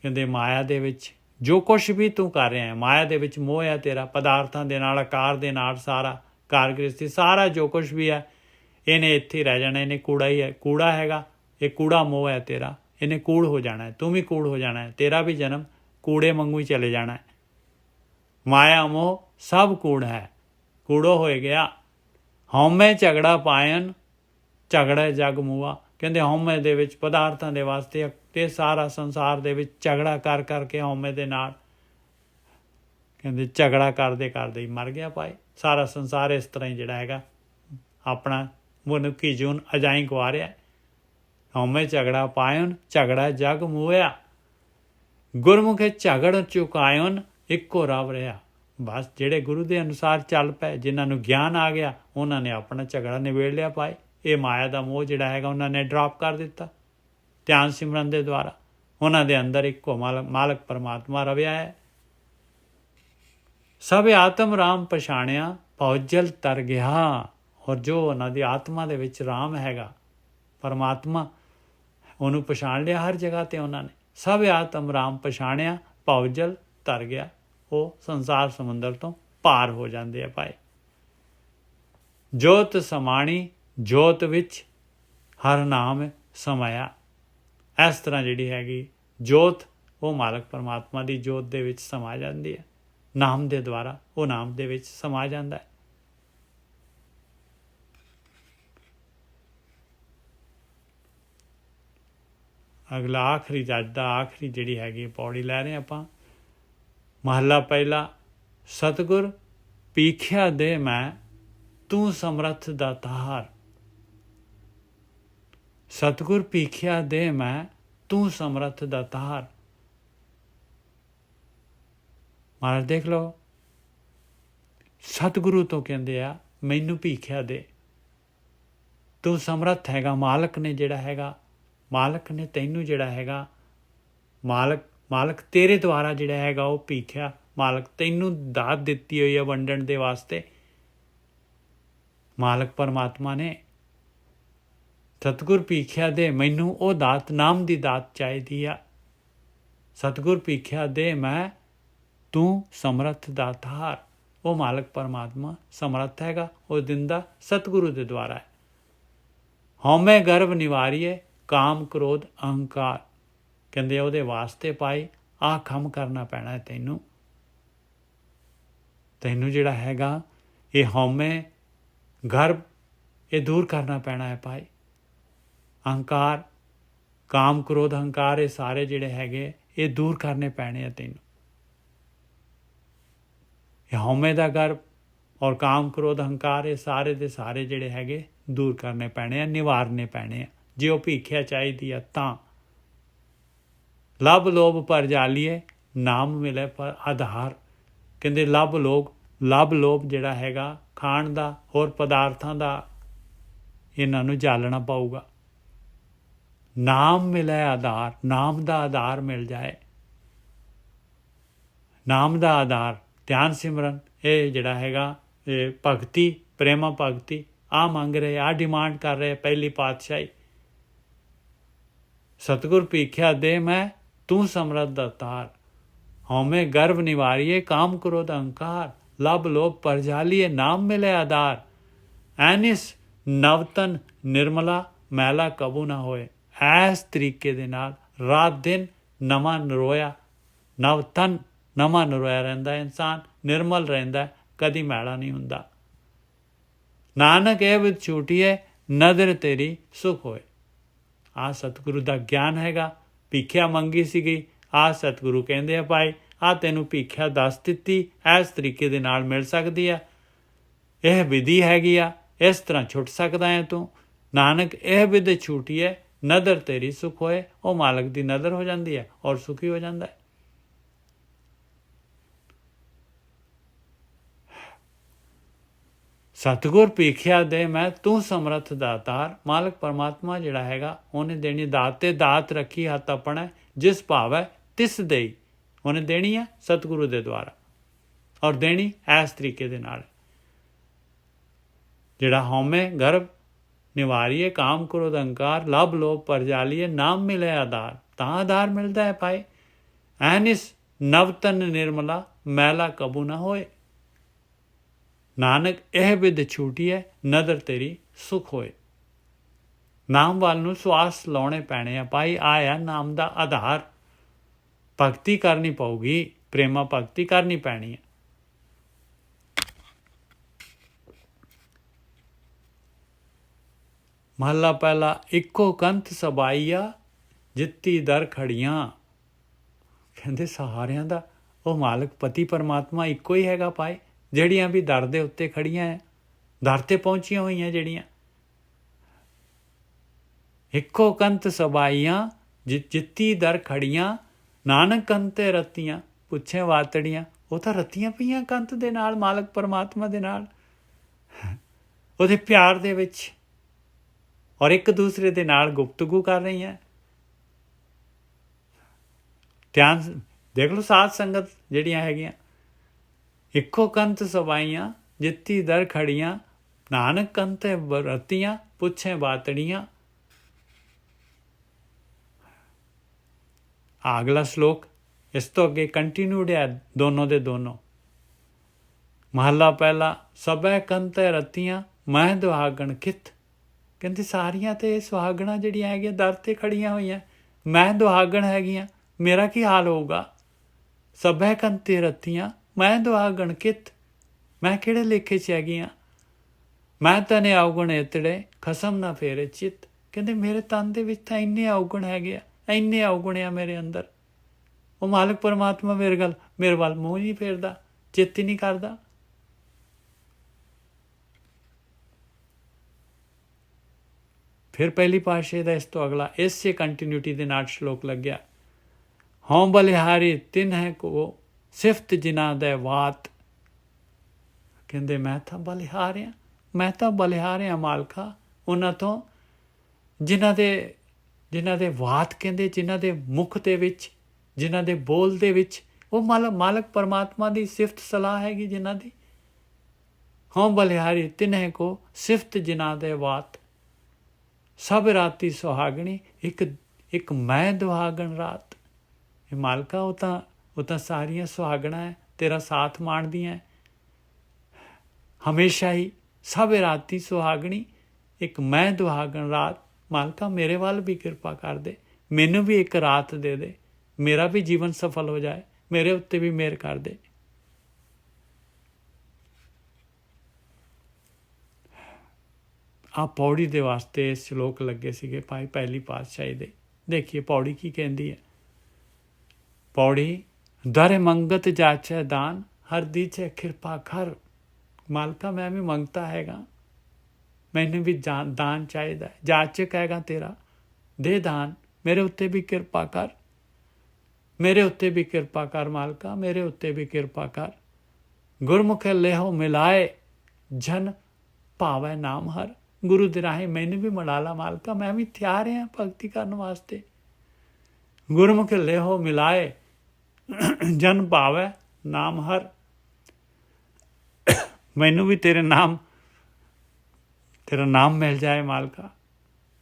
ਕਹਿੰਦੇ ਮਾਇਆ ਦੇ ਵਿੱਚ ਜੋ ਕੁਛ ਵੀ ਤੂੰ ਕਰ ਰਿਹਾ ਹੈ, ਮਾਇਆ ਦੇ ਵਿੱਚ ਮੋਹ ਹੈ ਤੇਰਾ, ਪਦਾਰਥਾਂ ਦੇ ਨਾਲ, ਆਕਾਰ ਦੇ ਨਾਲ, ਸਾਰਾ ਕਾਰ ਗ੍ਰਸਤੀ, ਸਾਰਾ ਜੋ ਕੁਛ ਵੀ ਹੈ ਇਹਨੇ ਇੱਥੇ ਰਹਿ ਜਾਣਾ, ਇਹਨੇ ਕੂੜਾ ਹੀ ਹੈ, ਕੂੜਾ ਹੈਗਾ ਇਹ, ਕੂੜਾ ਮੋਹ ਹੈ ਤੇਰਾ, ਇਹਨੇ ਕੂੜ ਹੋ ਜਾਣਾ ਹੈ, ਤੂੰ ਵੀ ਕੂੜ ਹੋ ਜਾਣਾ ਹੈ, ਤੇਰਾ ਵੀ ਜਨਮ ਕੂੜੇ ਵਾਂਗੂ ਹੀ ਚਲੇ ਜਾਣਾ ਹੈ। ਮਾਇਆ ਮੋਹ ਸਭ ਕੂੜ ਹੈ, ਕੂੜੋ ਹੋਏ ਗਿਆ। ਹਉਮੈ ਝਗੜਾ ਪਾਇਨ, ਝਗੜਾ ਜਗ ਮੂਆ। ਕਹਿੰਦੇ ਹਉਮੈ ਦੇ ਵਿੱਚ ਪਦਾਰਥਾਂ ਦੇ ਵਾਸਤੇ ਤੇ ਸਾਰਾ ਸੰਸਾਰ ਦੇ ਵਿੱਚ ਝਗੜਾ ਕਰ ਕਰਕੇ ਹਉਮੈ ਦੇ ਨਾਲ, ਕਹਿੰਦੇ ਝਗੜਾ ਕਰਦੇ ਹੀ ਮਰ ਗਿਆ ਭਾਈ। ਸਾਰਾ ਸੰਸਾਰ ਇਸ ਤਰ੍ਹਾਂ ਹੀ ਜਿਹੜਾ ਹੈਗਾ ਆਪਣਾ ਮਨੁੱਖੀ ਜੂਨ ਅਜਾਈਂ ਗਵਾ ਰਿਹਾ। ਹਉਮੈ ਝਗੜਾ ਪਾਇਨ, ਝਗੜਾ ਜਗ ਮੂਇਆ। ਗੁਰਮੁਖੇ ਝਗੜ ਚੁਕਾਇਨ, ਇੱਕੋ ਰਵ ਰਿਹਾ। ਬਸ ਜਿਹੜੇ ਗੁਰੂ ਦੇ ਅਨੁਸਾਰ ਚੱਲ ਪਏ, ਜਿਨ੍ਹਾਂ ਨੂੰ ਗਿਆਨ ਆ ਗਿਆ, ਉਹਨਾਂ ਨੇ ਆਪਣਾ ਝਗੜਾ ਨਿਬੇੜ ਲਿਆ ਭਾਈ। ਇਹ ਮਾਇਆ ਦਾ ਮੋਹ ਜਿਹੜਾ ਹੈਗਾ ਉਹਨਾਂ ਨੇ ਡ੍ਰੌਪ ਕਰ ਦਿੱਤਾ ਧਿਆਨ ਸਿਮਰਨ ਦੇ ਦੁਆਰਾ। ਉਹਨਾਂ ਦੇ ਅੰਦਰ ਇੱਕੋ ਮਾਲਕ ਪਰਮਾਤਮਾ ਰਵਿਆ ਹੈ। ਸਭ ਆਤਮ ਰਾਮ ਪਛਾਣਿਆ, ਭਉਜਲ ਤਰ ਗਿਆ। ਔਰ ਜੋ ਉਹਨਾਂ ਦੀ ਆਤਮਾ ਦੇ ਵਿੱਚ ਰਾਮ ਹੈਗਾ, ਪਰਮਾਤਮਾ, ਉਹਨੂੰ ਪਛਾਣ ਲਿਆ ਹਰ ਜਗ੍ਹਾ 'ਤੇ ਉਹਨਾਂ ਨੇ। ਸਭ ਆਤਮ ਰਾਮ ਪਛਾਣਿਆ, ਭਉਜਲ ਤਰ ਗਿਆ। ਉਹ ਸੰਸਾਰ ਸਮੁੰਦਰ ਤੋਂ ਪਾਰ ਹੋ ਜਾਂਦੇ ਆ ਭਾਈ। ਜੋਤ ਸਮਾਣੀ, ਜੋਤ ਵਿੱਚ ਹਰ ਨਾਮ ਸਮਾਇਆ। ਇਸ ਤਰ੍ਹਾਂ ਜਿਹੜੀ ਹੈਗੀ ਜੋਤ, ਉਹ ਮਾਲਕ ਪਰਮਾਤਮਾ ਦੀ ਜੋਤ ਦੇ ਵਿੱਚ ਸਮਾ ਜਾਂਦੀ ਹੈ। ਨਾਮ ਦੇ ਦੁਆਰਾ ਉਹ ਨਾਮ ਦੇ ਵਿੱਚ ਸਮਾ ਜਾਂਦਾ ਹੈ। ਅਗਲਾ ਆਖਰੀ, ਅੱਜ ਦਾ ਆਖਰੀ ਜਿਹੜੀ ਹੈਗੀ ਪੌੜੀ ਲੈ ਰਹੇ ਆਪਾਂ। ਮਹੱਲਾ ਪਹਿਲਾ। ਸਤਿਗੁਰ ਪੀਖਿਆ ਦੇ ਮੈਂ, ਤੂੰ ਸਮਰੱਥ ਦਾਤਾਰ। ਸਤਿਗੁਰ ਪੀਖਿਆ ਦੇ ਮੈਂ, ਤੂੰ ਸਮਰੱਥ ਦਾਤਾਰ। ਮਹਾਰਾਜ ਦੇਖ ਲਓ, ਸਤਿਗੁਰੂ ਤੋਂ ਕਹਿੰਦੇ ਆ ਮੈਨੂੰ ਭੀਖਿਆ ਦੇ, ਤੂੰ ਸਮਰੱਥ ਹੈਗਾ। ਮਾਲਕ ਨੇ ਜਿਹੜਾ ਹੈਗਾ, ਮਾਲਕ ਨੇ ਤੈਨੂੰ ਜਿਹੜਾ ਹੈਗਾ, ਮਾਲਕ ਤੇਰੇ ਦੁਆਰਾ ਜਿਹੜਾ ਹੈਗਾ ਉਹ ਭੀਖਿਆ, ਮਾਲਕ ਤੈਨੂੰ ਦਾਤ ਦਿੱਤੀ ਹੋਈ ਹੈ ਵੰਡਣ ਦੇ ਵਾਸਤੇ। ਮਾਲਕ ਪਰਮਾਤਮਾ ਨੇ ਸਤਿਗੁਰ ਭੀਖਿਆ ਦੇ ਮੈਨੂੰ ਉਹ ਦਾਤ, ਨਾਮ ਦੀ ਦਾਤ ਚਾਹੀਦੀ ਆ। ਸਤਿਗੁਰ ਭੀਖਿਆ ਦੇ ਮੈਂ, ਤੂੰ ਸਮਰੱਥ ਦਾਤਾਰ। ਉਹ ਮਾਲਕ ਪਰਮਾਤਮਾ ਸਮਰੱਥ ਹੈਗਾ, ਉਹ ਦਿੰਦਾ ਸਤਿਗੁਰੂ ਦੇ ਦੁਆਰਾ ਹੈ। ਹਉਮੈ ਗਰਭ ਨਿਵਾਰੀਏ, ਕਾਮ ਕ੍ਰੋਧ ਅਹੰਕਾਰ। ਕਹਿੰਦੇ ਉਹਦੇ ਵਾਸਤੇ ਭਾਈ ਆਹ ਕੰਮ ਕਰਨਾ ਪੈਣਾ ਤੈਨੂੰ ਜਿਹੜਾ ਹੈਗਾ ਇਹ ਹਉਮੈ ਗਰਭ, ਇਹ ਦੂਰ ਕਰਨਾ ਪੈਣਾ ਹੈ ਭਾਈ। ਅਹੰਕਾਰ, ਕਾਮ, ਕ੍ਰੋਧ, ਹੰਕਾਰ, ਇਹ ਸਾਰੇ ਜਿਹੜੇ ਹੈਗੇ ਇਹ ਦੂਰ ਕਰਨੇ ਪੈਣੇ ਆ ਤੈਨੂੰ। ਇਹ ਹਉਮੈ ਦਾ ਗਰਭ ਔਰ ਕਾਮ, ਕ੍ਰੋਧ, ਹੰਕਾਰ, ਇਹ ਸਾਰੇ ਦੇ ਸਾਰੇ ਜਿਹੜੇ ਹੈਗੇ ਦੂਰ ਕਰਨੇ ਪੈਣੇ ਆ, ਨਿਵਾਰਨੇ ਪੈਣੇ ਆ। ਜੇ ਉਹ ਭੀਖਿਆ ਚਾਹੀਦੀ ਆ ਤਾਂ ਲੱਭ ਲੋਭ ਪਰ ਜਾਲੀਏ, ਨਾਮ ਮਿਲੇ ਪਰ ਆਧਾਰ। ਕਹਿੰਦੇ ਲੱਭ ਲੋਭ ਜਿਹੜਾ ਹੈਗਾ ਖਾਣ ਦਾ, ਹੋਰ ਪਦਾਰਥਾਂ ਦਾ, ਇਹਨਾਂ ਨੂੰ ਜਾਲਣਾ ਪਊਗਾ। ਨਾਮ ਮਿਲੇ ਆਧਾਰ, ਨਾਮ ਦਾ ਆਧਾਰ ਮਿਲ ਜਾਏ। ਨਾਮ ਦਾ ਆਧਾਰ ਧਿਆਨ ਸਿਮਰਨ, ਇਹ ਜਿਹੜਾ ਹੈਗਾ ਇਹ ਭਗਤੀ, ਪ੍ਰੇਮਾ ਭਗਤੀ, ਆ ਮੰਗ ਰਹੇ, ਆ ਡਿਮਾਂਡ ਕਰ ਰਹੇ ਪਹਿਲੀ ਪਾਤਸ਼ਾਹੀ। ਸਤਿਗੁਰ ਭੀਖਿਆ ਦੇ ਮੈਂ, ਤੂੰ ਸਮਰੱਥ ਦਾਤਾਰ। ਹਉਮੈ ਗਰਭ ਨਿਵਾਰੀਏ, ਕਾਮ ਕ੍ਰੋਧ ਅਹੰਕਾਰ। ਲੱਭ ਲੋਭ ਪਰ ਜਾਲੀਏ, ਨਾਮ ਮਿਲੇ ਆਧਾਰ। ਐਨਿਸ ਨਵਤਨ ਨਿਰਮਲਾ, ਮੈਲਾ ਕਬੂ ਨਾ ਹੋਏ। ਇਸ ਤਰੀਕੇ ਦੇ ਨਾਲ ਰਾਤ ਦਿਨ ਨਵਾਂ ਨਰੋਇਆ, ਨਵਤਨ ਨਵਾਂ ਨਰੋਇਆ ਰਹਿੰਦਾ ਇਨਸਾਨ, ਨਿਰਮਲ ਰਹਿੰਦਾ, ਕਦੀ ਮੈਲਾ ਨਹੀਂ ਹੁੰਦਾ। ਨਾਨਕ ਇਹ ਵਿਦ ਛੂਟੀਏ, ਨਦਰ ਤੇਰੀ ਸੁਖ ਹੋਏ। ਆ ਸਤਿਗੁਰੂ ਦਾ ਗਿਆਨ ਹੈਗਾ। ਭੀਖਿਆ ਮੰਗੀ ਸੀਗੀ, ਆ ਸਤਿਗੁਰੂ ਕਹਿੰਦੇ ਆ ਭਾਈ ਆ ਤੈਨੂੰ ਭੀਖਿਆ ਦੱਸ ਦਿੱਤੀ, ਇਸ ਤਰੀਕੇ ਦੇ ਨਾਲ ਮਿਲ ਸਕਦੀ ਆ। ਇਹ ਵਿਧੀ ਹੈਗੀ ਆ, ਇਸ ਤਰ੍ਹਾਂ ਛੁੱਟ ਸਕਦਾ ਹੈ ਤੂੰ। ਨਾਨਕ ਇਹ ਵਿਧ ਛੂਟੀਏ, ਨਦਰ ਤੇਰੀ ਸੁਖ ਹੋਏ। ਉਹ ਮਾਲਕ ਦੀ ਨਦਰ ਹੋ ਜਾਂਦੀ ਹੈ ਔਰ ਸੁਖੀ ਹੋ ਜਾਂਦਾ ਹੈ। ਸਤਿਗੁਰ ਭੀਖਿਆ ਦੇ ਮੈਂ, ਤੂੰ ਸਮਰੱਥ ਦਾਤਾਰ। ਮਾਲਕ ਪਰਮਾਤਮਾ ਜਿਹੜਾ ਹੈਗਾ ਉਹਨੇ ਦੇਣੀ ਦਾਤ, ਤੇ ਦਾਤ ਰੱਖੀ ਹੱਥ ਆਪਣਾ, ਜਿਸ ਭਾਵੈ ਤਿਸ ਦੇਈ। ਉਹਨੇ ਦੇਣੀ ਹੈ ਸਤਿਗੁਰੂ ਦੇ ਦੁਆਰਾ, ਔਰ ਦੇਣੀ ਇਸ ਤਰੀਕੇ ਦੇ ਨਾਲ। ਜਿਹੜਾ ਹਉਮੈ ਗਰਭ ਨਿਵਾਰੀਏ, ਕਾਮ ਕ੍ਰੋਧ ਅਹੰਕਾਰ। ਲੱਭ ਲੋਭ ਪਰ ਜਾਲੀਏ, ਨਾਮ ਮਿਲੇ ਆਧਾਰ। ਤਾਂ ਆਧਾਰ ਮਿਲਦਾ ਹੈ ਭਾਈ। ਐਨਿਸ ਨਵਤਨ ਨਿਰਮਲਾ, ਮੈਲਾ ਕਬੂ ਨਾ ਹੋਏ। ਨਾਨਕ ਇਹ ਵਿਧ ਛੂਟੀਏ, ਨਦਰ ਤੇਰੀ ਸੁਖ ਹੋਏ। ਨਾਮ ਵੱਲ ਨੂੰ ਸਵਾਸ ਲਾਉਣੇ ਪੈਣੇ ਆ ਭਾਈ। ਆਇਆ ਨਾਮ ਦਾ ਆਧਾਰ। ਭਗਤੀ ਕਰਨੀ ਪਊਗੀ, ਪ੍ਰੇਮਾ ਭਗਤੀ ਕਰਨੀ ਪੈਣੀ ਹੈ। ਮਹੱਲਾ ਪਹਿਲਾ। ਇੱਕੋ ਕੰਤ ਸਬਾਈਆ, ਜਿੱਤੀ ਦਰ ਖੜੀਆਂ। ਕਹਿੰਦੇ ਸਹਾਰਿਆਂ ਦਾ ਉਹ ਮਾਲਕ ਪਤੀ ਪਰਮਾਤਮਾ ਇੱਕੋ ਹੀ ਹੈਗਾ ਭਾਈ। ਜਿਹੜੀਆਂ ਵੀ ਦਰ ਦੇ ਉੱਤੇ ਖੜੀਆਂ ਹੈ, ਦਰ ਤੇ ਪਹੁੰਚੀਆਂ ਹੋਈਆਂ ਜਿਹੜੀਆਂ। ਇੱਕੋ ਕੰਤ ਸਬਾਈਆਂ, ਜਿੱਤੀ ਦਰ ਖੜੀਆਂ। ਨਾਨਕ ਕੰਤੇ ਰਤੀਆਂ, ਪੁੱਛੇ ਵਾਤੜੀਆਂ। ਉਹ ਤਾਂ ਰਤੀਆਂ ਪਈਆਂ ਕੰਤ ਦੇ ਨਾਲ, ਮਾਲਕ ਪਰਮਾਤਮਾ ਦੇ ਨਾਲ, ਉਹਦੇ ਪਿਆਰ ਦੇ ਵਿੱਚ, ਔਰ ਇੱਕ ਦੂਸਰੇ ਦੇ ਨਾਲ ਗੁਫ਼ਤਗੂ ਕਰ ਰਹੀਆਂ। ਧਿਆਨ ਦੇਖ ਲਓ ਸਾਧ ਸੰਗਤ ਜਿਹੜੀਆਂ ਹੈਗੀਆਂ। ਇੱਕੋ ਕੰਤ ਸਬਾਈਆਂ, ਜਿੱਤੀ ਦਰ ਖੜੀਆਂ। ਨਾਨਕ ਕੰਤੇ ਰਤੀਆਂ, ਪੁੱਛੇ ਬਾਤੜੀਆਂ। ਅਗਲਾ ਸ਼ਲੋਕ ਇਸ ਤੋਂ ਅੱਗੇ ਕੰਟੀਨਿਊਡ ਹੈ ਦੋਨੋਂ ਦੇ ਦੋਨੋਂ। ਮਹੱਲਾ ਪਹਿਲਾ। ਸਭੈ ਕੰਤੇ ਰਤੀਆਂ, ਮੈਂ ਦੁਹਾਗਣ ਕਿਤ। ਕਹਿੰਦੇ ਸਾਰੀਆਂ ਤੇ ਸੁਹਾਗਣਾ ਜਿਹੜੀਆਂ ਹੈਗੀਆਂ ਦਰ ਤੇ ਖੜੀਆਂ ਹੋਈਆਂ, ਮੈਂ ਦੁਹਾਗਣ ਹੈਗੀਆਂ, ਮੇਰਾ ਕੀ ਹਾਲ ਹੋਊਗਾ। ਸਭੈ ਕੰਤੇ ਰਤੀਆਂ, ਮੈਂ ਦੁਹਾਗਣ ਕਿਤ। ਮੈਂ ਕਿਹੜੇ ਲੇਖੇ 'ਚ ਹੈਗੀਆਂ। ਮੈਂ ਤਨੇ ਔਗਣ ਇਤੜੇ, ਖਸਮ ਨਾ ਫੇਰੇ ਚਿੱਤ। ਕਹਿੰਦੇ ਮੇਰੇ ਤਨ ਦੇ ਵਿੱਚ ਤਾਂ ਇੰਨੇ ਔਗਣ ਹੈਗੇ ਆ, ਇੰਨੇ ਔਗਣ ਆ ਮੇਰੇ ਅੰਦਰ। ਉਹ ਮਾਲਕ ਪਰਮਾਤਮਾ ਮੇਰੇ ਵੱਲ ਮੂੰਹ ਨਹੀਂ ਫੇਰਦਾ, ਚਿੱਤ ਹੀ ਨਹੀਂ ਕਰਦਾ। ਫਿਰ ਪਹਿਲੀ ਪਾਤਸ਼ਾਹੀ ਦਾ ਇਸ ਤੋਂ ਅਗਲਾ ਇਸੇ ਕੰਟੀਨਿਊਟੀ ਦੇ ਨਾਲ ਸ਼ਲੋਕ ਲੱਗਿਆ। ਹਉ ਬਲਿਹਾਰੀ ਤਿਨ ਹੈ ਕੋ, ਸਿਫਤ ਜਿਨ੍ਹਾਂ ਦੇ ਵਾਤ। ਕਹਿੰਦੇ ਮੈਂ ਤਾਂ ਬਲਿਹਾਰ ਹਾਂ ਮਾਲਕਾ ਉਹਨਾਂ ਤੋਂ ਜਿਨ੍ਹਾਂ ਦੇ ਵਾਤ, ਕਹਿੰਦੇ ਜਿਨ੍ਹਾਂ ਦੇ ਮੁਖ ਦੇ ਵਿੱਚ, ਜਿਨ੍ਹਾਂ ਦੇ ਬੋਲ ਦੇ ਵਿੱਚ ਉਹ ਮਾਲਕ ਪਰਮਾਤਮਾ ਦੀ ਸਿਫਤ ਸਲਾਹ ਹੈਗੀ ਜਿਨ੍ਹਾਂ ਦੀ। ਹਉ ਬਲਿਹਾਰੀ ਤਿਨਹਿ ਕੋ, ਸਿਫਤ ਜਿਨ੍ਹਾਂ ਦੇ ਵਾਤ। ਸਭ ਰਾਤੀ ਸੁਹਾਗਣੀ, ਇੱਕ ਮੈਂ ਦੁਹਾਗਣ ਰਾਤ। ਇਹ ਮਾਲਕਾ ਉਹ ਤਾਂ ਸਾਰੀਆਂ ਸੁਹਾਗਣਾ ਹੈ, ਤੇਰਾ ਸਾਥ ਮਾਣਦੀਆਂ ਹਮੇਸ਼ਾ ਹੀ। ਸਭ ਰਾਤੀ ਸੁਹਾਗਣੀ, ਇੱਕ ਮੈਂ ਦੁਹਾਗਣ ਰਾਤ। ਮਾਲਕਾ ਮੇਰੇ ਵੱਲ ਵੀ ਕਿਰਪਾ ਕਰ ਦੇ, ਮੈਨੂੰ ਵੀ ਇੱਕ ਰਾਤ ਦੇ ਦੇ, ਮੇਰਾ ਵੀ ਜੀਵਨ ਸਫਲ ਹੋ ਜਾਏ, ਮੇਰੇ ਉੱਤੇ ਵੀ ਮਿਹਰ ਕਰ ਦੇ। ਆ ਪੌੜੀ ਦੇ ਵਾਸਤੇ ਸ਼ਲੋਕ ਲੱਗੇ ਸੀਗੇ ਭਾਈ ਪਹਿਲੀ ਪਾਤਸ਼ਾਹੀ ਦੇ। ਦੇਖੀਏ ਪੌੜੀ ਕੀ ਕਹਿੰਦੀ ਹੈ। ਪੌੜੀ ਦਰ ਮੰਗਤ ਜਾਚੈ ਦਾਨ, ਹਰ ਦੀਚੈ ਕਿਰਪਾ ਕਰ। ਮਾਲਕਾ ਮੈਂ ਵੀ ਮੰਗਤਾ ਹੈਗਾ, ਮੈਨੂੰ ਵੀ ਦਾਨ ਚਾਹੀਦਾ, ਜਾਚਕ ਹੈਗਾ ਤੇਰਾ, ਦੇ ਦਾਨ, ਮੇਰੇ ਉੱਤੇ ਵੀ ਕਿਰਪਾ ਕਰ, ਮੇਰੇ ਉੱਤੇ ਵੀ ਕਿਰਪਾ ਕਰ ਮਾਲਕਾ, ਮੇਰੇ ਉੱਤੇ ਵੀ ਕਿਰਪਾ ਕਰ। ਗੁਰਮੁਖ ਲੇਹੋ ਮਿਲਾਏ, ਜਨ ਭਾਵੈ ਨਾਮ ਹਰ। ਗੁਰੂ ਦੇ ਰਾਹੀਂ ਮੈਨੂੰ ਵੀ ਮਿਲਾ ਲਾ ਮਾਲਕਾ, ਮੈਂ ਵੀ ਤਿਆਰ ਹਾਂ ਭਗਤੀ ਕਰਨ ਵਾਸਤੇ। ਗੁਰਮੁਖ ਲੇਹੋ ਮਿਲਾਏ, ਜਨ ਭਾਵੈ ਨਾਮ ਹਰ। ਮੈਨੂੰ ਵੀ ਤੇਰਾ ਨਾਮ ਮਿਲ ਜਾਏ ਮਾਲਕਾ,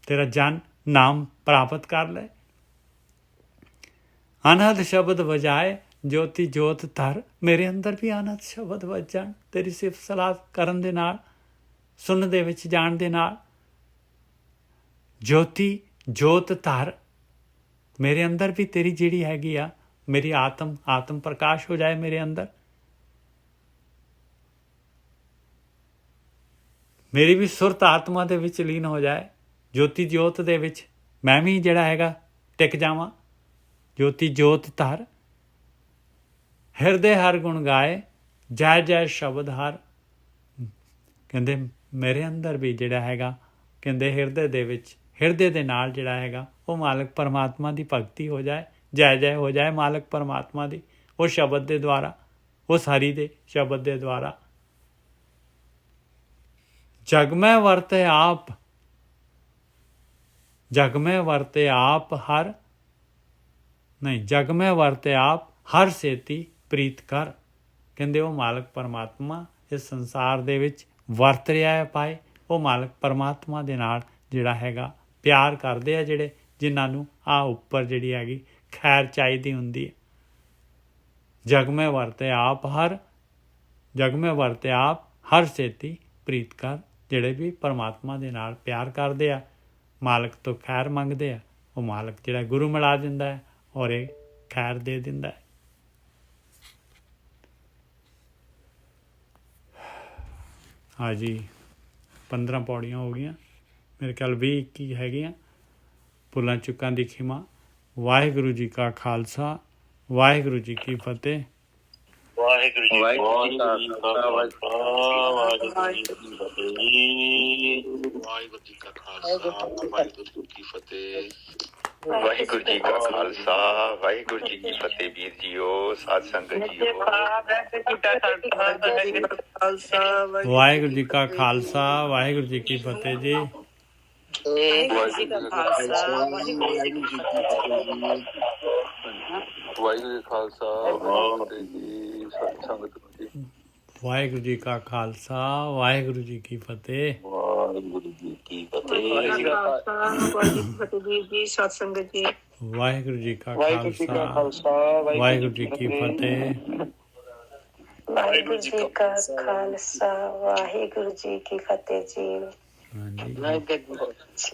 ਤੇਰਾ ਜਨ ਨਾਮ ਪ੍ਰਾਪਤ ਕਰ ਲੈ। ਅਨਹਦ ਸ਼ਬਦ ਵਜਾਏ, ਜੋਤੀ ਜੋਤ ਧਰ। ਮੇਰੇ ਅੰਦਰ ਵੀ ਅਨਹਦ ਸ਼ਬਦ ਵੱਜਣ, ਤੇਰੀ ਸਿਫਤ ਸਲਾਹ ਕਰਨ ਦੇ ਨਾਲ, ਸੁਣਨ ਦੇ ਵਿੱਚ ਜਾਣ ਦੇ ਨਾਲ। ਜੋਤੀ ਜੋਤ ਧਰ, ਮੇਰੇ ਅੰਦਰ ਵੀ ਤੇਰੀ ਜਿਹੜੀ ਹੈਗੀ ਆ, ਮੇਰੀ ਆਤਮ ਪ੍ਰਕਾਸ਼ ਹੋ ਜਾਏ ਮੇਰੇ ਅੰਦਰ। ਮੇਰੀ ਵੀ ਸੁਰਤ ਆਤਮਾ ਦੇ ਵਿੱਚ ਲੀਨ ਹੋ ਜਾਏ, ਜੋਤੀ ਜੋਤ ਦੇ ਵਿੱਚ ਮੈਂ ਵੀ ਜਿਹੜਾ ਹੈਗਾ ਟਿਕ ਜਾਵਾਂ। ਜੋਤੀ ਜੋਤ ਧਰ, ਹਿਰਦੇ ਹਰ ਗੁਣ ਗਾਏ, ਜੈ ਜੈ ਸ਼ਬਦ ਹਰ। ਕਹਿੰਦੇ ਮੇਰੇ ਅੰਦਰ ਵੀ ਜਿਹੜਾ ਹੈਗਾ, ਕਹਿੰਦੇ ਹਿਰਦੇ ਦੇ ਵਿੱਚ, ਹਿਰਦੇ ਦੇ ਨਾਲ ਜਿਹੜਾ ਹੈਗਾ ਉਹ ਮਾਲਕ ਪਰਮਾਤਮਾ ਦੀ ਭਗਤੀ ਹੋ ਜਾਏ, ਜੈ ਜੈ ਹੋ ਜਾਏ ਮਾਲਕ ਪਰਮਾਤਮਾ ਦੀ, ਉਹ ਸ਼ਬਦ ਦੇ ਦੁਆਰਾ, ਉਸ ਹਰੀ ਦੇ ਸ਼ਬਦ ਦੇ ਦੁਆਰਾ। ਜਗ ਮੈਂ ਵਰਤੇ ਆਪ, ਜਗ ਮੈਂ ਵਰਤੇ ਆਪ ਹਰ, ਨਹੀਂ ਜਗ ਮੈਂ ਵਰਤੇ ਆਪ ਹਰ ਸੇਤੀ ਪ੍ਰੀਤ ਕਰ। ਕਹਿੰਦੇ ਉਹ ਮਾਲਕ ਪਰਮਾਤਮਾ ਇਸ ਸੰਸਾਰ ਦੇ ਵਿੱਚ ਵਰਤ ਰਿਹਾ ਹੈ ਪਾਏ, ਉਹ ਮਾਲਕ ਪਰਮਾਤਮਾ ਦੇ ਨਾਲ ਜਿਹੜਾ ਹੈਗਾ ਪਿਆਰ ਕਰਦੇ ਆ, ਜਿਹੜੇ ਜਿਨ੍ਹਾਂ ਨੂੰ ਉੱਪਰ ਜਿਹੜੀ ਹੈਗੀ ਖੈਰ ਚਾਹੀਦੀ ਹੁੰਦੀ ਹੈ। ਜਗ ਮੈਂ ਵਰਤੇ ਆਪ ਹਰ, ਜਗ ਮੈਂ ਵਰਤੇ ਆਪ ਹਰ ਸੇਤੀ ਪ੍ਰੀਤ ਕਰ। ਜਿਹੜੇ ਵੀ ਪਰਮਾਤਮਾ ਦੇ ਨਾਲ ਪਿਆਰ ਕਰਦੇ ਆ, ਮਾਲਕ ਤੋਂ ਖੈਰ ਮੰਗਦੇ ਆ, ਉਹ ਮਾਲਕ ਜਿਹੜਾ ਗੁਰੂ ਮਿਲਾ ਦਿੰਦਾ ਹੈ ਔਰ ਇਹ ਖੈਰ ਦੇ ਦਿੰਦਾ ਹੈ। ਹਾਂਜੀ 15 ਪੌੜੀਆਂ ਹੋ ਗਈਆਂ, ਮੇਰੇ ਖਿਆਲ 20-21 ਹੈਗੀਆਂ। ਭੁੱਲਾਂ ਚੁੱਕਾਂ ਦੀ ਖਿਮਾ। ਵਾਹਿਗੁਰੂ ਜੀ ਕਾ ਖਾਲਸਾ, ਵਾਹਿਗੁਰੂ ਜੀ ਕੀ ਫਤਿਹ। ਵਾਹਿਗੁਰੂ ਜੀ ਵਾਹਿਗੁਰੂ ਜੀ ਕਾ ਖਾਲਸਾ, ਵਾਹਿਗੁਰੂ ਜੀ ਕੀ ਫਤਿਹ। ਵਾਹਿਗੁਰੂ ਜੀ ਕਾ ਖਾਲਸਾ, ਵਾਹਿਗੁਰੂ ਜੀ ਕੀ ਫਤਿਹ। ਵੀਰ ਜੀਓ, ਸਾਧ ਸੰਗਤ ਜੀਓ, ਵਾਹਿਗੁਰੂ ਜੀ ਕਾ ਖਾਲਸਾ, ਵਾਹਿਗੁਰੂ ਜੀ ਕੀ ਫਤਿਹ ਜੀ। ਵਾਹਿਗੁਰੂ ਜੀ ਕਾ ਖਾਲਸਾ, ਵਾਹਿਗੁਰੂ ਜੀ ਕੀ ਫਤਿਹ ਜੀ। ਵਾਹਿਗੁਰੂ ਜੀ ਖਾਲਸਾ, ਵਾਹਿਗੁਰੂ ਜੀ ਸੰਗਤ ਜੀ। ਵਾਹਿਗੁਰੂ ਜੀ ਕਾ ਖਾਲਸਾ, ਵਾਹਿਗੁਰੂ ਜੀ ਕੀ ਫਤਿਹ। ਵਾਹਿਗੁਰੂ ਜੀ ਕੀ ਫਤਿਹ। ਵਾਹਿਗੁਰੂ ਜੀ ਕਾ ਖਾਲਸਾ, ਵਾਹਿਗੁਰੂ ਜੀ ਕਾ ਖਾਲਸਾ, ਵਾਹਿਗੁਰੂ ਜੀ ਕੀ ਫਤਿਹ। ਵਾਹਿਗੁਰੂ ਜੀ ਕਾ ਖਾਲਸਾ, ਵਾਹਿਗੁਰੂ ਜੀ ਕੀ ਫਤਿਹ ਜੀ। ਹਾਂਜੀ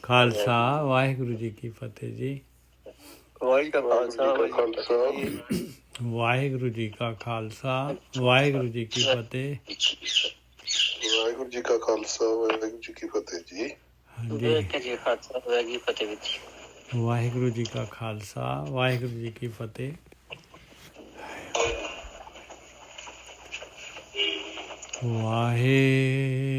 ਖਾਲਸਾ, ਵਾਹਿਗੁਰੂ ਜੀ ਕੀ ਫਤਿਹ ਜੀ। ਵਾਹਿਗੁਰੂ ਜੀ ਕਾ ਖਾਲਸਾ, ਵਾਹਿਗੁਰੂ ਜੀ ਕੀ ਫਤਿਹ। ਵਾਹਿਗੁਰੂ ਜੀ ਕਾ ਖਾਲਸਾ, ਵਾਹਿਗੁਰੂ ਜੀ ਕੀ ਫਤਿਹ ਜੀ। ਹਾਂਜੀ ਵਾਹਿਗੁਰੂ ਜੀ ਕਾ ਖਾਲਸਾ, ਵਾਹਿਗੁਰੂ ਜੀ ਕੀ ਫਤਿਹ। ਵਾਹਿਗੁਰੂ